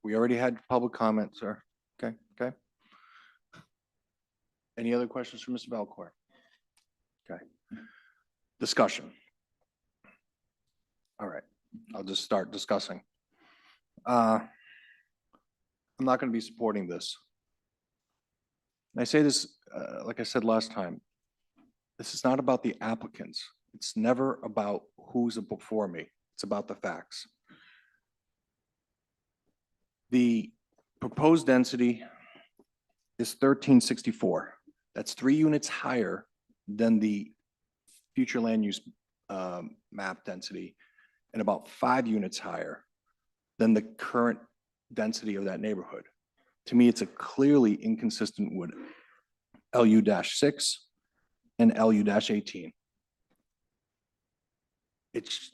We already had public comment, sir. Okay, okay. Any other questions for Mr. Valcourt? Okay. Discussion. All right, I'll just start discussing. I'm not going to be supporting this. And I say this, like I said last time, this is not about the applicants. It's never about who's before me. It's about the facts. The proposed density is 1364. That's 3 units higher than the future land use map density and about 5 units higher than the current density of that neighborhood. To me, it's a clearly inconsistent with LU-6 and LU-18. It's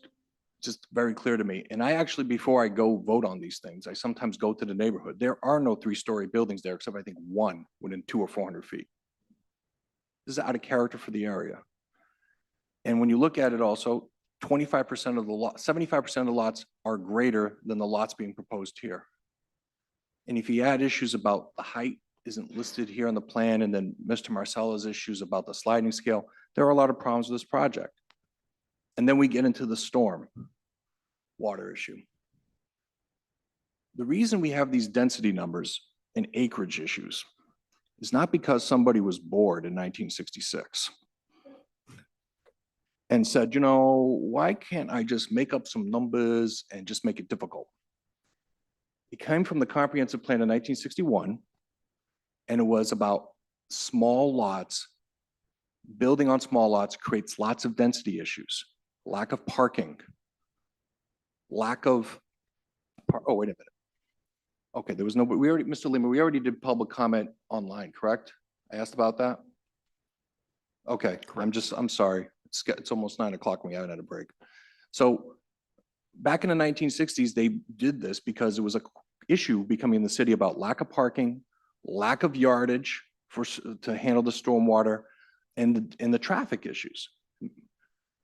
just very clear to me. And I actually, before I go vote on these things, I sometimes go to the neighborhood. There are no 3-story buildings there, except I think one within 200 or 400 feet. This is out of character for the area. And when you look at it also, 25% of the lot, 75% of the lots are greater than the lots being proposed here. And if you add issues about the height isn't listed here on the plan, and then Mr. Marcella's issues about the sliding scale, there are a lot of problems with this project. And then we get into the storm water issue. The reason we have these density numbers and acreage issues is not because somebody was bored in 1966 and said, you know, why can't I just make up some numbers and just make it difficult? It came from the comprehensive plan in 1961, and it was about small lots. Building on small lots creates lots of density issues, lack of parking, lack of, oh, wait a minute. Okay, there was no, but we already, Mr. Lima, we already did public comment online, correct? I asked about that? Okay, I'm sorry. It's almost 9 o'clock and we haven't had a break. So back in the 1960s, they did this because it was an issue becoming in the city about lack of parking, lack of yardage to handle the stormwater, and the traffic issues.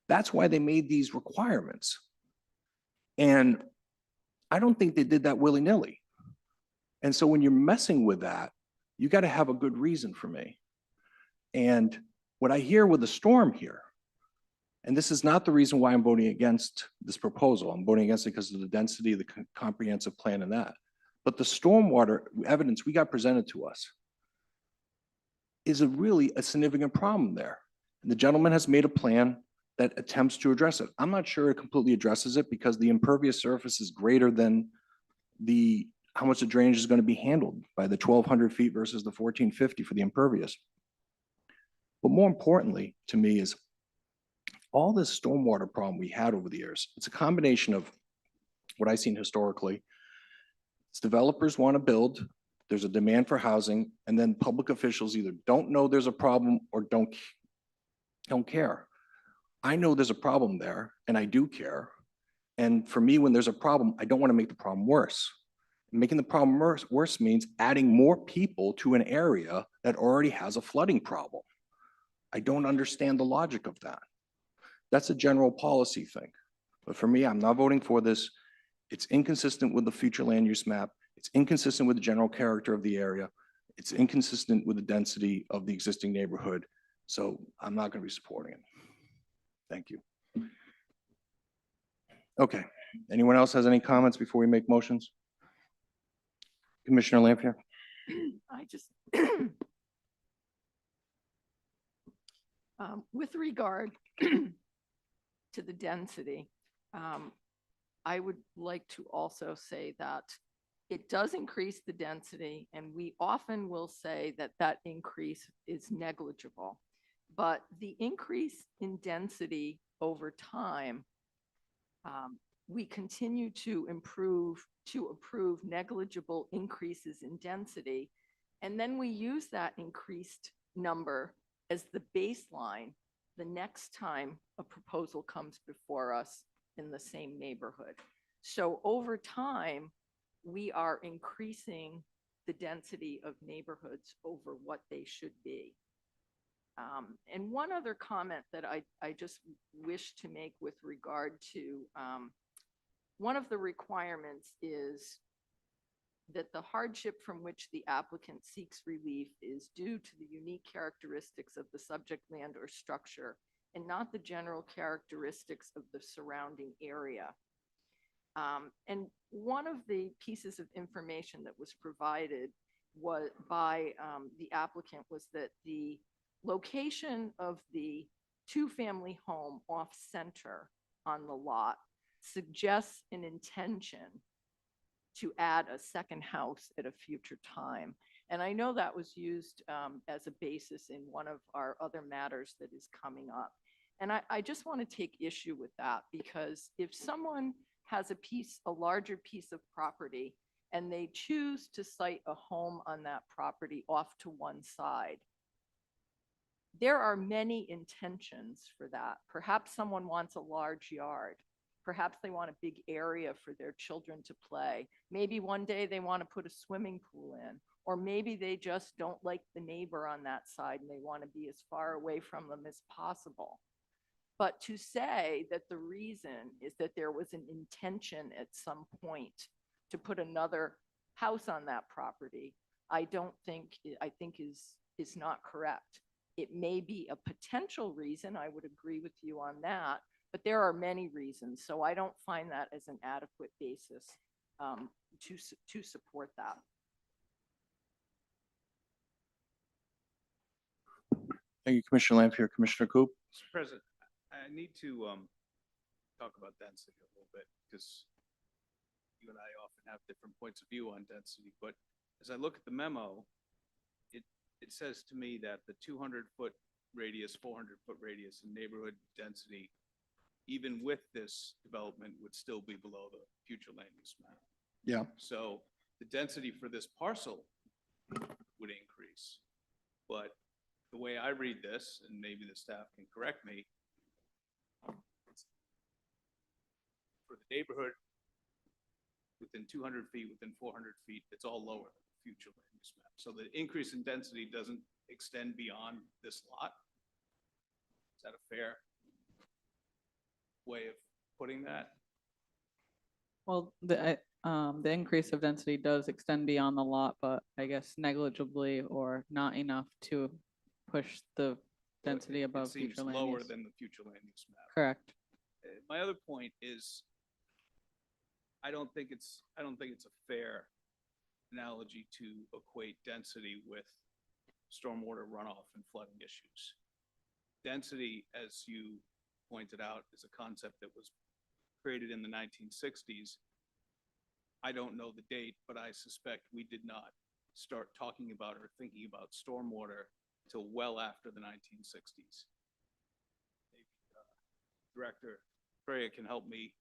That's why they made these requirements. And I don't think they did that willy-nilly. And so when you're messing with that, you got to have a good reason for me. And what I hear with the storm here, and this is not the reason why I'm voting against this proposal. I'm voting against it because of the density, the comprehensive plan and that. But the stormwater evidence we got presented to us is really a significant problem there. And the gentleman has made a plan that attempts to address it. I'm not sure it completely addresses it because the impervious surface is greater than how much the drainage is going to be handled by the 1,200 feet versus the 1,450 for the impervious. But more importantly to me is all this stormwater problem we had over the years. It's a combination of what I've seen historically. It's developers want to build, there's a demand for housing, and then public officials either don't know there's a problem or don't care. I know there's a problem there and I do care. And for me, when there's a problem, I don't want to make the problem worse. Making the problem worse means adding more people to an area that already has a flooding problem. I don't understand the logic of that. That's a general policy thing. But for me, I'm not voting for this. It's inconsistent with the future land use map. It's inconsistent with the general character of the area. It's inconsistent with the density of the existing neighborhood. So I'm not going to be supporting it. Thank you. Okay. Anyone else has any comments before we make motions? Commissioner Lampier? I just, with regard to the density, I would like to also say that it does increase the density, and we often will say that that increase is negligible. But the increase in density over time, we continue to approve negligible increases in density. And then we use that increased number as the baseline the next time a proposal comes before us in the same neighborhood. So over time, we are increasing the density of neighborhoods over what they should be. And one other comment that I just wish to make with regard to one of the requirements is that the hardship from which the applicant seeks relief is due to the unique characteristics of the subject land or structure and not the general characteristics of the surrounding area. And one of the pieces of information that was provided by the applicant was that the location of the two-family home off-center on the lot suggests an intention to add a second house at a future time. And I know that was used as a basis in one of our other matters that is coming up. And I just want to take issue with that, because if someone has a larger piece of property and they choose to site a home on that property off to one side, there are many intentions for that. Perhaps someone wants a large yard. Perhaps they want a big area for their children to play. Maybe one day they want to put a swimming pool in, or maybe they just don't like the neighbor on that side and they want to be as far away from them as possible. But to say that the reason is that there was an intention at some point to put another house on that property, I think is not correct. It may be a potential reason, I would agree with you on that, but there are many reasons. So I don't find that as an adequate basis to support that. Thank you, Commissioner Lampier. Commissioner Coop? Mr. President, I need to talk about density a little bit, because you and I often have different points of view on density. But as I look at the memo, it says to me that the 200-foot radius, 400-foot radius in neighborhood density, even with this development, would still be below the future land use map. Yeah. So the density for this parcel would increase. But the way I read this, and maybe the staff can correct me, for the neighborhood within 200 feet, within 400 feet, it's all lower than the future land use map. So the increase in density doesn't extend beyond this lot. Is that a fair way of putting that? Well, the increase of density does extend beyond the lot, but I guess negligibly or not enough to push the density above It seems future land lower use. than the future land use map. Correct. My other point is, I don't think it's a fair analogy to equate density with stormwater runoff and flooding issues. Density, as you pointed out, is a concept that was created in the 1960s. I don't know the date, but I suspect we did not start talking about or thinking about stormwater till well after the 1960s. Director Freya can help me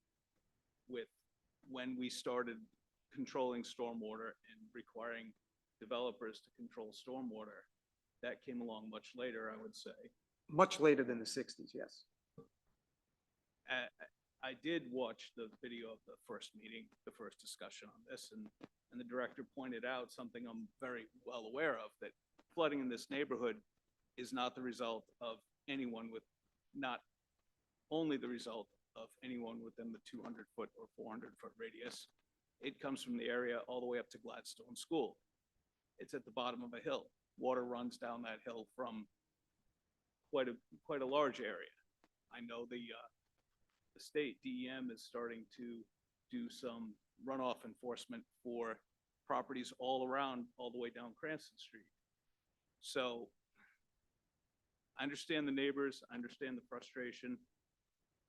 with when we started controlling stormwater and requiring developers to control stormwater. That came along much later, I would say. Much later than the sixties, yes. I did watch the video of the first meeting, the first discussion on this, and the director pointed out something I'm very well aware of, that flooding in this neighborhood is not the result of anyone with, not only the result of anyone within the 200-foot or 400-foot radius. It comes from the area all the way up to Gladstone School. It's at the bottom of a hill. Water runs down that hill from quite a large area. I know the state DEM is starting to do some runoff enforcement for properties all around, all the way down Cranston Street. So I understand the neighbors, I understand the frustration.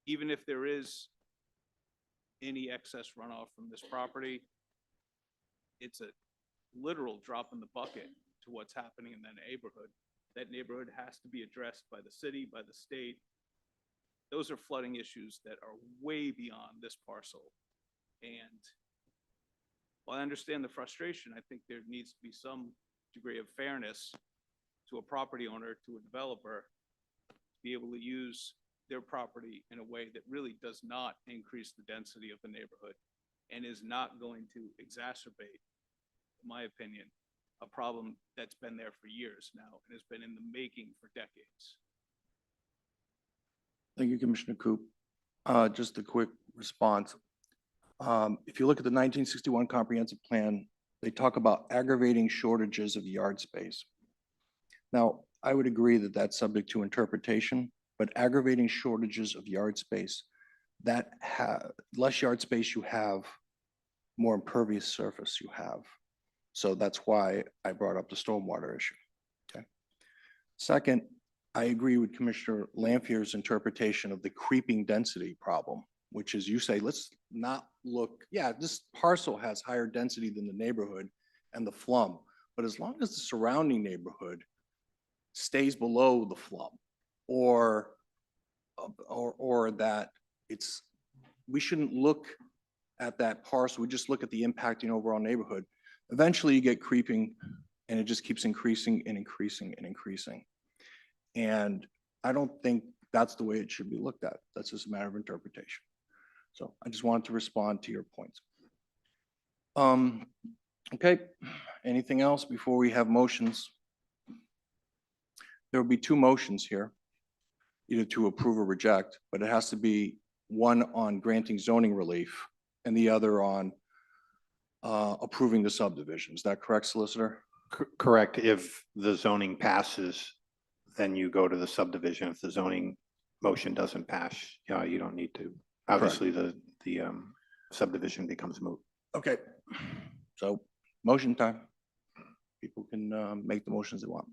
Even if there is any excess runoff from this property, it's a literal drop in the bucket to what's happening in that neighborhood. That neighborhood has to be addressed by the city, by the state. Those are flooding issues that are way beyond this parcel. And while I understand the frustration, I think there needs to be some degree of fairness to a property owner, to a developer, to be able to use their property in a way that really does not increase the density of the neighborhood and is not going to exacerbate, in my opinion, a problem that's been there for years now and has been in the making for decades. Thank you, Commissioner Coop. Just a quick response. If you look at the 1961 comprehensive plan, they talk about aggravating shortages of yard space. Now, I would agree that that's subject to interpretation, but aggravating shortages of yard space, that less yard space you have, more impervious surface you have. So that's why I brought up the stormwater issue. Okay. Second, I agree with Commissioner Lanfear's interpretation of the creeping density problem, which is you say, let's not look, yeah, this parcel has higher density than the neighborhood and the flum, but as long as the surrounding neighborhood stays below the flum, or that we shouldn't look at that parcel, we just look at the impact in overall neighborhood. Eventually you get creeping and it just keeps increasing and increasing and increasing. And I don't think that's the way it should be looked at. That's just a matter of interpretation. So I just wanted to respond to your points. Okay, anything else before we have motions? There will be two motions here, either to approve or reject, but it has to be one on granting zoning relief and the other on approving the subdivision. Is that correct, Solicitor? Correct. If the zoning passes, then you go to the subdivision. If the zoning motion doesn't pass, you don't need to. Obviously, the subdivision becomes moot. Okay, so motion time. People can make the motions they want.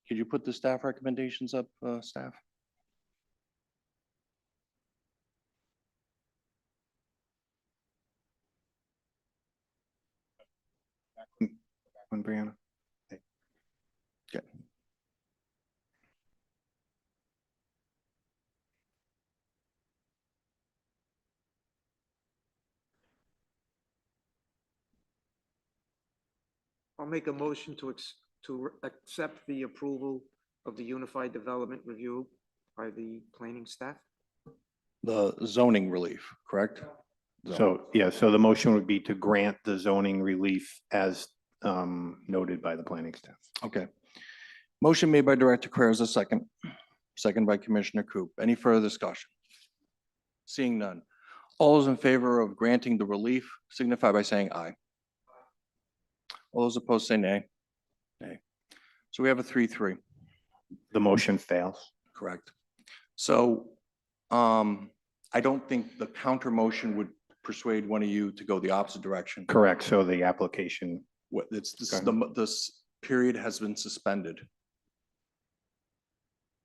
Could you put the staff recommendations up, staff? When Brianna. Okay. I'll make a motion to accept the approval of the Unified Development Review by the planning staff. The zoning relief, correct? So, yeah, so the motion would be to grant the zoning relief as noted by the planning staff. Okay. Motion made by Director Creer as a second. Second by Commissioner Coop. Any further discussion? Seeing none. All those in favor of granting the relief signify by saying aye. All those opposed say nay. Nay. So we have a 3-3. The motion fails. Correct. So I don't think the counter motion would persuade one of you to go the opposite direction. Correct. So the application. This period has been suspended.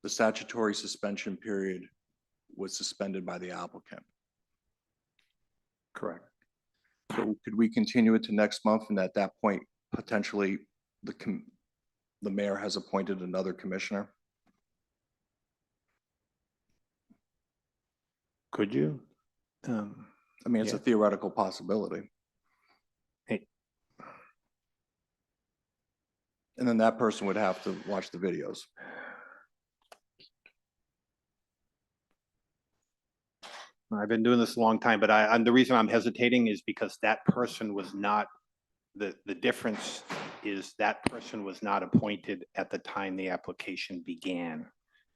The statutory suspension period was suspended by the applicant. Correct. So could we continue it to next month, and at that point, potentially, the mayor has appointed another commissioner? Could you? I mean, it's a Yeah. theoretical possibility. Hey. And then that person would have to watch the videos. I've been doing this a long time, but the reason I'm hesitating is because that person was not, the difference is that person was not appointed at the time the application began,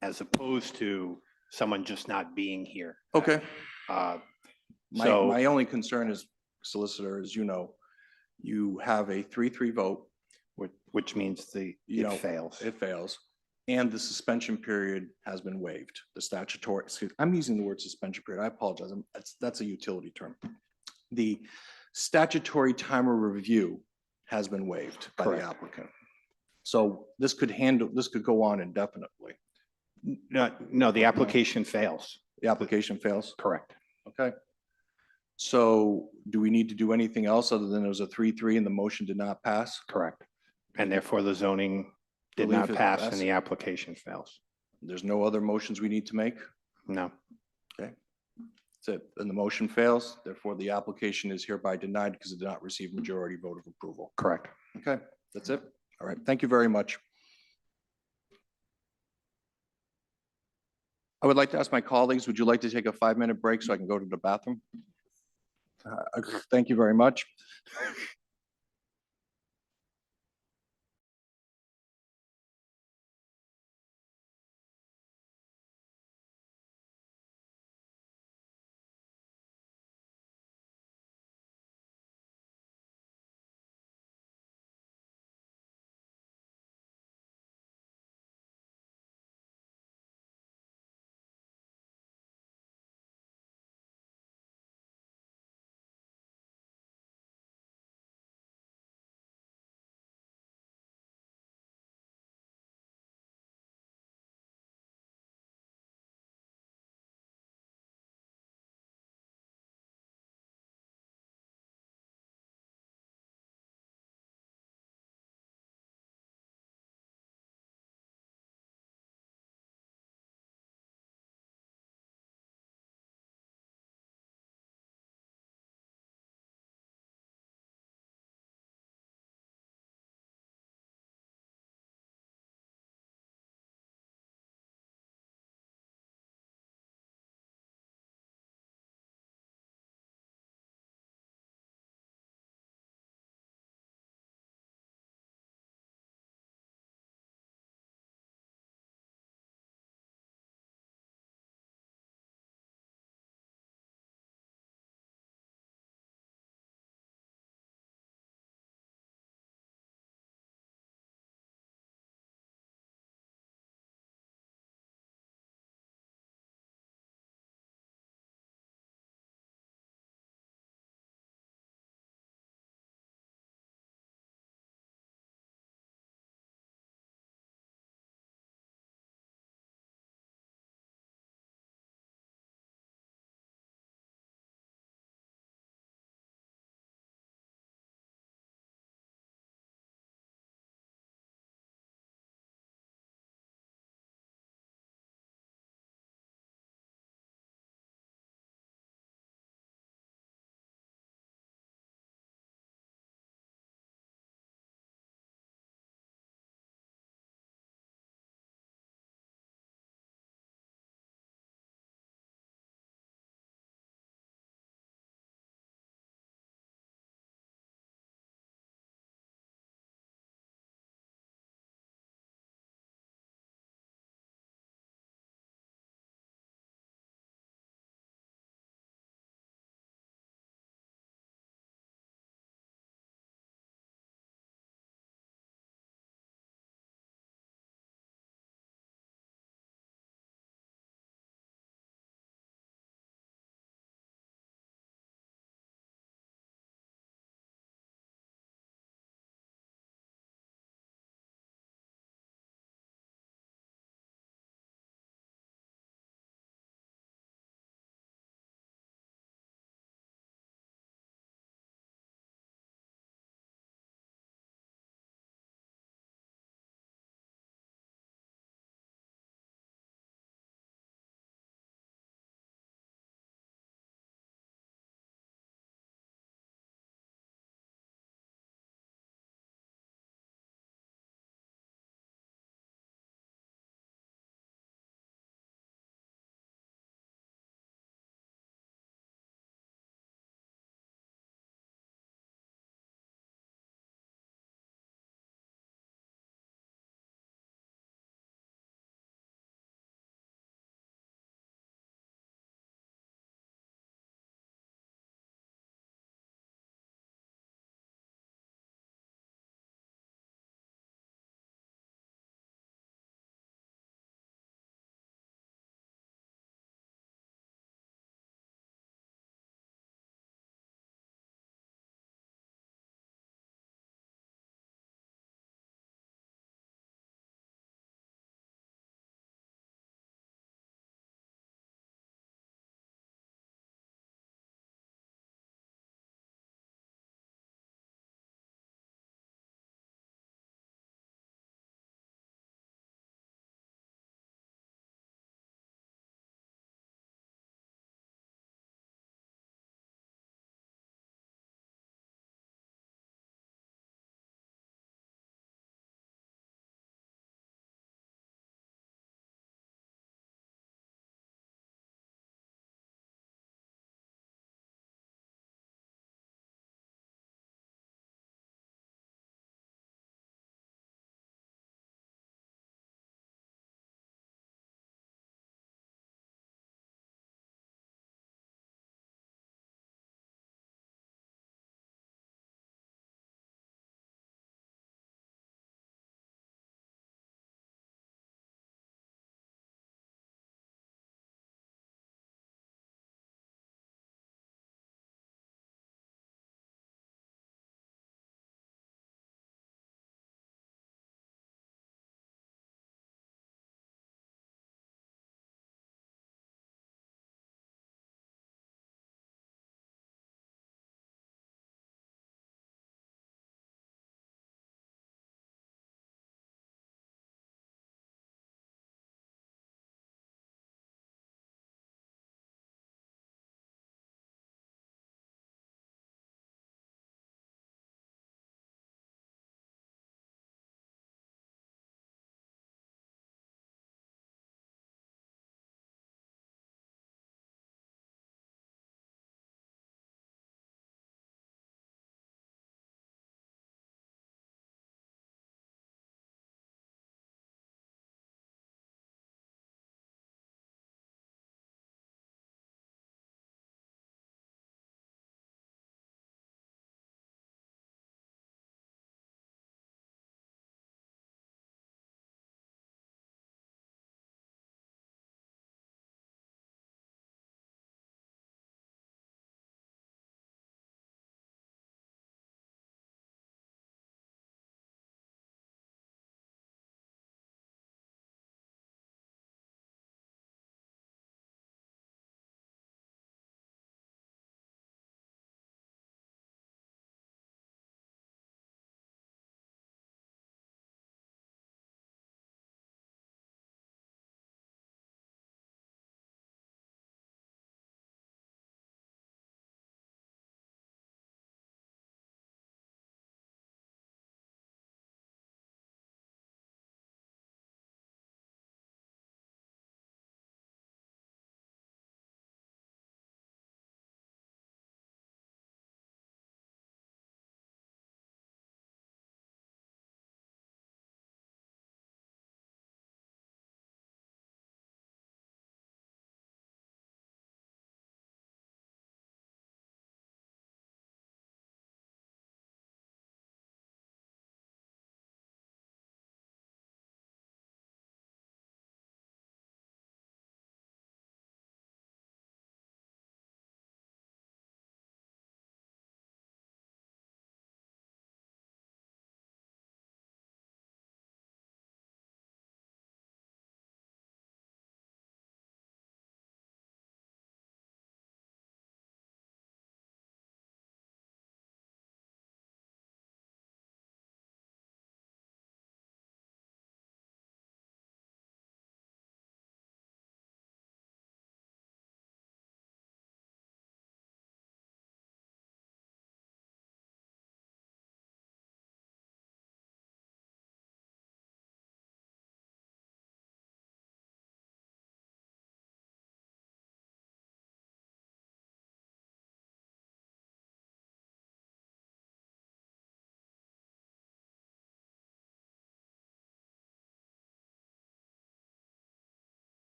as opposed to someone just not being here. Okay. Uh, My, So- my only concern is, solicitor, as you know, you have a 3-3 vote. Which means You it know, fails. It fails. And the suspension period has been waived. The statutory, I'm using the word suspension period. I apologize. That's a utility term. The statutory time of review has been waived by the Correct. applicant. So this could go on indefinitely. No, the application fails. The application fails? Correct. Okay. So do we need to do anything else other than it was a 3-3 and the motion did not pass? Correct. And therefore the zoning did Believe not it- pass that's- and the application fails. There's no other motions we need to make? No. Okay. That's it. And the motion fails, therefore the application is hereby denied because it did not receive majority vote of approval. Correct. Okay, that's it. All right, thank you very much. I would like to ask my colleagues, would you like to take a 5-minute break so I can go to the bathroom? Thank you very much.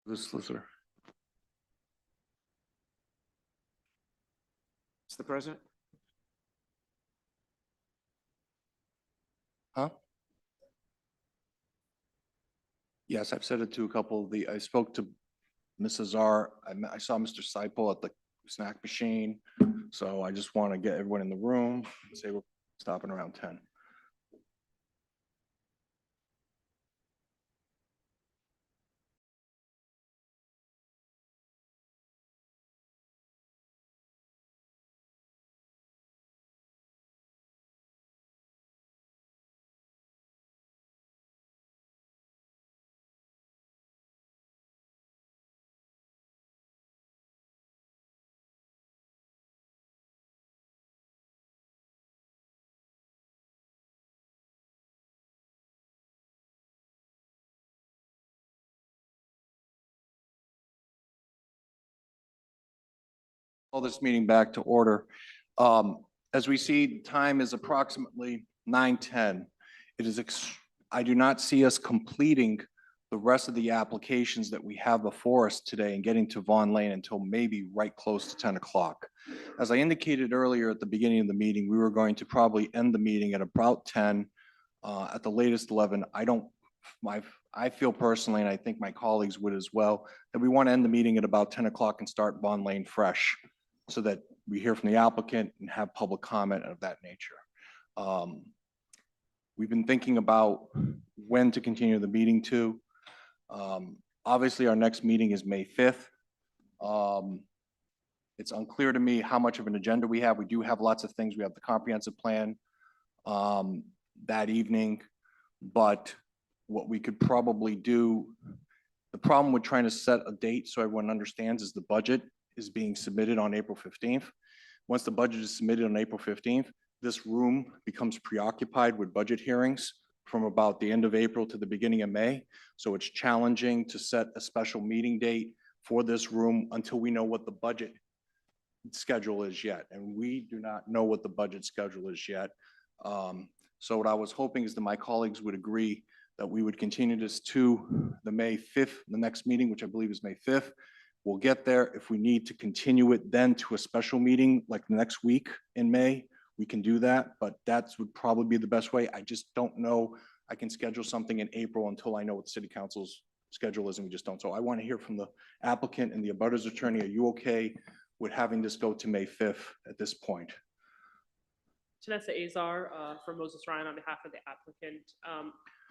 The solicitor. Mr. President? Huh? Yes, I've said it to a couple of I spoke to Mrs. R. I saw Mr. Seipel at the snack machine. So I just want to get everyone in the room, say we're stopping around 10. Call this meeting back to order. As we see, time is approximately 9:10. It is, I do not see us completing the rest of the applications that we have before us today and getting to Vaughn Lane until maybe right close to 10 o'clock. As I indicated earlier at the beginning of the meeting, we were going to probably end the meeting at about 10, at the latest 11. I feel personally, and I think my colleagues would as well, that we want to end the meeting at about 10 o'clock and start Vaughn Lane fresh, so that we hear from the applicant and have public comment of that nature. We've been thinking about when to continue the meeting to. Obviously, our next meeting is May 5th. It's unclear to me how much of an agenda we have. We do have lots of things. We have the comprehensive plan that evening, but what we could probably do, the problem with trying to set a date so everyone understands is the budget is being submitted on April 15th. Once the budget is submitted on April 15th, this room becomes preoccupied with budget hearings from about the end of April to the beginning of May. So it's challenging to set a special meeting date for this room until we know what the budget schedule is yet. And we do not know what the budget schedule is yet. So what I was hoping is that my colleagues would agree that we would continue this to the May 5th, the next meeting, which I believe is May 5th. We'll get there. If we need to continue it then to a special meeting like next week in May, we can do that, but that would probably be the best way. I just don't know. I can schedule something in April until I know what the city council's schedule is, and we just don't. So I want to hear from the applicant and the abutters attorney. Are you okay with having this go to May 5th at this point? Janessa Azar from Moses Ryan on behalf of the applicant.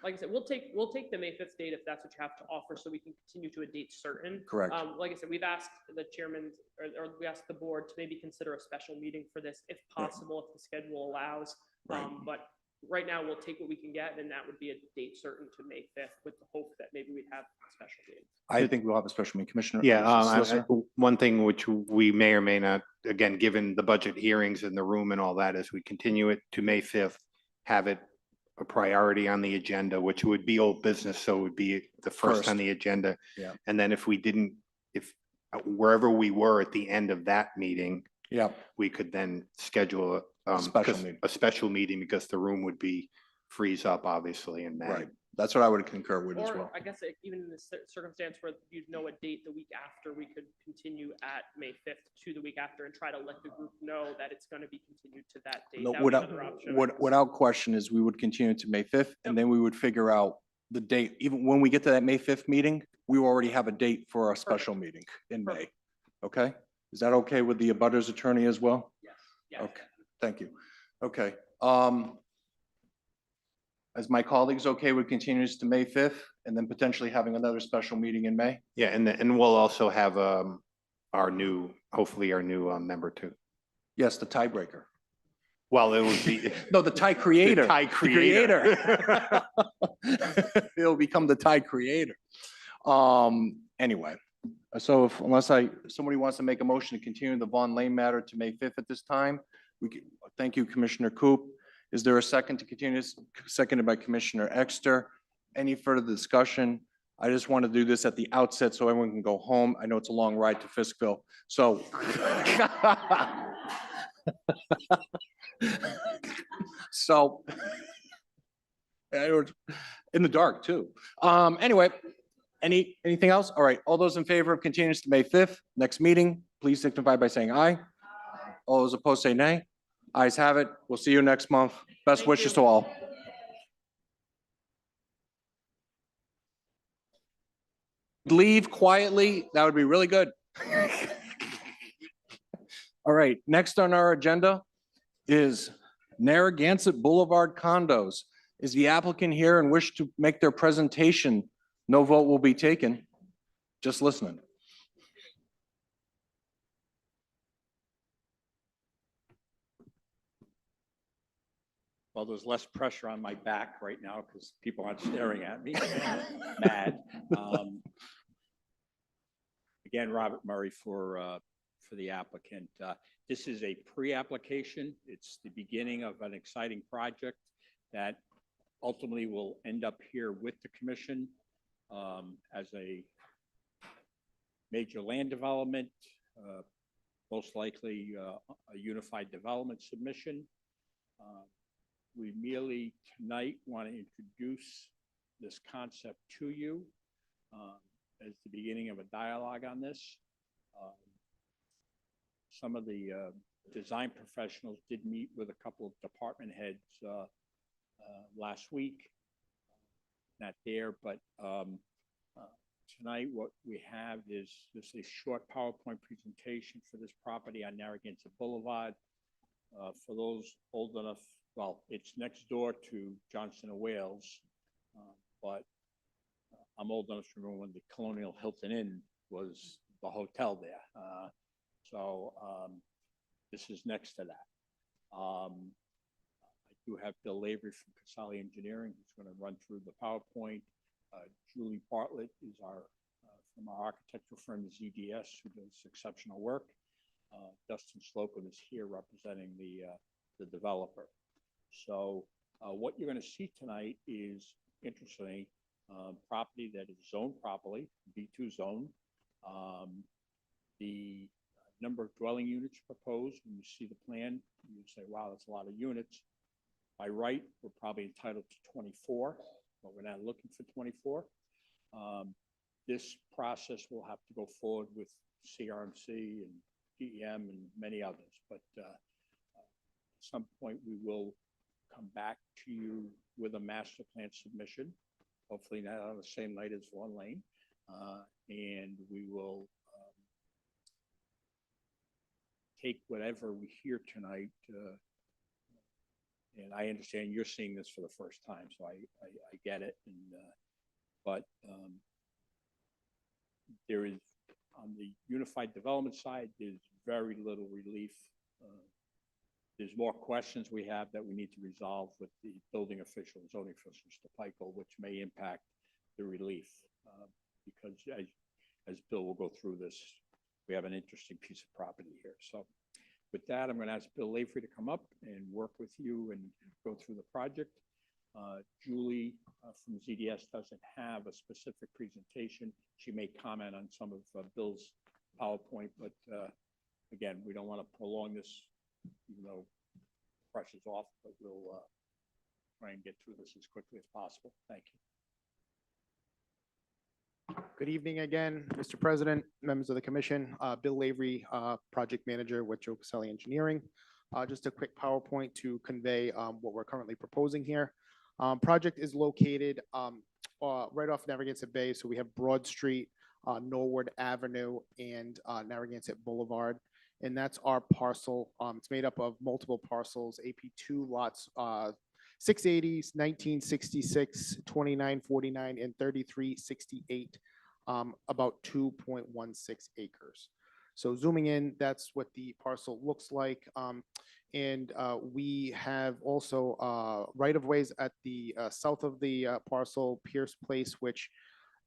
Like I said, we'll take the May 5th date if that's what you have to offer, so we can continue to a date certain. Correct. Like I said, we've asked the chairman or we asked the board to maybe consider a special meeting for this if possible, if the schedule allows. Right. But right now we'll take what we can get, and that would be a date certain to May 5th with the hope that maybe we'd have a special meeting. I think we'll have a special meeting, Commissioner. Yeah, Solicitor? one thing which we may or may not, again, given the budget hearings in the room and all that, is we continue it to May 5th, have it a priority on the agenda, which would be old business, so it would be the first on the agenda. Yeah. And then if we didn't, if wherever we were at the end of that meeting, yeah, we could then schedule special meeting. a special meeting because the room would be freeze up, obviously, in May. Right. That's what I would concur with as Or well. I guess even in this circumstance where you'd know a date the week after, we could continue at May 5th to the week after and try to let the group know that it's going to be continued to that date. No, That would be without, another option. without question is we would continue to May 5th, and then we would figure out the date. Even when we get to that May 5th meeting, we already have a date for our special meeting in May. Okay? Is that okay with the abutters attorney as well? Yes. Yes. Okay, thank you. Okay. As my colleagues okay with continues to May 5th and then potentially having another special meeting in May? Yeah, and we'll also have hopefully our new member too. Yes, the tiebreaker. Well, it would be. No, the tie creator. The tie creator. It'll become the tie creator. Anyway, so unless somebody wants to make a motion to continue the Vaughn Lane matter to May 5th at this time, thank you, Commissioner Coop. Is there a second to continue this? Seconded by Commissioner Exter. Any further discussion? I just want to do this at the outset so everyone can go home. I know it's a long ride to Fiskville. So. So. In the dark too. Anyway, Anything else? All right, all those in favor of continuance to May 5th, next meeting, please signify by saying aye. All those opposed say nay. Ayes have it. We'll see you next month. Best wishes to all. Leave quietly, that would be really good. All right, next on our agenda is Narragansett Boulevard condos. Is the applicant here and wish to make their presentation? No vote will be taken. Just listening. Well, there's less pressure on my back right now because people aren't staring at me. Mad. Again, Robert Murray for the applicant. This is a pre-application. It's the beginning of an exciting project that ultimately will end up here with the commission as a major land development, most likely a unified development submission. We merely tonight want to introduce this concept to you as the beginning of a dialogue on this. Some of the design professionals did meet with a couple of department heads last week. Not there, but tonight what we have is just a short PowerPoint presentation for this property on Narragansett Boulevard. For those old enough, well, it's next door to Johnson and Wales, but I'm old enough to remember when the Colonial Hilton Inn was the hotel there. So this is next to that. I do have Bill Lavery from Casali Engineering, who's going to run through the PowerPoint. Julie Bartlett is from our architectural firm, ZDS, who does exceptional work. Dustin Slocum is here representing the developer. So what you're going to see tonight is, interestingly, property that is zoned properly, B2 zone. The number of dwelling units proposed, when you see the plan, you say, wow, that's a lot of units. By right, we're probably entitled to 24, but we're not looking for 24. This process will have to go forward with CRMC and DEM and many others, but at some point we will come back to you with a master plan submission, hopefully not on the same night as One Lane, and we will take whatever we hear tonight, and I understand you're seeing this for the first time, so I get it, and but there is, on the unified development side, there's very little relief. There's more questions we have that we need to resolve with the building official, zoning official, Mr. Peichel, which may impact the relief. Because as Bill will go through this, we have an interesting piece of property here. So with that, I'm going to ask Bill Lavery to come up and work with you and go through the project. Julie from ZDS doesn't have a specific presentation. She may comment on some of Bill's PowerPoint, but again, we don't want to prolong this, even though pressure's off, but we'll try and get through this as quickly as possible. Thank you. Good evening again, Mr. President, members of the commission. Bill Lavery, project manager with Joe Caselli Engineering. Just a quick PowerPoint to convey what we're currently proposing here. Project is located right off Narragansett Bay, so we have Broad Street, Norwood Avenue, and Narragansett Boulevard. And that's our parcel. It's made up of multiple parcels, AP2 lots, 680s, 1966, 2949, and 3368, about 2.16 acres. So zooming in, that's what the parcel looks like. And we have also right-of-ways at the south of the parcel, Pierce Place, which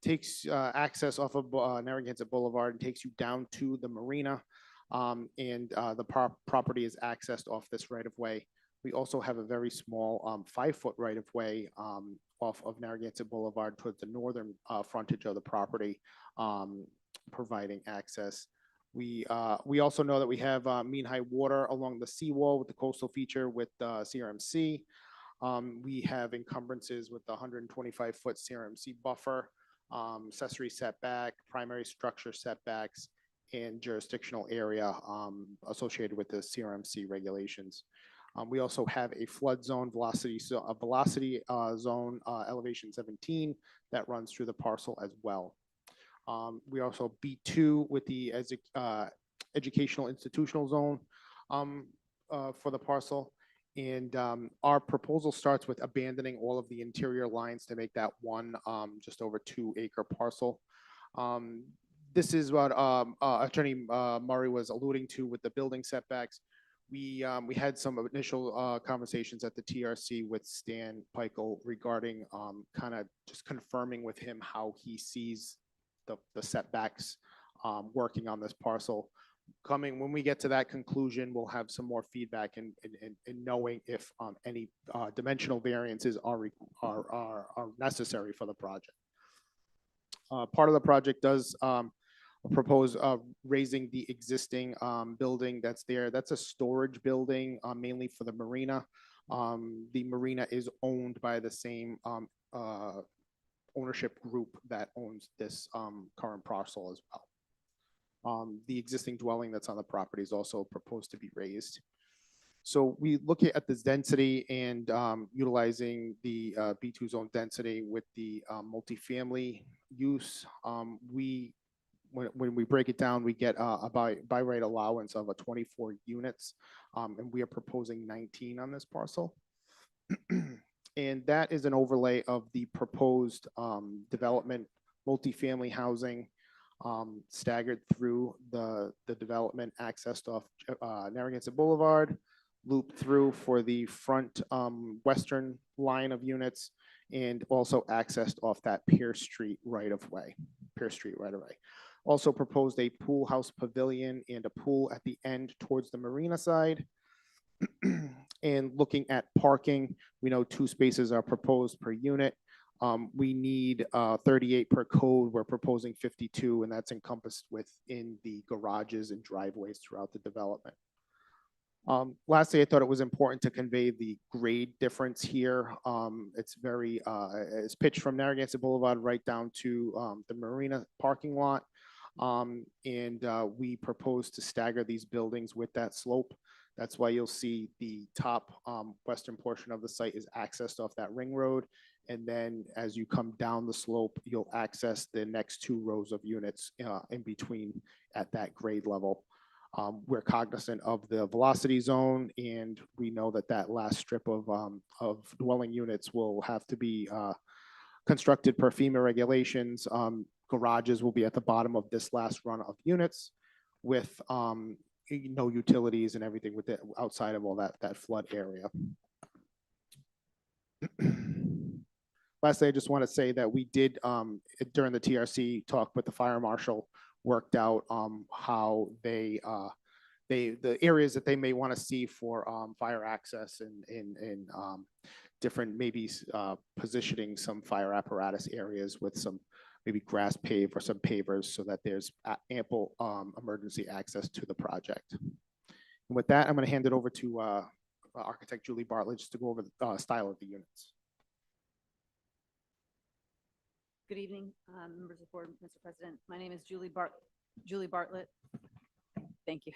takes access off of Narragansett Boulevard and takes you down to the marina. And the property is accessed off this right-of-way. We also have a very small 5-foot right-of-way off of Narragansett Boulevard towards the northern frontage of the property, providing access. We also know that we have mean high water along the seawall with the coastal feature with CRMC. We have encumbrances with the 125-foot CRMC buffer. accessory setback, primary structure setbacks, and jurisdictional area associated with the CRMC regulations. We also have a flood zone velocity, so a velocity zone elevation 17 that runs through the parcel as well. We also B2 with the educational institutional zone for the parcel. And our proposal starts with abandoning all of the interior lines to make that one just over 2-acre parcel. This is what Attorney Murray was alluding to with the building setbacks. We had some initial conversations at the TRC with Stan Peichel regarding kind of just confirming with him how he sees the setbacks working on this parcel. When we get to that conclusion, we'll have some more feedback in knowing if any dimensional variances are necessary for the project. Part of the project does propose raising the existing building that's there. That's a storage building mainly for the marina. The marina is owned by the same ownership group that owns this current parcel as well. The existing dwelling that's on the property is also proposed to be raised. So we look at this density and utilizing the B2 zone density with the multifamily use. When we break it down, we get a by right allowance of 24 units, and we are proposing 19 on this parcel. And that is an overlay of the proposed development, multifamily housing staggered through the development accessed off Narragansett Boulevard, loop through for the front western line of units, and also accessed off that Pierce Street right of way. Also proposed a pool house pavilion and a pool at the end towards the marina side. And looking at parking, we know 2 spaces are proposed per unit. We need 38 per code. We're proposing 52, and that's encompassed within the garages and driveways throughout the development. Lastly, I thought it was important to convey the grade difference here. It's pitched from Narragansett Boulevard right down to the marina parking lot. We propose to stagger these buildings with that slope. That's why you'll see the top western portion of the site is accessed off that ring road. And then as you come down the slope, you'll access the next 2 rows of units in between at that grade level. We're cognizant of the velocity zone, and we know that that last strip of dwelling units will have to be constructed per FEMA regulations. Garages will be at the bottom of this last run of units with no utilities and everything with it outside of all that flood area. Lastly, I just want to say that we did during the TRC talk with the fire marshal, worked out how the areas that they may want to see for fire access and different maybe positioning some fire apparatus areas with some maybe grass pave or some pavers so that there's ample emergency access to the project. And with that, I'm going to hand it over to architect Julie Bartlett just to go over the style of the units. Good evening, members of the board, Mr. President. My name is Julie Bartlett. Thank you.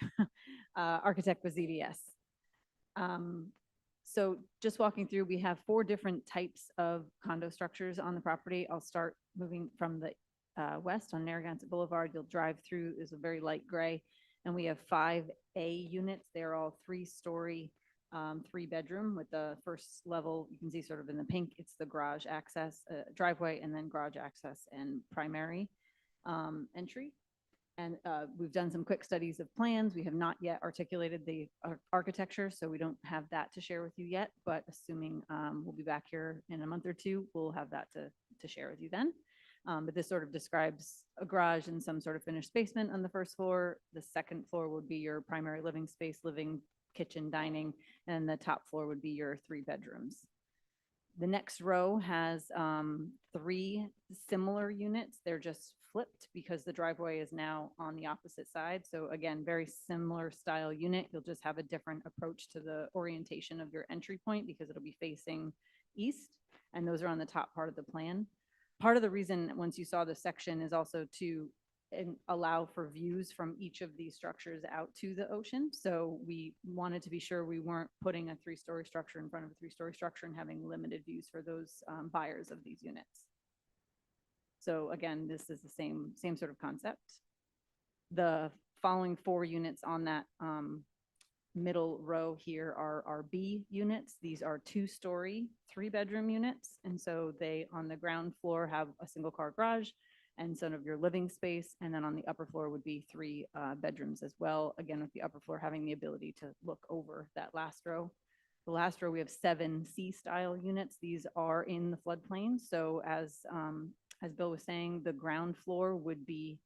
Architect with ZVS. So just walking through, we have 4 different types of condo structures on the property. I'll start moving from the west on Narragansett Boulevard. You'll drive through, is a very light gray, and we have 5 A units. They're all 3-story, 3-bedroom with the first level. You can see sort of in the pink, it's the garage access, driveway, and then garage access and primary entry. And we've done some quick studies of plans. We have not yet articulated the architecture, so we don't have that to share with you yet, but assuming we'll be back here in a month or 2, we'll have that to share with you then. But this sort of describes a garage and some sort of finished basement on the first floor. The second floor would be your primary living space, living, kitchen, dining, and the top floor would be your 3 bedrooms. The next row has 3 similar units. They're just flipped because the driveway is now on the opposite side. So again, very similar style unit. You'll just have a different approach to the orientation of your entry point because it'll be facing east, and those are on the top part of the plan. part of the reason, once you saw this section, is also to allow for views from each of these structures out to the ocean. So we wanted to be sure we weren't putting a 3-story structure in front of a 3-story structure and having limited views for those buyers of these units. So again, this is the same sort of concept. The following 4 units on that middle row here are B units. These are 2-story, 3-bedroom units. And so they, on the ground floor, have a single car garage and sort of your living space. And then on the upper floor would be 3 bedrooms as well. Again, with the upper floor having the ability to look over that last row. The last row, we have 7 C-style units. These are in the floodplain. So as Bill was saying, the ground floor would be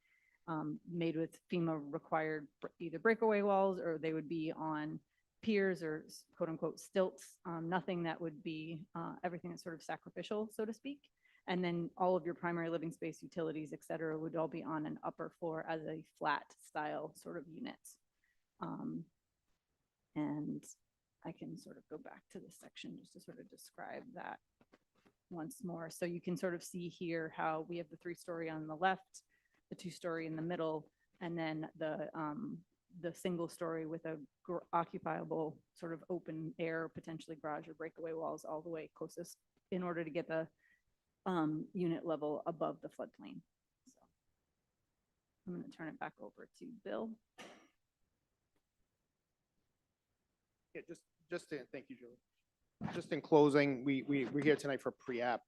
made with FEMA required either breakaway walls, or they would be on piers or quote unquote stilts, nothing that would be everything that's sort of sacrificial, so to speak. And then all of your primary living space, utilities, et cetera, would all be on an upper floor as a flat style sort of unit. And I can sort of go back to this section just to sort of describe that once more. So you can sort of see here how we have the 3-story on the left, the 2-story in the middle, and then the single story with a occupiable sort of open air, potentially garage or breakaway walls all the way closest in order to get the unit level above the floodplain. So I'm going to turn it back over to Bill. Yeah, thank you, Julie. Just in closing, we're here tonight for pre-app.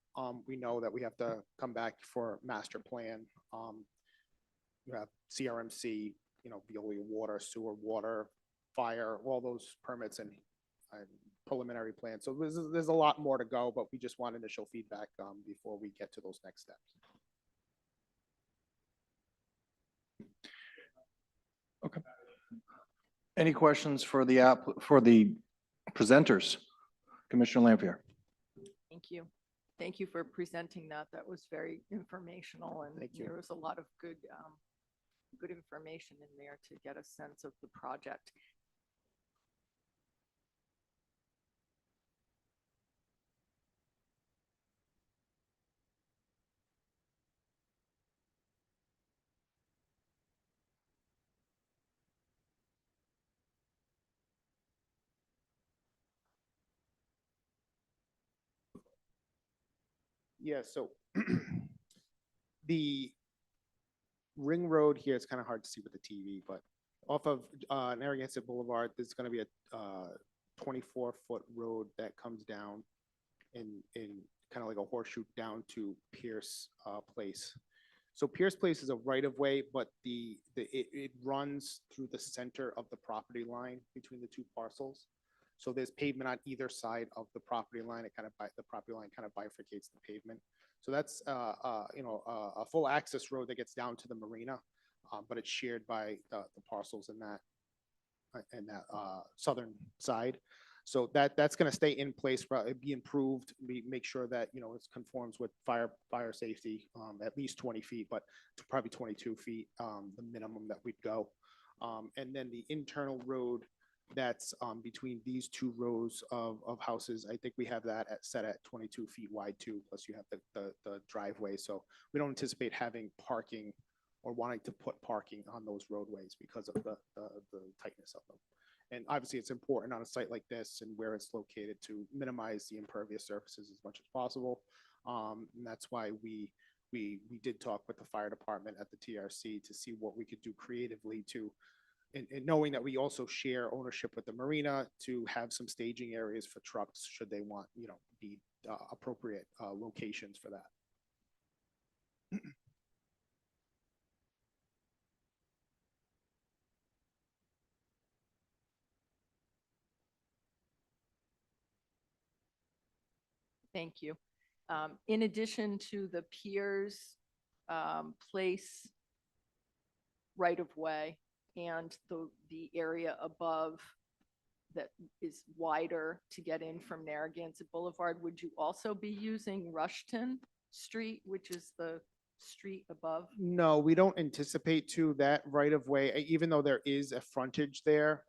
We know that we have to come back for master plan. You have CRMC, Veolia water, sewer, water, fire, all those permits and preliminary plans. So there's a lot more to go, but we just want initial feedback before we get to those next steps. Okay. Any questions for the presenters? Commissioner Lampier. Thank you. Thank you for presenting that. That was very informational, and there was a lot of good information in there to get a sense of the project. Yeah, so the ring road here, it's kind of hard to see with the TV, but off of Narragansett Boulevard, there's going to be a 24-foot road that comes down in kind of like a horseshoe down to Pierce Place. So Pierce Place is a right-of-way, but it runs through the center of the property line between the 2 parcels. So there's pavement on either side of the property line. The property line kind of bifurcates the pavement. So that's a full access road that gets down to the marina, but it's shared by the parcels in that southern side. So that's going to stay in place, be improved. We make sure that it conforms with fire safety, at least 20 feet, but probably 22 feet, the minimum that we'd go. And then the internal road that's between these 2 rows of houses, I think we have that set at 22 feet wide too, plus you have the driveway. So we don't anticipate having parking or wanting to put parking on those roadways because of the tightness of them. And obviously it's important on a site like this and where it's located to minimize the impervious surfaces as much as possible. And that's why we did talk with the fire department at the TRC to see what we could do creatively to, and knowing that we also share ownership with the marina, to have some staging areas for trucks should they want, be appropriate locations for that. Thank you. In addition to the Piers Place right-of-way and the area above that is wider to get in from Narragansett Boulevard, would you also be using Rushton Street, which is the street above? No, we don't anticipate to. That right of way, even though there is a frontage there,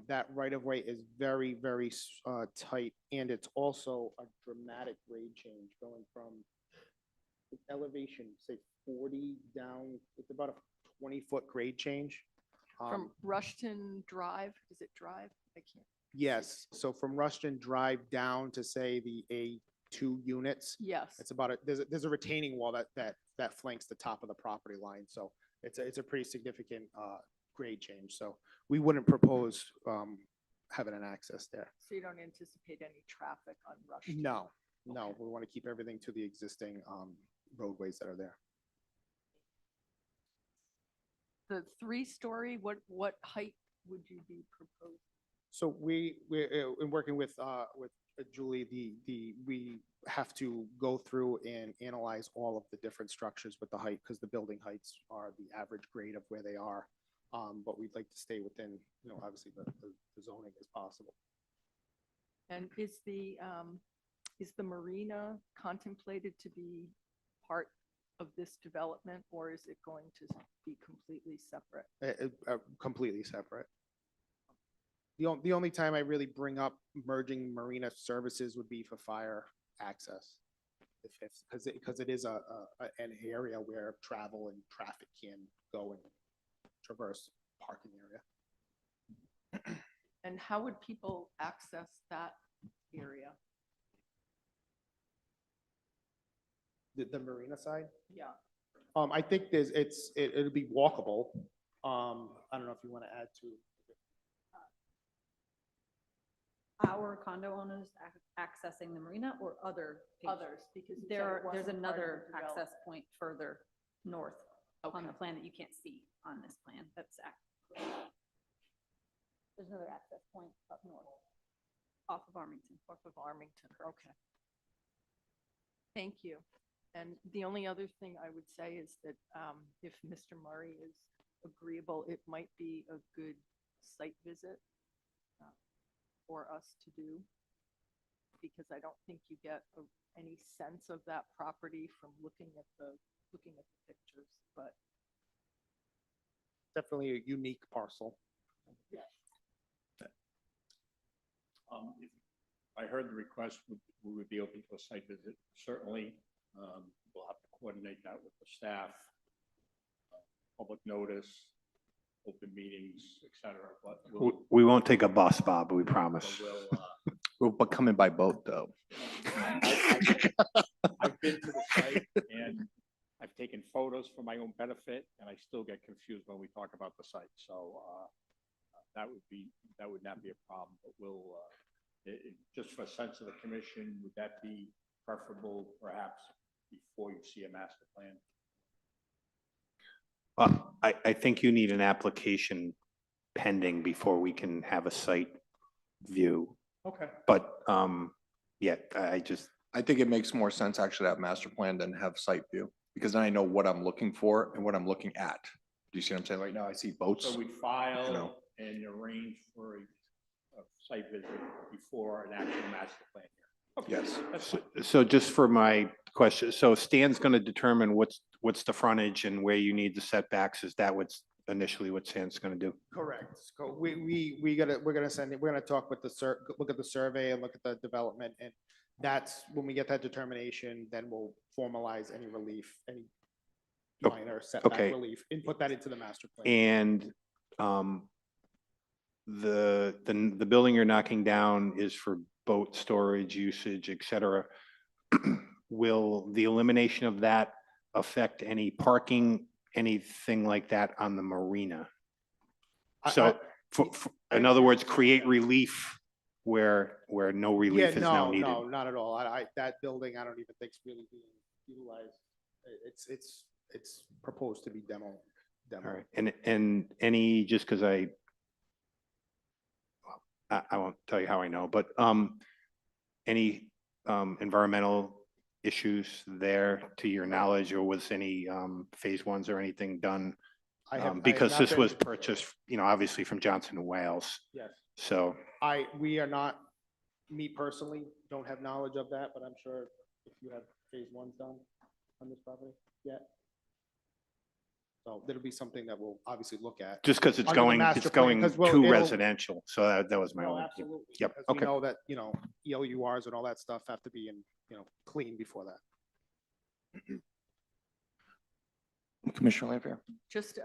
that right of way is very, very tight, and it's also a dramatic grade change going from elevation, say 40 down, it's about a 20-foot grade change. From Rushton Drive, is it Drive? I can't. Yes, so from Rushton Drive down to say the A2 units, Yes. it's about there's a retaining wall that flanks the top of the property line. So it's a pretty significant grade change. So we wouldn't propose having an access there. So you don't anticipate any traffic on Rushton? No, no, we want to keep everything to the existing roadways that are there. The 3-story, what height would you be proposing? So we're in working with Julie, we have to go through and analyze all of the different structures with the height, because the building heights are the average grade of where they are. But we'd like to stay within, obviously the zoning as possible. And is the marina contemplated to be part of this development, or is it going to be completely separate? Completely separate. The only time I really bring up merging marina services would be for fire access. Because it is an area where travel and traffic can go and traverse parking area. And how would people access that area? The marina side? Yeah. I think it'll be walkable. I don't know if you want to add to. Our condo owners accessing the marina or other patrons? Others, because you said There's it wasn't part of another the development. access point further north on Okay. the plan that you can't see on this plan. There's another access point up north, off of Armington. Off of Armington, okay. Thank you. And the only other thing I would say is that if Mr. Murray is agreeable, it might be a good site visit for us to do, because I don't think you get any sense of that property from looking at the pictures, but Definitely a unique parcel. yes. If I heard the request, we would be open to a site visit. Certainly, we'll have to coordinate that with the staff, public notice, open meetings, et cetera, but We won't take a bus, Bob, we promise. We're coming by boat, though. I've been to the site and I've taken photos for my own benefit, and I still get confused when we talk about the site. So that would not be a problem, but we'll, just for a sense of the commission, would that be preferable perhaps before you see a master plan? I think you need an application pending before we can have a site view. Okay. But, yeah, I think it makes more sense actually to have master plan than have site view, because then I know what I'm looking for and what I'm looking at. Do you see what I'm saying? Right now, I see boats. So we file know. and arrange for a site visit before an actual master plan here. Okay, Yes. that's fine. so just for my question, so Stan's going to determine what's the frontage and where you need the setbacks. Is that what's initially what Stan's going to do? Correct. So we're gonna talk with look at the survey and look at the development, and that's when we get that determination, then we'll formalize any relief, any minor setback okay. relief, and put that into the master plan. And the building you're knocking down is for boat storage usage, et cetera. Will the elimination of that affect any parking, anything like that on the marina? So in other words, create relief where no relief is now needed. No, not at all. That building, I don't even think it's really being utilized. It's proposed to be demo. All right, and any, just because I won't tell you how I know, but any environmental issues there to your knowledge, or was any phase ones or anything done? Because this was purchased, obviously from Johnson and Wales. Yes. So We are not, me personally, don't have knowledge of that, but I'm sure if you have phase ones done on this property yet. So that'll be something that we'll obviously look at. just because it's Under the going master plan, 'cause to it'll- residential, so that was my No, only. absolutely. Yep, Because we okay. know that, ELURs and all that stuff have to be clean before that. Commissioner Lanfair? Just,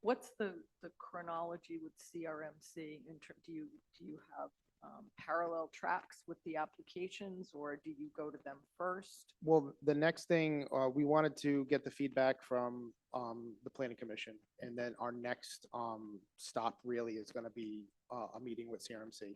what's the chronology with CRMC? Do you have parallel tracks with the applications, or do you go to them first? Well, the next thing, we wanted to get the feedback from the planning commission. And then our next stop really is going to be a meeting with CRMC.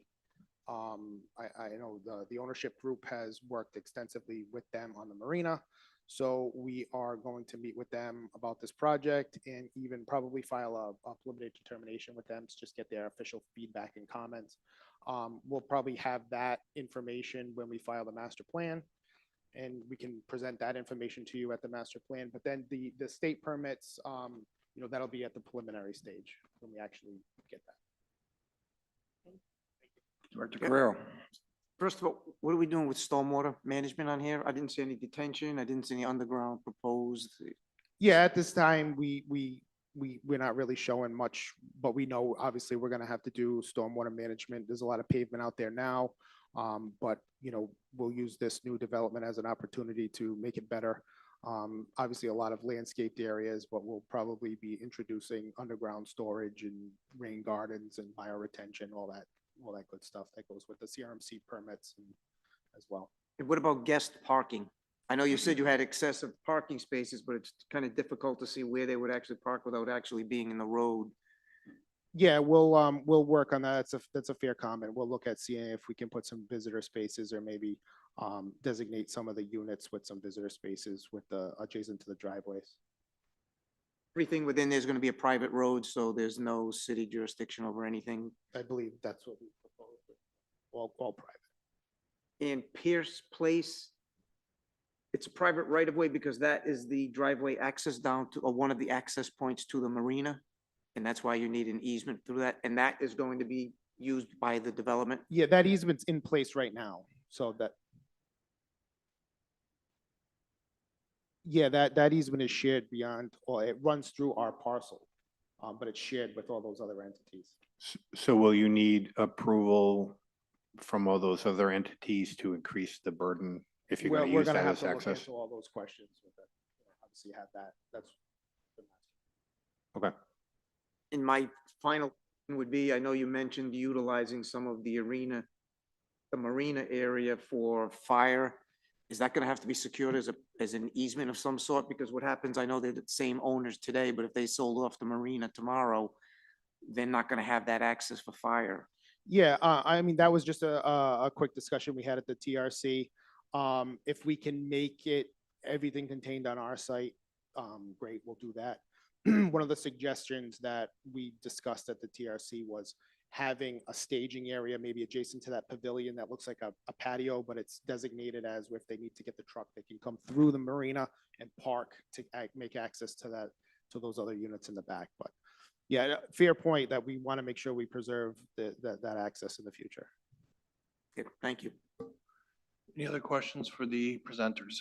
I know the ownership group has worked extensively with them on the marina. So we are going to meet with them about this project and even probably file a preliminary determination with them to just get their official feedback and comments. We'll probably have that information when we file the master plan, and we can present that information to you at the master plan. But then the state permits, that'll be at the preliminary stage when we actually get that. Director Guerrero? First of all, what are we doing with stormwater management on here? I didn't see any detention. I didn't see any underground proposed. Yeah, at this time, we're not really showing much, but we know obviously we're gonna have to do stormwater management. There's a lot of pavement out there now. But we'll use this new development as an opportunity to make it better. Obviously a lot of landscaped areas, but we'll probably be introducing underground storage and rain gardens and bioretention, all that good stuff that goes with the CRMC permits as well. And what about guest parking? I know you said you had excessive parking spaces, but it's kind of difficult to see where they would actually park without actually being in the road. Yeah, we'll work on that. That's a fair comment. We'll look at seeing if we can put some visitor spaces or maybe designate some of the units with some visitor spaces with the adjacent to the driveways. Everything within there is going to be a private road, so there's no city jurisdiction over anything. I believe that's what we proposed. All private. In Pierce Place, it's a private right of way because that is the driveway access down to, or one of the access points to the marina. And that's why you need an easement through that. And that is going to be used by the development. Yeah, that easement's in place right now, so that. Yeah, that easement is shared beyond, or it runs through our parcel, but it's shared with all those other entities. So will you need approval from all those other entities to increase the burden if you're going to We're use gonna that have as to look access? into all those questions with it. Obviously have that, that's. Okay. And my final would be, I know you mentioned utilizing some of the marina area for fire. Is that gonna have to be secured as an easement of some sort? Because what happens, I know they're the same owners today, but if they sold off the marina tomorrow, they're not gonna have that access for fire. Yeah, I mean, that was just a quick discussion we had at the TRC. If we can make it, everything contained on our site, great, we'll do that. One of the suggestions that we discussed at the TRC was having a staging area, maybe adjacent to that pavilion that looks like a patio, but it's designated as if they need to get the truck, they can come through the marina and park to make access to to those other units in the back. But yeah, fair point that we want to make sure we preserve that access in the future. Okay, thank you. Any other questions for the presenters?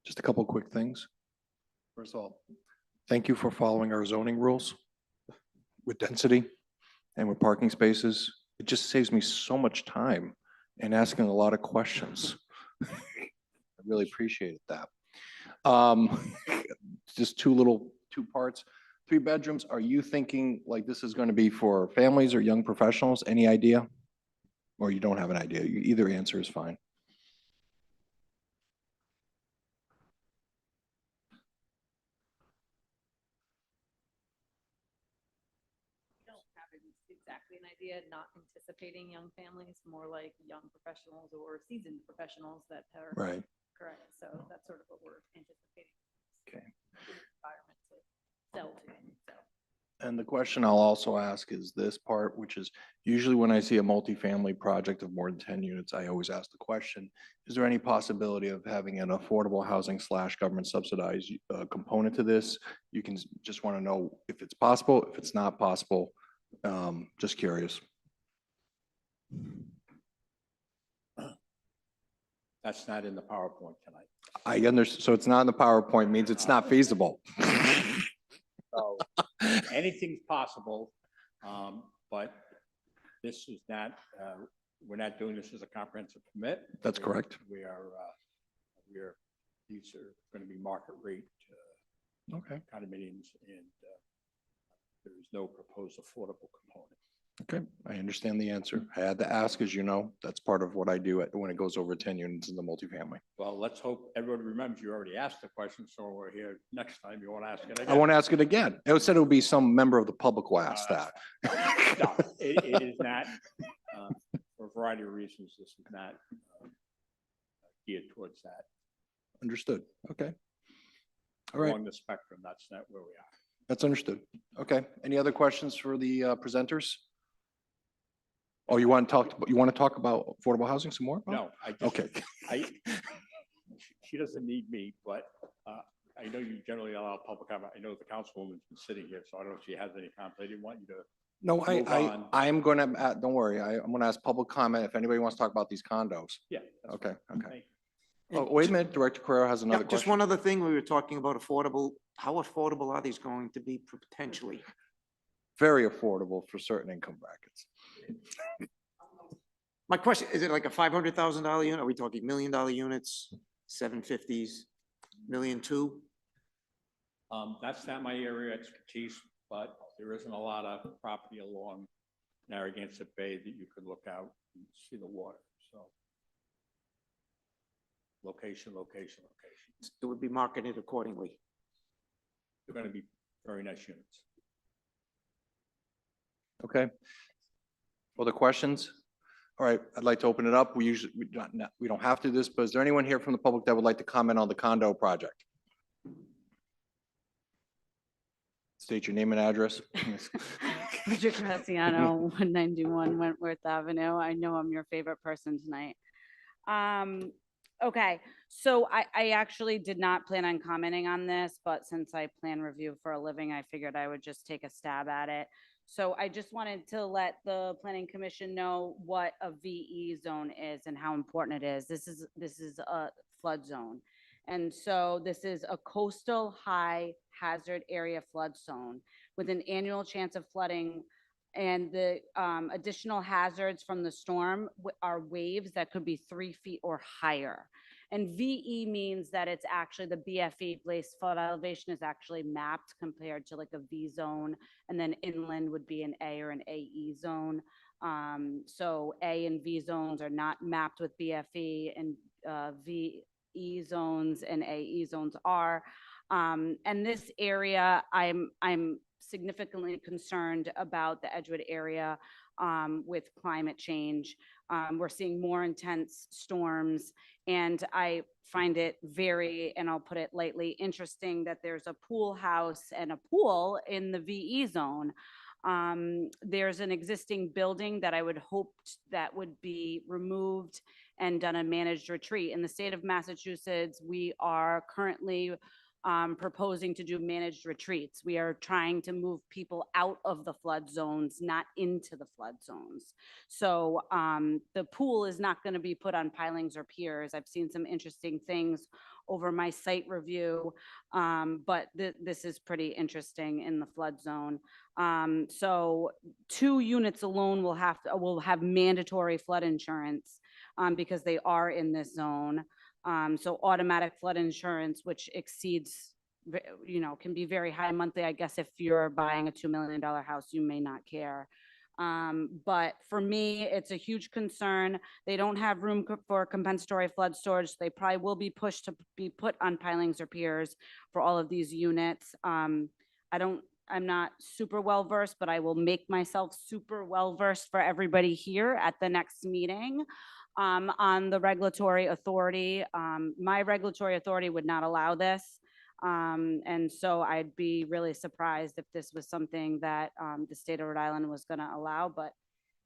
Just a couple quick things. First of all, thank you for following our zoning rules with density and with parking spaces. It just saves me so much time and asking a lot of questions. I really appreciated that. Just two parts. 3 bedrooms, are you thinking like this is going to be for families or young professionals? Any idea? Or you don't have an idea? Either answer is fine. Don't have exactly an idea, not anticipating young families, more like young professionals or seasoned professionals that are. Right. Correct. So that's sort of what we're anticipating. Okay. Environment to sell to. So. And the question I'll also ask is this part, which is usually when I see a multifamily project of more than 10 units, I always ask the question, is there any possibility of having an affordable housing / government subsidized component to this? You can just want to know if it's possible, if it's not possible. Just curious. That's not in the PowerPoint tonight. I understand. So it's not in the PowerPoint means it's not feasible. So anything's possible, but this is not, we're not doing this as a comprehensive permit. That's correct. These are going to be market rate Okay. condominiums, and there is no proposed affordable component. Okay, I understand the answer. I had to ask, as you know, that's part of what I do when it goes over 10 units in the multifamily. Well, let's hope everyone remembers you already asked the question, so we're here next time. You want to ask it again? I won't ask it again. It said it would be some member of the public will ask that. No, it is not, for a variety of reasons, this is not geared towards that. Understood. Okay. All right, Along the spectrum, that's not where we are. that's understood. Okay, any other questions for the presenters? Oh, you want to talk about affordable housing some more? Bob? No, I just. Okay. She doesn't need me, but I know you generally allow public comment. I know the councilwoman's been sitting here, so I don't know if she has any comment. I didn't want you to. No, move on. I am going to, don't worry, I'm going to ask public comment if anybody wants to talk about these condos. Yeah. that's Okay, fine. okay. Thank Oh, wait a minute, Director Carrera has another Just question. one other thing, we were talking about affordable, how affordable are these going to be potentially? Very affordable for certain income brackets. My question, is it like a $500,000 unit? Are we talking $1 million units, 750s, million two? That's not my area of expertise, but there isn't a lot of property along Narragansett Bay that you could look out and see the water, so. Location, location, location. It would be marketed accordingly. They're going to be very nice units. Okay. Other questions? All right, I'd like to open it up. We don't have to do this, but is there anyone here from the public that would like to comment on the condo project? State your name and address. Bridget Graziano, 191 Wentworth Avenue. I know I'm your favorite person tonight. Okay, so I actually did not plan on commenting on this, but since I plan review for a living, I figured I would just take a stab at it. So I just wanted to let the planning commission know what a VE zone is and how important it is. This is a flood zone. And so this is a coastal high hazard area flood zone with an annual chance of flooding. And the additional hazards from the storm are waves that could be 3 feet or higher. And VE means that it's actually the BFE, base flood elevation, is actually mapped compared to like a V zone. And then inland would be an A or an AE zone. So A and V zones are not mapped with BFE, and VE zones and AE zones are. And this area, I'm significantly concerned about the Edgewood area with climate change. We're seeing more intense storms, and I find it very, and I'll put it lightly, interesting that there's a pool house and a pool in the VE zone. There's an existing building that I would hope that would be removed and done a managed retreat. In the state of Massachusetts, we are currently proposing to do managed retreats. We are trying to move people out of the flood zones, not into the flood zones. So the pool is not going to be put on pilings or piers. I've seen some interesting things over my site review, but this is pretty interesting in the flood zone. So 2 units alone will have mandatory flood insurance because they are in this zone. So automatic flood insurance, which exceeds, can be very high monthly. I guess if you're buying a $2 million house, you may not care. But for me, it's a huge concern. They don't have room for compensatory flood storage. They probably will be pushed to be put on pilings or piers for all of these units. I'm not super well versed, but I will make myself super well versed for everybody here at the next meeting. On the regulatory authority. My regulatory authority would not allow this. And so I'd be really surprised if this was something that the state of Rhode Island was going to allow, but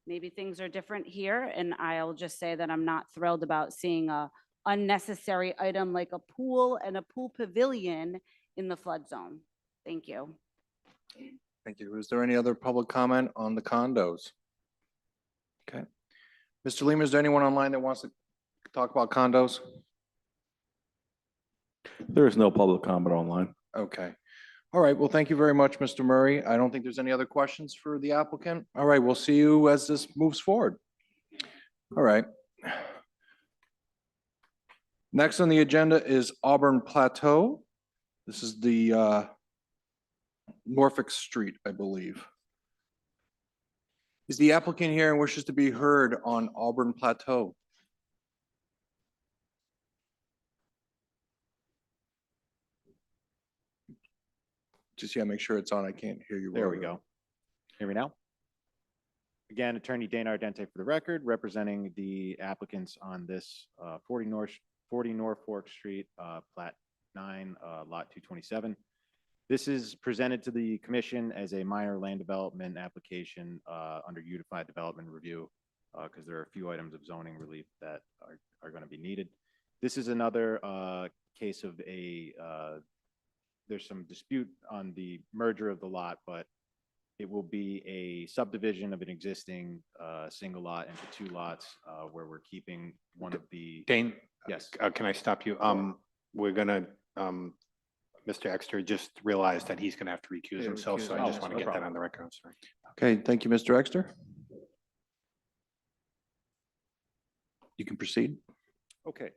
maybe things are different here. And I'll just say that I'm not thrilled about seeing a unnecessary item like a pool and a pool pavilion in the flood zone. Thank you. Thank you. Is there any other public comment on the condos? Okay. Mr. Lima, is there anyone online that wants to talk about condos? There is no public comment online. Okay. All right. Well, thank you very much, Mr. Murray. I don't think there's any other questions for the applicant. All right. We'll see you as this moves forward. All right. Next on the agenda is Auburn Plateau. This is the Norfolk Street, I believe. Is the applicant here and wishes to be heard on Auburn Plateau? Just, yeah, make sure it's on. I can't hear you. There we Robert. go. Hear me now? Again, Attorney Dana Ardente for the record, representing the applicants on this 40 Norfolk Street, Plat 9, Lot 227. This is presented to the commission as a minor land development application under Unified Development Review because there are a few items of zoning relief that are going to be needed. This is another case of there's some dispute on the merger of the lot, but it will be a subdivision of an existing single lot into two lots where we're keeping one of the. Dane? Yes. Can I stop you? We're gonna, Mr. Exter just realized that he's gonna have to recuse Yeah, himself, recuse so I just himself. want No to get that problem. on the record. I'm sorry. Okay, thank you, Mr. Exter. You can proceed. Okay.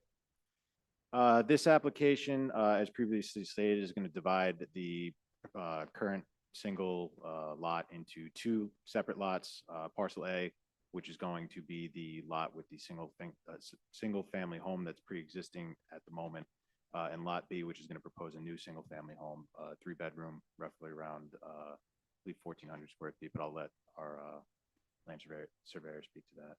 This application, as previously stated, is going to divide the current single lot into two separate lots. Parcel A, which is going to be the lot with the single family home that's pre-existing at the moment, and Lot B, which is going to propose a new single family home, 3-bedroom, roughly around, I believe 1,400 square feet, but I'll let our land surveyor speak to that.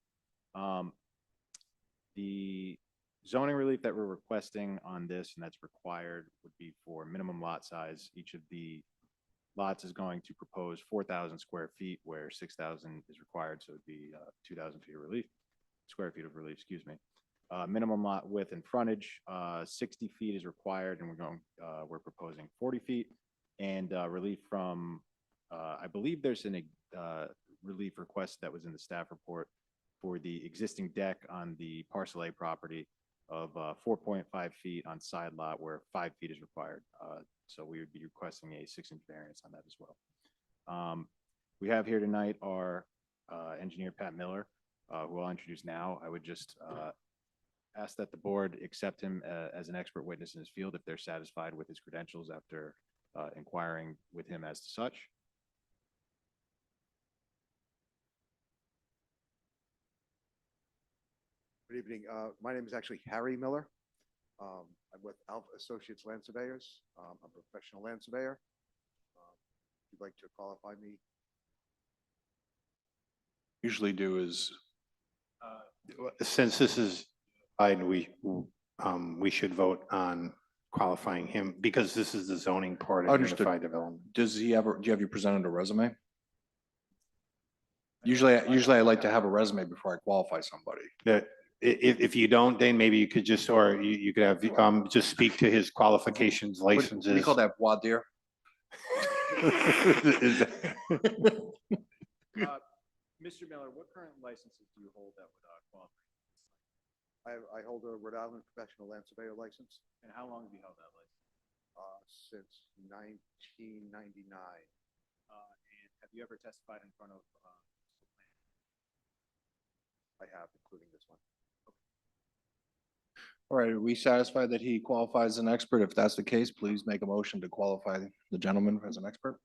The zoning relief that we're requesting on this and that's required would be for minimum lot size. Each of the lots is going to propose 4,000 square feet where 6,000 is required. So it'd be 2,000 feet of relief, square feet of relief, excuse me. Minimum lot width and frontage, 60 feet is required and we're proposing 40 feet and relief from, I believe there's an relief request that was in the staff report for the existing deck on the parcel A property of 4.5 feet on side lot where 5 feet is required. So we would be requesting a 6-inch variance on that as well. We have here tonight our engineer, Pat Miller, who I'll introduce now. I would just ask that the board accept him as an expert witness in his field if they're satisfied with his credentials after inquiring with him as to such. Good evening. My name is actually Harry Miller. I'm with Alpha Associates Land Surveyors. I'm a professional land surveyor. If you'd like to qualify me. Usually do is, Since this is, we should vote on qualifying him because this is the zoning part of Understood. Unified Development. does he ever, do you have you presented a resume? Usually I like to have a resume before I qualify somebody. That if you don't, Dane, maybe you could just, or you could have, just speak to his qualifications, What licenses. do you call that, voir dire? Mr. Miller, what current licenses do you hold that would qualify? I hold a Rhode Island professional land surveyor license And how long have you held that license? since 1999. And have you ever testified in front of? I have, including this one. All right, are we satisfied that he qualifies as an expert? If that's the case, please make a motion to qualify the gentleman as an expert.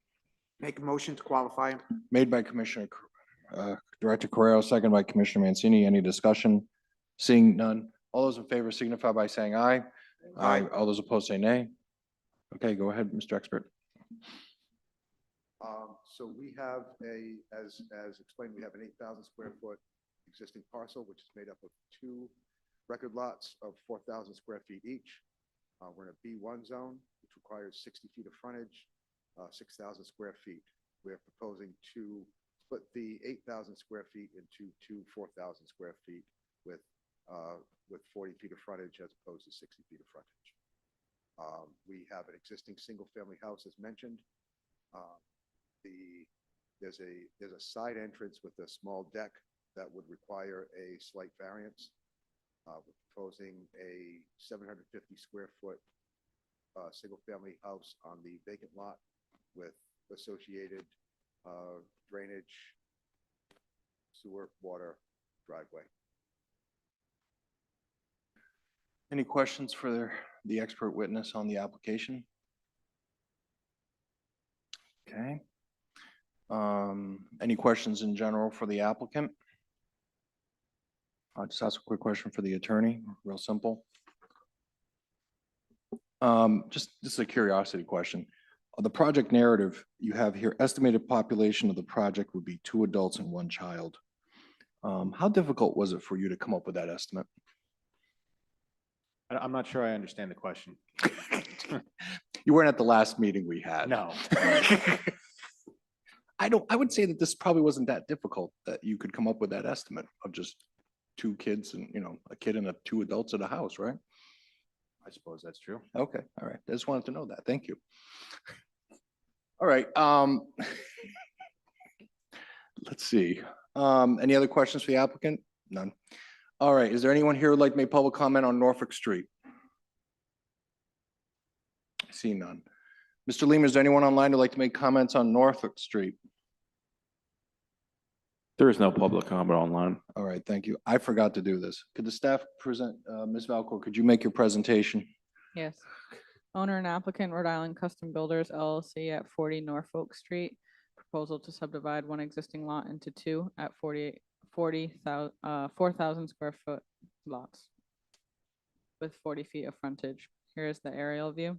Make a motion to qualify him. Made by Commissioner, Director Correo, second by Commissioner Mancini. Any discussion? Seeing none. All those in favor signify by saying aye. Aye. All those opposed say nay. Okay, go ahead, Mr. Expert. So we have as explained, we have an 8,000 square foot existing parcel, which is made up of 2 record lots of 4,000 square feet each. We're in a B1 zone, which requires 60 feet of frontage, 6,000 square feet. We're proposing to split the 8,000 square feet into 2 4,000 square feet with 40 feet of frontage as opposed to 60 feet of frontage. We have an existing single-family house, as mentioned. There's a side entrance with a small deck that would require a slight variance. We're proposing a 750 square foot single-family house on the vacant lot with associated drainage, sewer, water, driveway. Any questions for the expert witness on the application? Okay. Any questions in general for the applicant? I'll just ask a quick question for the attorney, real simple. Just a curiosity question. On the project narrative, you have here estimated population of the project would be 2 adults and 1 child. How difficult was it for you to come up with that estimate? I'm not sure I understand the question. You weren't at the last meeting we had. No. I would say that this probably wasn't that difficult, that you could come up with that estimate of just 2 kids and, a kid and 2 adults at a house, right? I suppose that's true. Okay, all right. I just wanted to know that. Thank you. All right. Let's see. Any other questions for the applicant? None. All right. Is there anyone here who'd like to make public comment on Norfolk Street? I see none. Mr. Lima, is there anyone online who'd like to make comments on Norfolk Street? There is no public comment online. All right, thank you. I forgot to do this. Could the staff present, Ms. Valcourt, could you make your presentation? Yes. Owner and applicant Rhode Island Custom Builders LLC at 40 Norfolk Street. Proposal to subdivide 1 existing lot into 2 at 4,000 square foot lots with 40 feet of frontage. Here is the aerial view.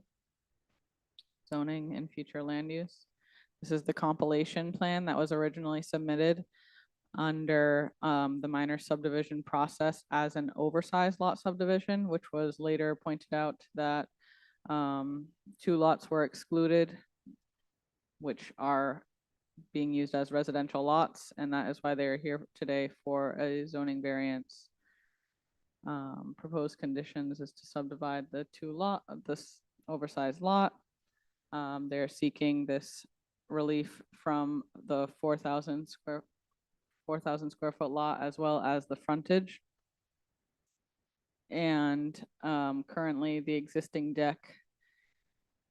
Zoning and future land use. This is the compilation plan that was originally submitted under the minor subdivision process as an oversized lot subdivision, which was later pointed out that 2 lots were excluded, which are being used as residential lots, and that is why they are here today for a zoning variance. Proposed conditions is to subdivide the 2 lot, this oversized lot. They're seeking this relief from the 4,000 square foot lot as well as the frontage. And currently the existing deck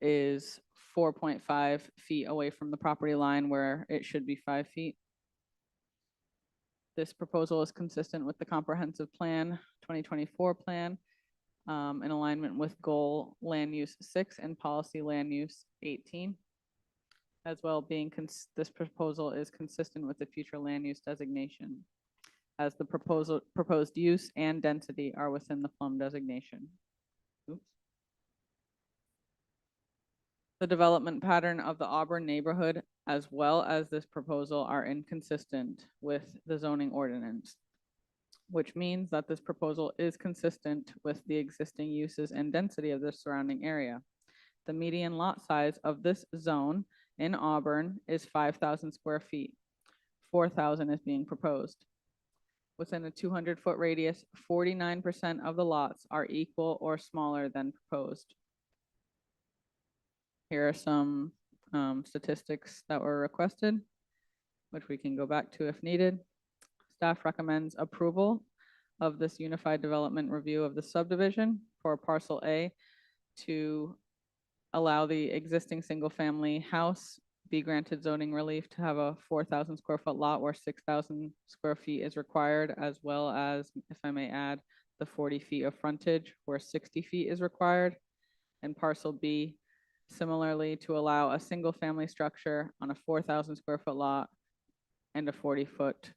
is 4.5 feet away from the property line where it should be 5 feet. This proposal is consistent with the comprehensive plan, 2024 plan, in alignment with goal land use 6 and policy land use 18. As well being, this proposal is consistent with the future land use designation, as the proposed use and density are within the plum designation. Oops. The development pattern of the Auburn neighborhood as well as this proposal are inconsistent with the zoning ordinance, which means that this proposal is consistent with the existing uses and density of the surrounding area. The median lot size of this zone in Auburn is 5,000 square feet. 4,000 is being proposed. Within a 200-foot radius, 49% of the lots are equal or smaller than proposed. Here are some statistics that were requested, which we can go back to if needed. Staff recommends approval of this unified development review of the subdivision for parcel A to allow the existing single-family house be granted zoning relief to have a 4,000 square foot lot where 6,000 square feet is required, as well as, if I may add, the 40 feet of frontage where 60 feet is required. And parcel B, similarly, to allow a single-family structure on a 4,000 square foot lot and a 40-foot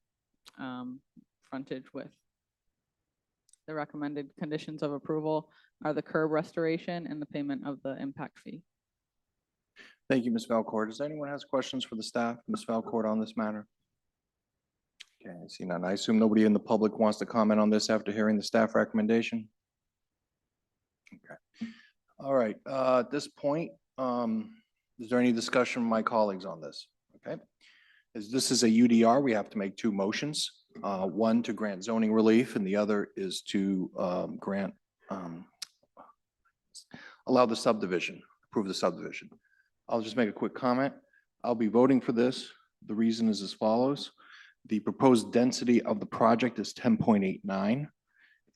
frontage width. The recommended conditions of approval are the curb restoration and the payment of the impact fee. Thank you, Ms. Valcourt. Does anyone has questions for the staff, Ms. Valcourt, on this matter? Okay, I see none. I assume nobody in the public wants to comment on this after hearing the staff recommendation? Okay. All right, at this point, is there any discussion from my colleagues on this? Okay. As this is a UDR, we have to make 2 motions. One to grant zoning relief and the other is to allow the subdivision, approve the subdivision. I'll just make a quick comment. I'll be voting for this. The reason is as follows. The proposed density of the project is 10.89.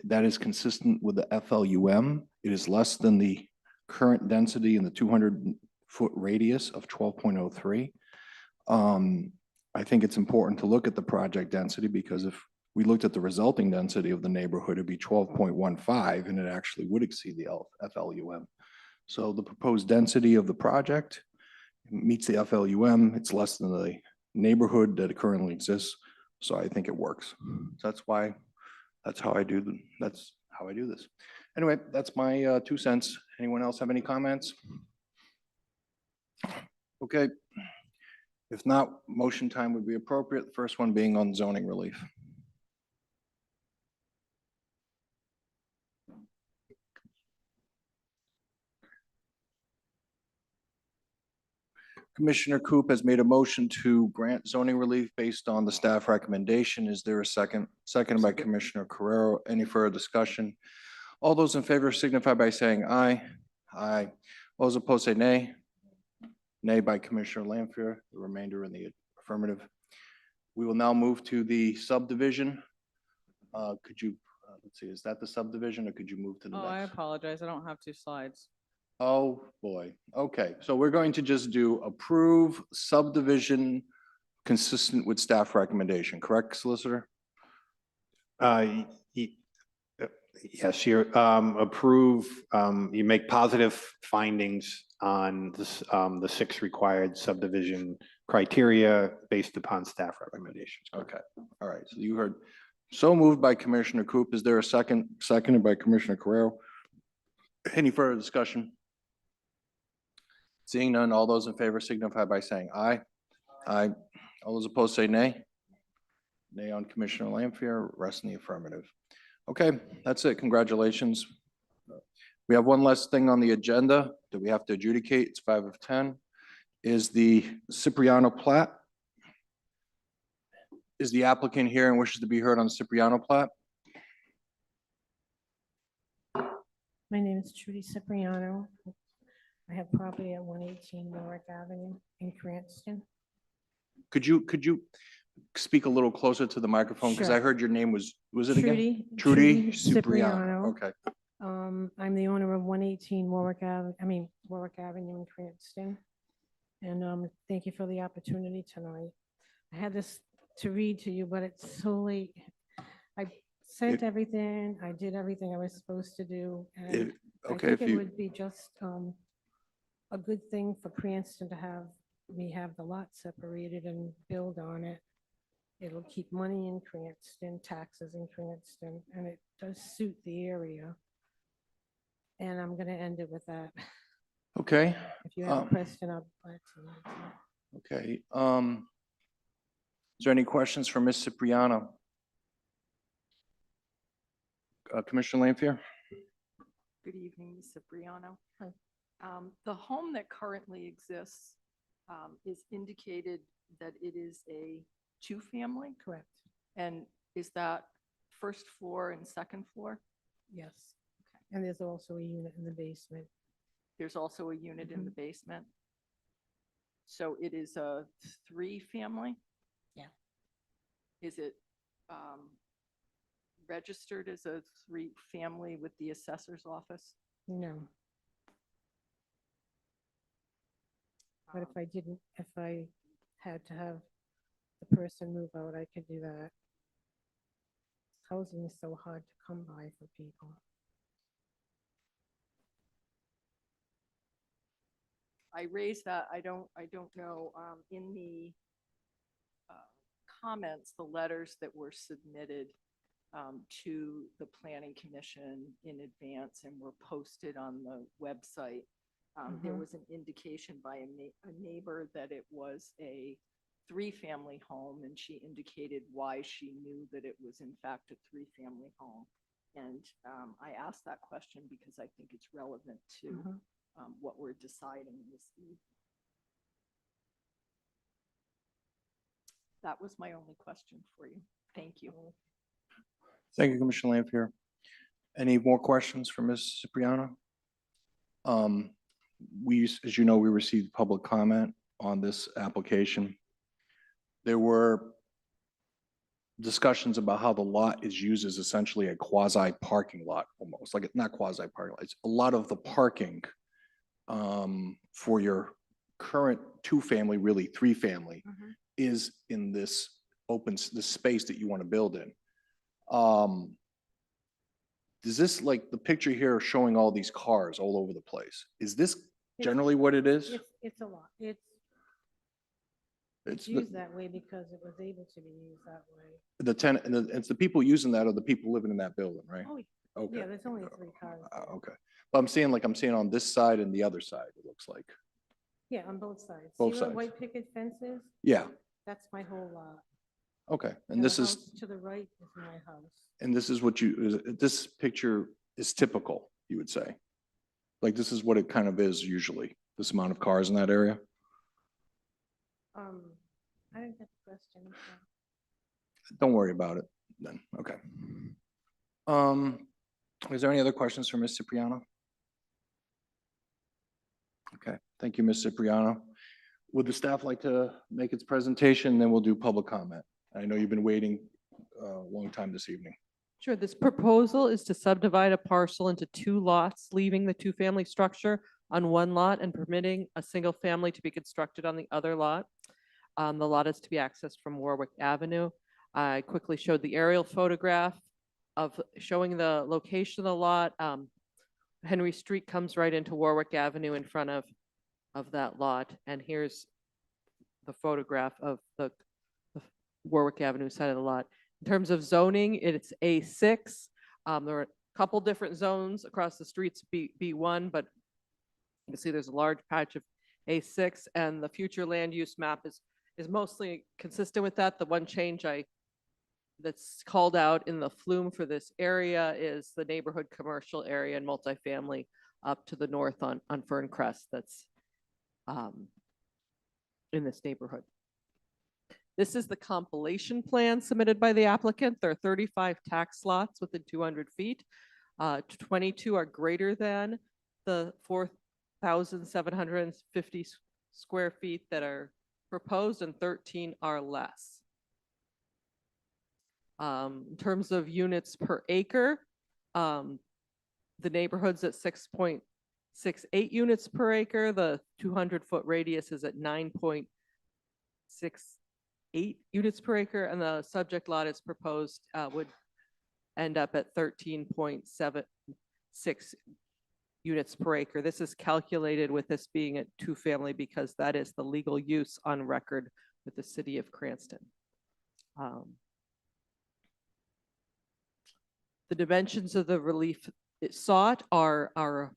That is consistent with the FLUM. It is less than the current density in the 200-foot radius of 12.03. I think it's important to look at the project density because if we looked at the resulting density of the neighborhood, it'd be 12.15 and it actually would exceed the FLUM. So the proposed density of the project meets the FLUM. It's less than the neighborhood that it currently exists. So I think it works. That's why, that's how I do, that's how I do this. Anyway, that's my 2 cents. Anyone else have any comments? Okay. If not, motion time would be appropriate. The first one being on zoning relief. Commissioner Coop has made a motion to grant zoning relief based on the staff recommendation. Is there a second? Seconded by Commissioner Carrero. Any further discussion? All those in favor signify by saying aye. Aye. All those opposed say nay. Nay by Commissioner Lanfear. The remainder in the affirmative. We will now move to the subdivision. Could you, let's see, is that the subdivision or could you move to the Oh, I next? apologize. I don't have 2 slides. Oh, boy. Okay, so we're going to just do approve subdivision consistent with staff recommendation, correct, Solicitor? Yes, you approve, you make positive findings on this, the 6 required subdivision criteria based upon staff recommendations. Okay, all right, so you heard, so moved by Commissioner Coop. Is there a second? Seconded by Commissioner Carrero. Any further discussion? Seeing none, all those in favor signify by saying aye. Aye. All those opposed say nay. Nay on Commissioner Lanfear, rest in the affirmative. Okay, that's it. Congratulations. We have one last thing on the agenda that we have to adjudicate. It's 5 of 10. Is the Cipriano plat. Is the applicant here and wishes to be heard on the Cipriano plat? My name is Trudy Cipriano. I have property at 118 Warwick Avenue in Cranston. Could you speak a little closer to the microphone? Because I Sure. heard your name was it again? Trudy. Trudy Cipriano. Okay. I'm the owner of 118 Warwick Avenue in Cranston. And thank you for the opportunity tonight. I had this to read to you, but it's so late. I sent everything, I did everything I was supposed to do. And I Okay, think if it you, would be just a good thing for Cranston to have me have the lot separated and build on it. It'll keep money in Cranston, taxes in Cranston, and it does suit the area. And I'm gonna end it with that. okay. If you have a um, question, I'll. answer. Okay, is there any questions for Ms. Cipriano? Commissioner Lanfear? Good evening, Ms. Cipriano. The home that currently exists is indicated that it is a 2-family? Correct. And is that first floor and second floor? Yes. And there's also a unit in the basement. There's also a unit in the basement? So it is a 3-family? Yeah. Is it registered as a 3-family with the assessor's office? No. But if I had to have the person move out, I could do that. Housing is so hard to come by for people. I raised that, I don't know, in the comments, the letters that were submitted to the planning commission in advance and were posted on the website. There was an indication by a neighbor that it was a 3-family home, and she indicated why she knew that it was in fact a 3-family home. And I asked that question because I think it's relevant to what we're deciding this evening. That was my only question for you. Thank you. Thank you, Commissioner Lanfear. Any more questions for Ms. Cipriano? As you know, we received public comment on this application. There were discussions about how the lot is used as essentially a quasi parking lot, almost like not quasi parking lot. It's a lot of the parking for your current 2-family, really 3-family, is in this this space that you want to build in. Does this, like the picture here showing all these cars all over the place, is this generally what it is? It's a lot. It's It's used the, that way because it was able to be used that way. the tenant, it's the people using that are the people living in that building, right? Oh, Okay. yeah, there's only 3 cars. there. Okay. But I'm seeing on this side and the other side, it looks like. Yeah, on both sides. Both See where sides. white picket fence is? Yeah, That's my whole lot. okay. And And the this is, house to the right is my house. and this is what this picture is typical, you would say? Like, this is what it kind of is usually, this amount of cars in that area? I didn't get the question. I'm sorry. Don't worry about it then, okay. Is there any other questions for Ms. Cipriano? Okay, thank you, Ms. Cipriano. Would the staff like to make its presentation, then we'll do public comment? I know you've been waiting a long time this evening. Sure, this proposal is to subdivide a parcel into 2 lots, leaving the 2-family structure on one lot and permitting a single family to be constructed on the other lot. The lot is to be accessed from Warwick Avenue. I quickly showed the aerial photograph of showing the location of the lot. Henry Street comes right into Warwick Avenue in front of that lot. And here's the photograph of the Warwick Avenue side of the lot. In terms of zoning, it's A6. There are a couple different zones across the streets, B1, but you can see there's a large patch of A6, and the future land use map is mostly consistent with that. The one change that's called out in the flume for this area is the neighborhood commercial area and multifamily up to the north on Ferncrest that's in this neighborhood. This is the compilation plan submitted by the applicant. There are 35 tax lots within 200 feet. 22 are greater than the 4,750 square feet that are proposed, and 13 are less. In terms of units per acre, the neighborhood's at 6.68 units per acre. The 200-foot radius is at 9.68 units per acre, and the subject lot is proposed would end up at 13.76 units per acre. This is calculated with this being a 2-family because that is the legal use on record with the city of Cranston. The dimensions of the relief sought are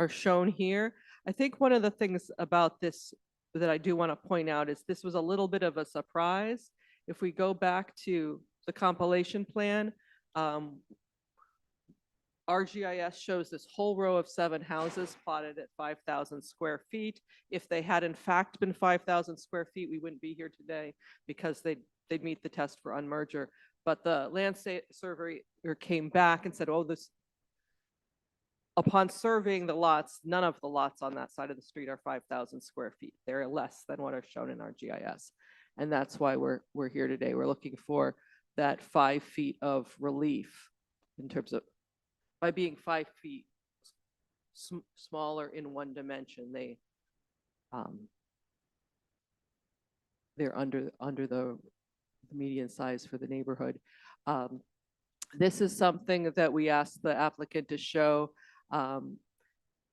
shown here. I think one of the things about this that I do want to point out is this was a little bit of a surprise. If we go back to the compilation plan, RGIS shows this whole row of 7 houses plotted at 5,000 square feet. If they had in fact been 5,000 square feet, we wouldn't be here today because they'd meet the test for unmerger. But the land surveyor came back and said, oh, upon surveying the lots, none of the lots on that side of the street are 5,000 square feet. They're less than what are shown in our GIS. And that's why we're here today. We're looking for that 5 feet of relief in terms of, by being 5 feet smaller in one dimension, they're under the median size for the neighborhood. This is something that we asked the applicant to show.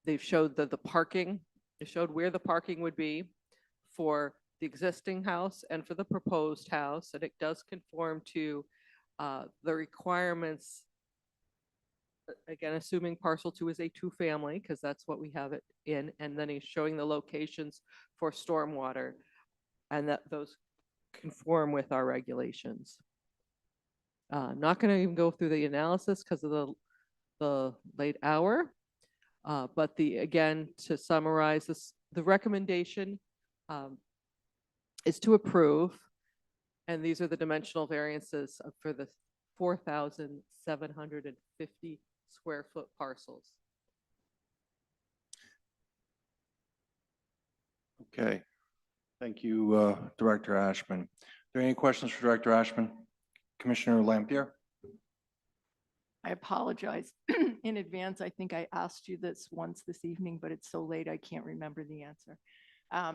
They've showed the parking. They showed where the parking would be for the existing house and for the proposed house, and it does conform to the requirements. Again, assuming parcel 2 is a 2-family, because that's what we have it in, and then he's showing the locations for stormwater, and that those conform with our regulations. Not going to even go through the analysis because of the late hour, but again, to summarize this, the recommendation is to approve, and these are the dimensional variances for the 4,750 square foot parcels. Okay, thank you, Director Ashman. Are there any questions for Director Ashman? Commissioner Lampier? I apologize in advance. I think I asked you this once this evening, but it's so late I can't remember the answer. A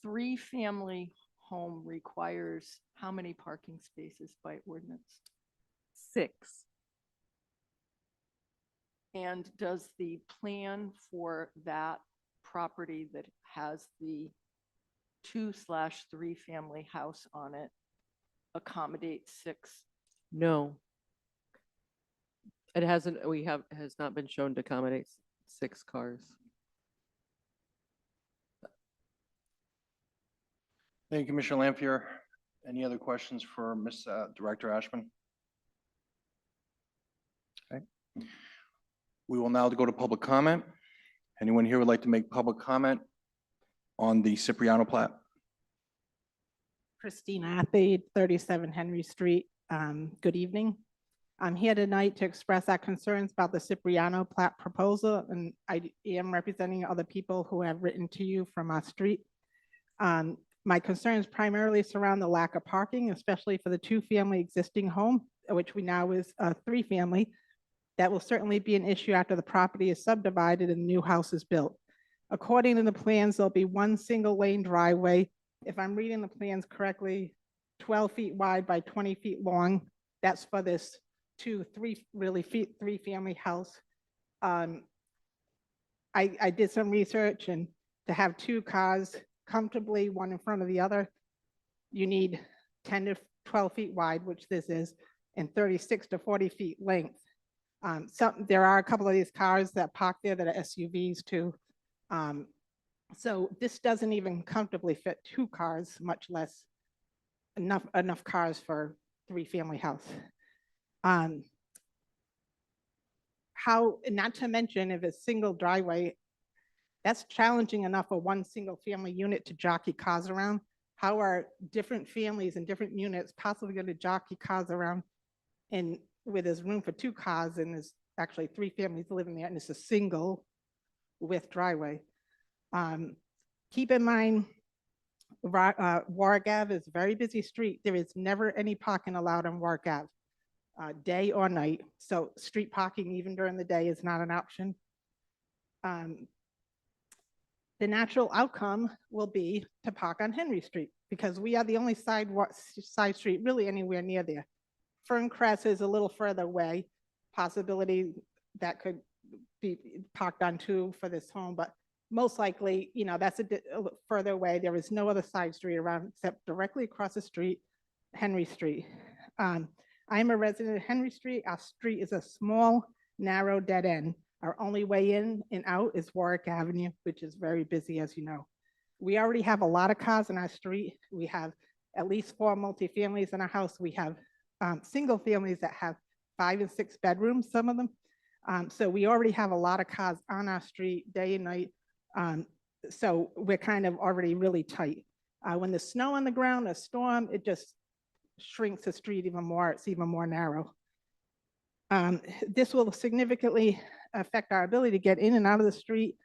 3-family home requires how many parking spaces by ordinance? 6. And does the plan for that property that has the 2/3 family house on it accommodate 6? No. It hasn't, has not been shown to accommodate 6 cars. Thank you, Commissioner Lampier. Any other questions for Ms. Director Ashman? Okay. We will now go to public comment. Anyone here would like to make public comment on the Cipriano plat? Christine Athy, 37 Henry Street. Good evening. I'm here tonight to express our concerns about the Cipriano plat proposal, and I am representing other people who have written to you from our street. My concerns primarily surround the lack of parking, especially for the 2-family existing home, which we now is a 3-family. That will certainly be an issue after the property is subdivided and the new house is built. According to the plans, there'll be 1 single lane driveway. If I'm reading the plans correctly, 12 feet wide by 20 feet long. That's for this 3-family house. I did some research, and to have 2 cars comfortably, one in front of the other, you need 10 to 12 feet wide, which this is, and 36 to 40 feet length. There are a couple of these cars that park there that are SUVs too. So this doesn't even comfortably fit 2 cars, much less enough cars for 3-family house. Not to mention, if it's single driveway, that's challenging enough for 1 single family unit to jockey cars around. How are different families and different units possibly going to jockey cars around, and where there's room for 2 cars and there's actually 3 families living there, and it's a single width driveway. Keep in mind, Warwick Ave is a very busy street. There is never any parking allowed on Warwick Ave, day or night. So street parking, even during the day, is not an option. The natural outcome will be to park on Henry Street, because we are the only side street really anywhere near there. Ferncrest is a little further away, possibility that could be parked on too for this home, but most likely, that's a further away. There is no other side street around except directly across the street, Henry Street. I'm a resident of Henry Street. Our street is a small, narrow dead end. Our only way in and out is Warwick Avenue, which is very busy, as you know. We already have a lot of cars in our street. We have at least 4 multifamilies in our house. We have single families that have 5 and 6 bedrooms, some of them. So we already have a lot of cars on our street day and night. So we're kind of already really tight. When there's snow on the ground, a storm, it just shrinks the street even more. It's even more narrow. This will significantly affect our ability to get in and out of the street.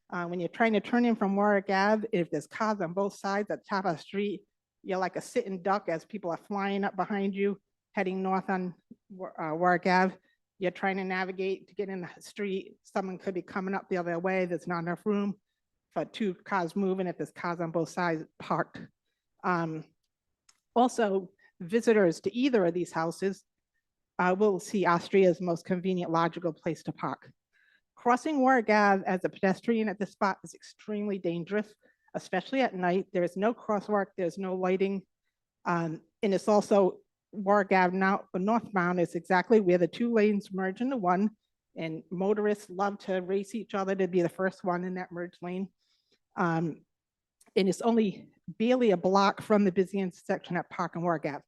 When you're trying to turn in from Warwick Ave, if there's cars on both sides at the top of the street, you're like a sitting duck as people are flying up behind you, heading north on Warwick Ave. You're trying to navigate to get in the street. Someone could be coming up the other way. There's not enough room for 2 cars moving if there's cars on both sides parked. Also, visitors to either of these houses will see Austria's most convenient, logical place to park. Crossing Warwick Ave as a pedestrian at this spot is extremely dangerous, especially at night. There is no crosswalk, there's no lighting. And it's also Warwick Ave now, northbound is exactly where the 2 lanes merge into 1. And motorists love to race each other to be the first one in that merge lane. And it's only barely a block from the busy intersection at Park and Warwick Ave.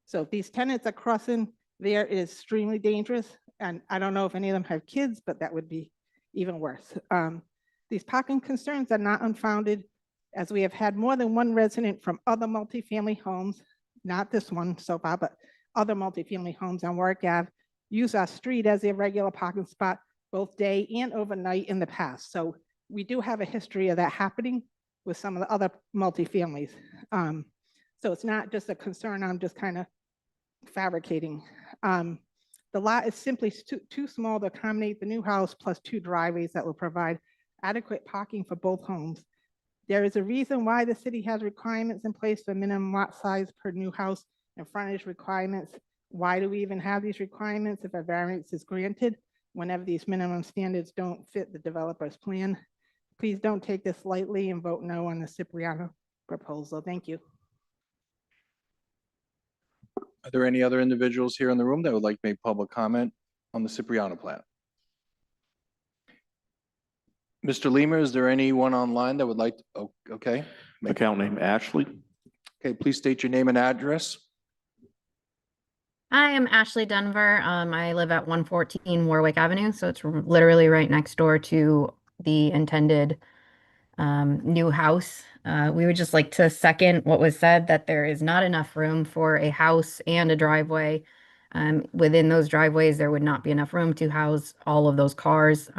So if these tenants are crossing there, it is extremely dangerous. And I don't know if any of them have kids, but that would be even worse. These parking concerns are not unfounded, as we have had more than 1 resident from other multifamily homes, not this one so far, but other multifamily homes on Warwick Ave, use our street as a regular parking spot, both day and overnight in the past. So we do have a history of that happening with some of the other multifamilies. So it's not just a concern I'm just kind of fabricating. The lot is simply too small to accommodate the new house plus 2 driveways that will provide adequate parking for both homes. There is a reason why the city has requirements in place for minimum lot size per new house and frontage requirements. Why do we even have these requirements if a variance is granted whenever these minimum standards don't fit the developer's plan? Please don't take this lightly and vote no on the Cipriano proposal. Thank you. Are there any other individuals here in the room that would like to make public comment on the Cipriano plat? Mr. Leamer, is there anyone online that would like, okay. Account name Ashley. Okay, please state your name and address. I am Ashley Denver. I live at 114 Warwick Avenue, so it's literally right next door to the intended new house. We would just like to second what was said, that there is not enough room for a house and a driveway. Within those driveways, there would not be enough room to house all of those cars.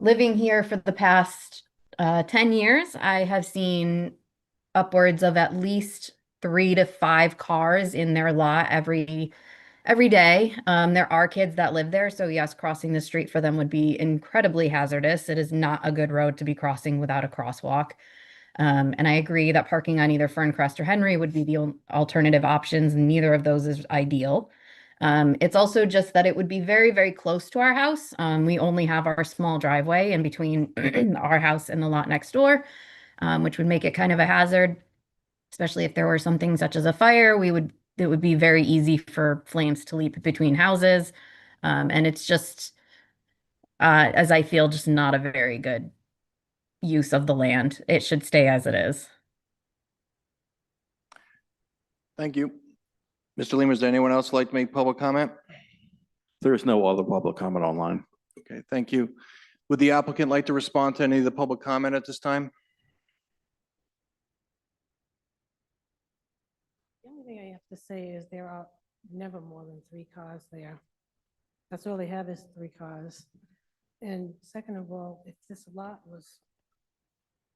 Living here for the past 10 years, I have seen upwards of at least 3 to 5 cars in their lot every day. There are kids that live there, so yes, crossing the street for them would be incredibly hazardous. It is not a good road to be crossing without a crosswalk. And I agree that parking on either Ferncrest or Henry would be the alternative options, and neither of those is ideal. It's also just that it would be very, very close to our house. We only have our small driveway in between our house and the lot next door, which would make it kind of a hazard, especially if there were something such as a fire. It would be very easy for flames to leap between houses. And it's just, as I feel, just not a very good use of the land. It should stay as it is. Thank you. Mr. Leamer, is there anyone else like to make public comment? There is no other public comment online. Okay, thank you. Would the applicant like to respond to any of the public comment at this time? The only thing I have to say is there are never more than 3 cars there. That's all they have is 3 cars. And second of all, if this lot was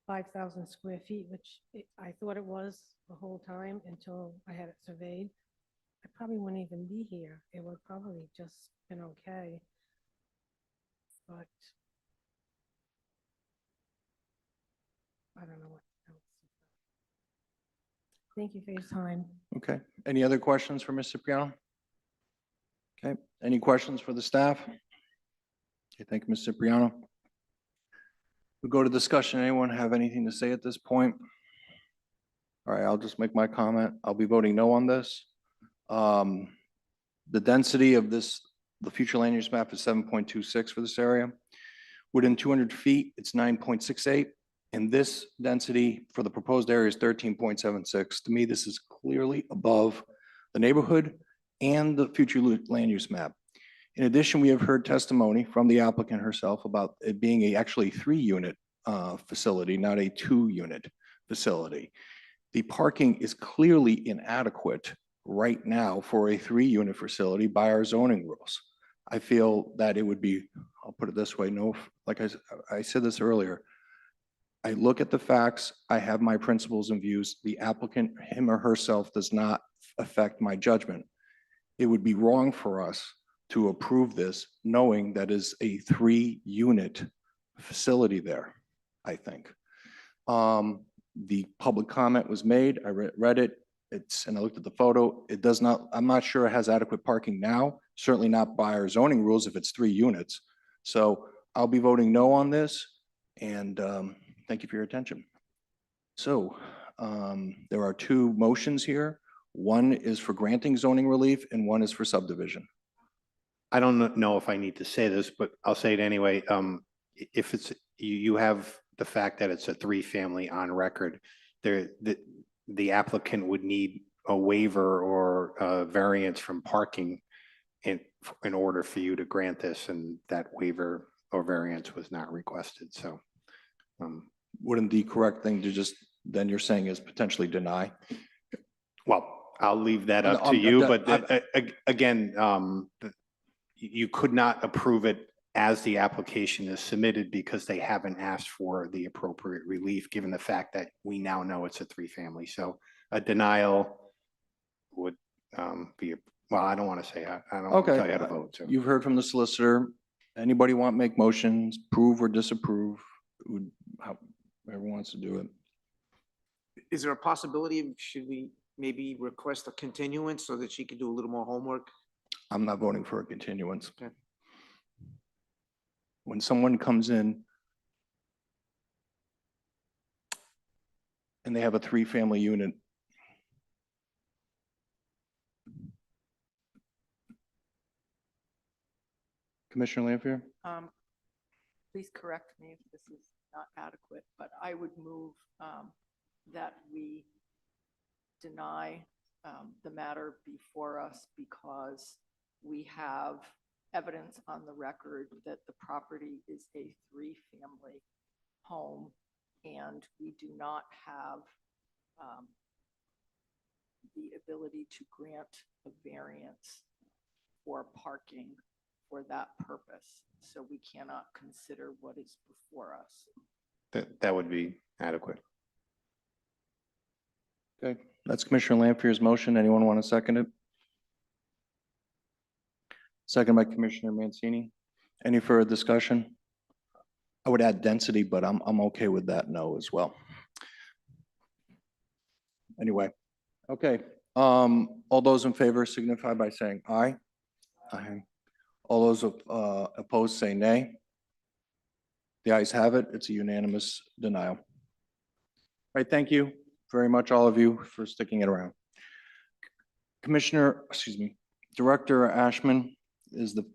5,000 square feet, which I thought it was the whole time until I had it surveyed, I probably wouldn't even be here. It would probably just been okay. But I don't know what else. Thank you for your time. Okay, any other questions for Ms. Cipriano? Okay, any questions for the staff? Okay, thank you, Ms. Cipriano. We'll go to discussion. Anyone have anything to say at this point? All right, I'll just make my comment. I'll be voting no on this. The density of the future land use map is 7.26 for this area. Within 200 feet, it's 9.68. And this density for the proposed area is 13.76. To me, this is clearly above the neighborhood and the future land use map. In addition, we have heard testimony from the applicant herself about it being actually 3-unit facility, not a 2-unit facility. The parking is clearly inadequate right now for a 3-unit facility by our zoning rules. I feel that it would be, I'll put it this way, like I said this earlier, I look at the facts, I have my principles and views. The applicant, him or herself, does not affect my judgment. It would be wrong for us to approve this knowing that is a 3-unit facility there, I think. The public comment was made, I read it, and I looked at the photo. It does not, I'm not sure it has adequate parking now, certainly not by our zoning rules if it's 3 units. So I'll be voting no on this, and thank you for your attention. So there are 2 motions here. One is for granting zoning relief and one is for subdivision. I don't know if I need to say this, but I'll say it anyway. If it's, you have the fact that it's a 3-family on record, the applicant would need a waiver or a variance from parking in order for you to grant this, and that waiver or variance was not requested, so. Wouldn't the correct thing to just, then you're saying is potentially deny? Well, I'll leave that up to you, but again, you could not approve it as the application is submitted because they haven't asked for the appropriate relief, given the fact that we now know it's a 3-family. So a denial would be, well, I don't want to say, I don't want to tell you how to vote. So. You've heard from the solicitor. Anybody want to make motions, approve or disapprove? Whoever wants to do it. Is there a possibility, should we maybe request a continuance so that she could do a little more homework? I'm not voting for a continuance. Okay. When someone comes in, And they have a 3-family unit. Commissioner Lanfear? Please correct me if this is not adequate, but I would move that we deny the matter before us because we have evidence on the record that the property is a 3-family home, and we do not have the ability to grant a variance for parking for that purpose. So we cannot consider what is before us. That would be adequate. Okay, that's Commissioner Lanfear's motion. Anyone want to second it? Second by Commissioner Mancini. Any further discussion? I would add density, but I'm okay with that no as well. Anyway, okay. All those in favor signify by saying aye. Aye. All those opposed say nay. The ayes have it. It's a unanimous denial. All right, thank you very much, all of you, for sticking it around. Director Ashman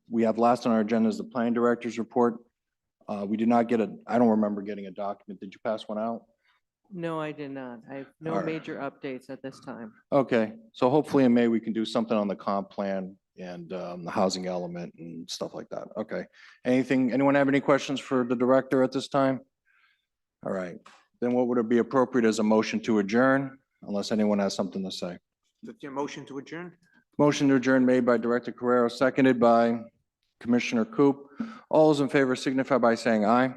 we have last on our agenda is the planning director's report. We did not get I don't remember getting a document. Did you pass one out? No, I did not. I have no All right. major updates at this time. Okay, so hopefully in May, we can do something on the comp plan and the housing element and stuff like that. Okay. Anyone have any questions for the director at this time? All right, then what would it be appropriate as a motion to adjourn, unless anyone has something to say? That's your motion to adjourn? Motion to adjourn made by Director Carrero, seconded by Commissioner Coop. All those in favor signify by saying aye.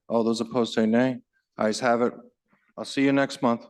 All those opposed say nay. Ayes have it. I'll see you next month.